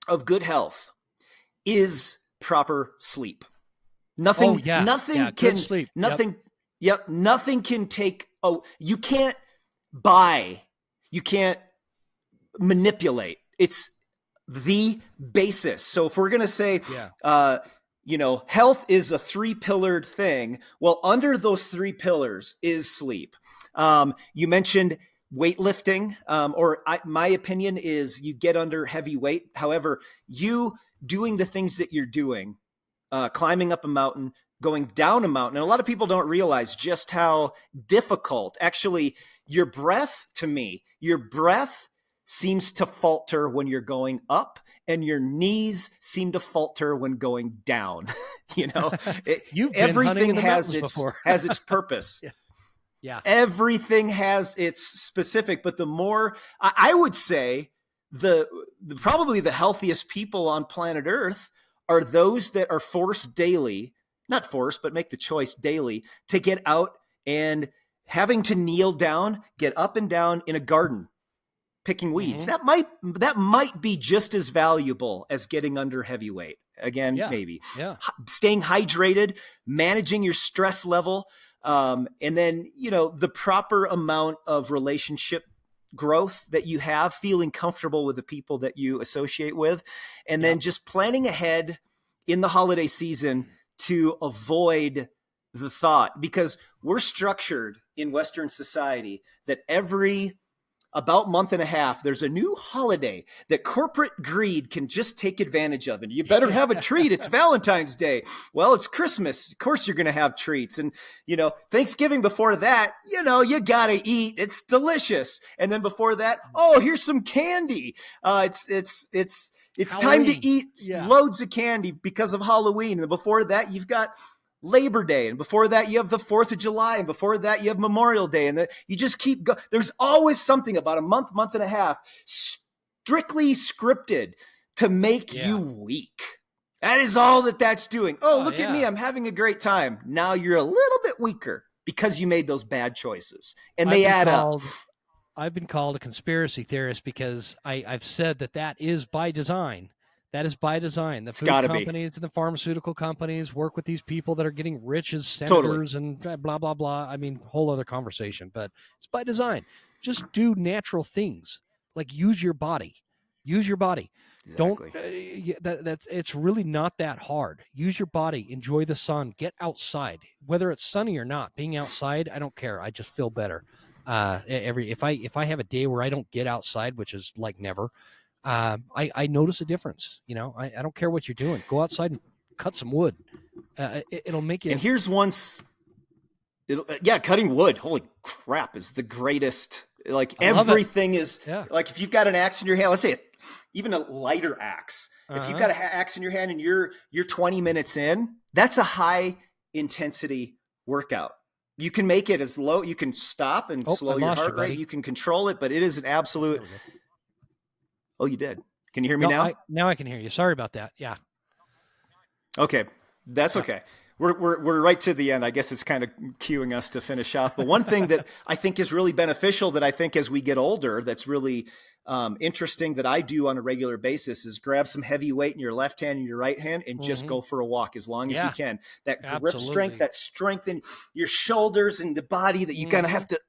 of good health is proper sleep. Nothing can sleep. Nothing take, you can't manipulate. It's the basis. So if we're going to say, health is a 3-pillared thing, well, under those 3 pillars is sleep. You mentioned weightlifting, my opinion is you get under heavy weight. However, you doing the things that you're doing, climbing up a mountain, going down a mountain. And a lot of people don't realize just how difficult, actually, your breath seems to falter when you're going up, and your knees seem to falter when going down. Everything has its purpose. Yeah. Everything has its specific, but the more, I would say, probably the healthiest people on planet Earth are those that are forced daily, not forced, but make the choice daily to get out and having to kneel down, get up and down in a garden, picking weeds. Mm-hmm. That might be just as valuable as getting under heavy weight. Again, maybe. Yeah. Staying hydrated, managing your stress level, and then, the proper amount of relationship growth that you have, feeling comfortable with the people that you associate with, and then just planning ahead in the holiday season to avoid the thought, because we're structured in Western society that every about month and a half, there's a new holiday that corporate greed can just take advantage of. And you better have a treat. It's Valentine's Day. Well, it's Christmas. Of course you're going to have treats. And, Thanksgiving before that, you got to eat. It's delicious. And then before that, oh, here's some candy. It's time to eat loads of candy because of Halloween. And before that, you've got Labor Day, and before that you have the 4th of July, and before that you have Memorial Day, and you just keep going. There's always something about a month and a half strictly scripted to make you weak. That is all that's doing. Oh, look at me, I'm having a great time. Now you're a little bit weaker because you made those bad choices, and they add up. I've been called a conspiracy theorist because I've said that is by design. That is by design. The food companies and the pharmaceutical companies work with these people that are getting rich as senators and blah, blah, blah. I mean, whole other conversation, but it's by design. Just do natural things, like use your body. Use your body. Exactly. It's really not that hard. Use your body. Enjoy the sun. Get outside. Whether it's sunny or not, being outside, I don't care. I just feel better. If I have a day where I don't get outside, which is like never, I notice a difference. I don't care what you're doing. Go outside and cut some wood. It'll make you. And here's cutting wood. Holy crap, is the greatest. Like everything is like, if you've got an axe in your hand, let's say even a lighter axe. If you've got an axe in your hand and you're 20 minutes in, that's a high intensity workout. You can make it as low. You can stop and slow your heart rate. You can control it, but it is an absolute. Oh, you did. Can you hear me now? Now I can hear you. Sorry about that. Yeah. Okay. That's okay. We're right to the end. I guess it's kind of cueing us to finish off. But one thing that I think is really beneficial, that I think as we get older, that's really interesting, that I do on a regular basis, is grab some heavy weight in your left hand and your right hand and just go for a walk as long as you can. That grip strength, that strengthen your shoulders and the body, that you kind of have to,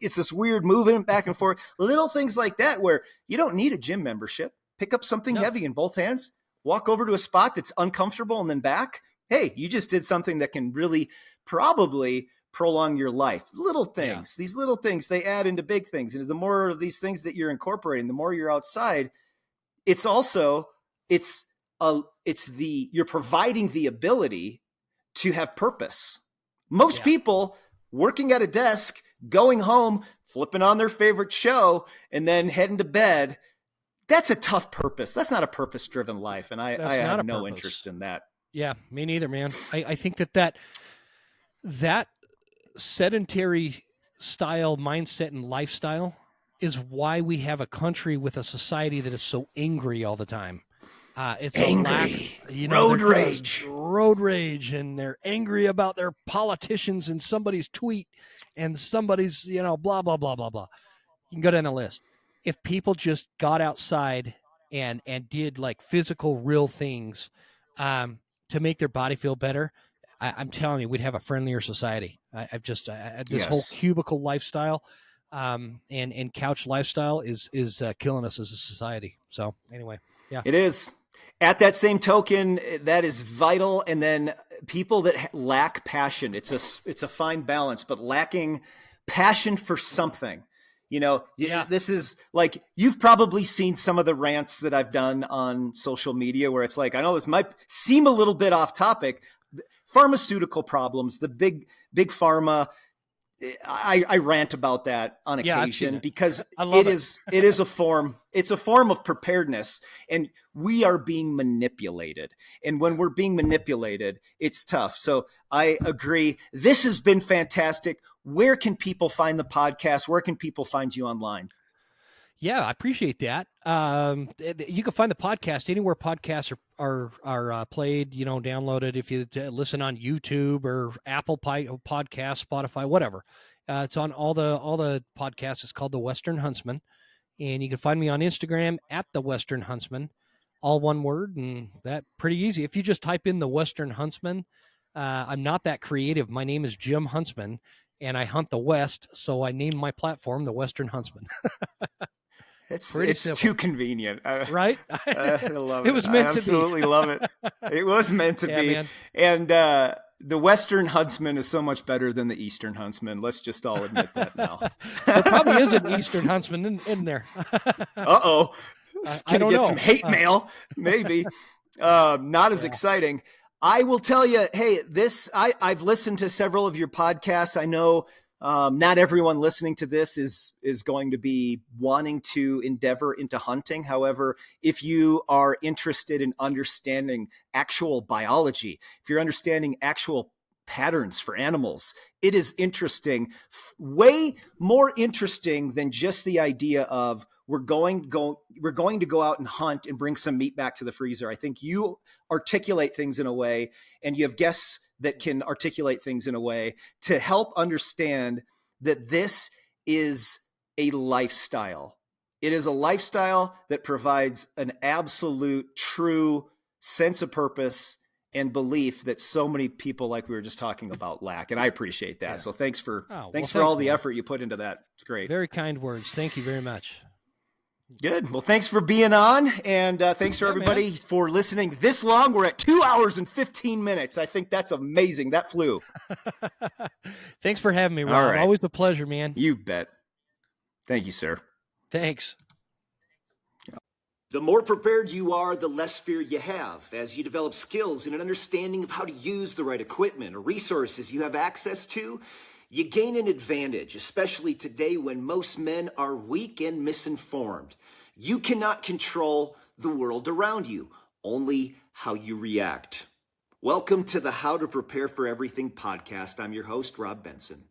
it's this weird movement back and forth. Little things like that where you don't need a gym membership. Pick up something heavy in both hands, walk over to a spot that's uncomfortable and then back. Hey, you just did something that can really probably prolong your life. Little things, these little things, they add into big things. And the more of these things that you're incorporating, the more you're outside, it's also, you're providing the ability to have purpose. Most people working at a desk, going home, flipping on their favorite show, and then heading to bed, that's a tough purpose. That's not a purpose-driven life. And I have no interest in that. Yeah, me neither, man. I think that sedentary style mindset and lifestyle is why we have a country with a society that is so angry all the time. It's angry, road rage, and they're angry about their politicians and somebody's tweet and somebody's, blah, blah, blah, blah, blah. You can go down the list. If people just got outside and did like physical, real things, to make their body feel better, I'm telling you, we'd have a friendlier society. This whole cubicle lifestyle, and couch lifestyle is killing us as a society. So anyway, it is. At that same token, that is vital. And then people that lack passion, it's a fine balance, but lacking passion for something. This is like, you've probably seen some of the rants that I've done on social media where it's like, I know this might seem a little bit off topic, pharmaceutical problems, the big pharma. I rant about that on occasion because it is a form of preparedness, and we are being manipulated. And when we're being manipulated, it's tough. So I agree. This has been fantastic. Where can people find the podcast? Where can people find you online? Yeah, I appreciate that. You can find the podcast anywhere podcasts are played, downloaded. If you listen on YouTube or Apple Podcasts, Spotify, whatever. It's on all the podcasts. It's called The Western Huntsman. And you can find me on Instagram at The Western Huntsman, all one word, and that pretty easy. If you just type in The Western Huntsman, I'm not that creative. My name is Jim Huntsman. and I hunt the West, so I named my platform the Western Huntsman. It's too convenient, right? I love it. It was meant I to be. Absolutely love it. It was meant to be. Man. And the Western Huntsman is so much better than the Eastern Huntsman. Let's just all admit that now. There probably is an Eastern Huntsman in there. Uh-oh. I don't get know. Some hate mail, maybe. Not as exciting. I will tell you, hey, I've listened to several of your podcasts. I know not everyone listening to this is going to be wanting to endeavor into hunting. However, if you are interested in understanding actual biology, if you're understanding actual patterns for animals, it is interesting, way more interesting than just the idea of we're going to go out and hunt and bring some meat back to the freezer. I think you articulate things in a way, and you have guests that can articulate things in a way to help understand that this is a lifestyle. It is a lifestyle that provides an absolute, true sense of purpose and belief that so many people, like we were just talking about, lack. And I appreciate that. Yeah. So thanks for all the effort you put into that. It's great. Very kind words. Thank you very much. Good. Well, thanks for being on, and thanks for everybody for listening this long. We're at 2 hours and 15 minutes. I think that's amazing. That flew. Thanks for having me, Rob. All right. Always a pleasure, man. You bet. Thank you, sir. Thanks. The more prepared you are, the less fear you have. As you develop skills and an understanding of how to use the right equipment or resources you have access to, you gain an advantage, especially today when most men are weak and misinformed. You cannot control the world around you, only how you react. Welcome to the How to Prepare for Everything podcast. I'm your host, Rob Benson.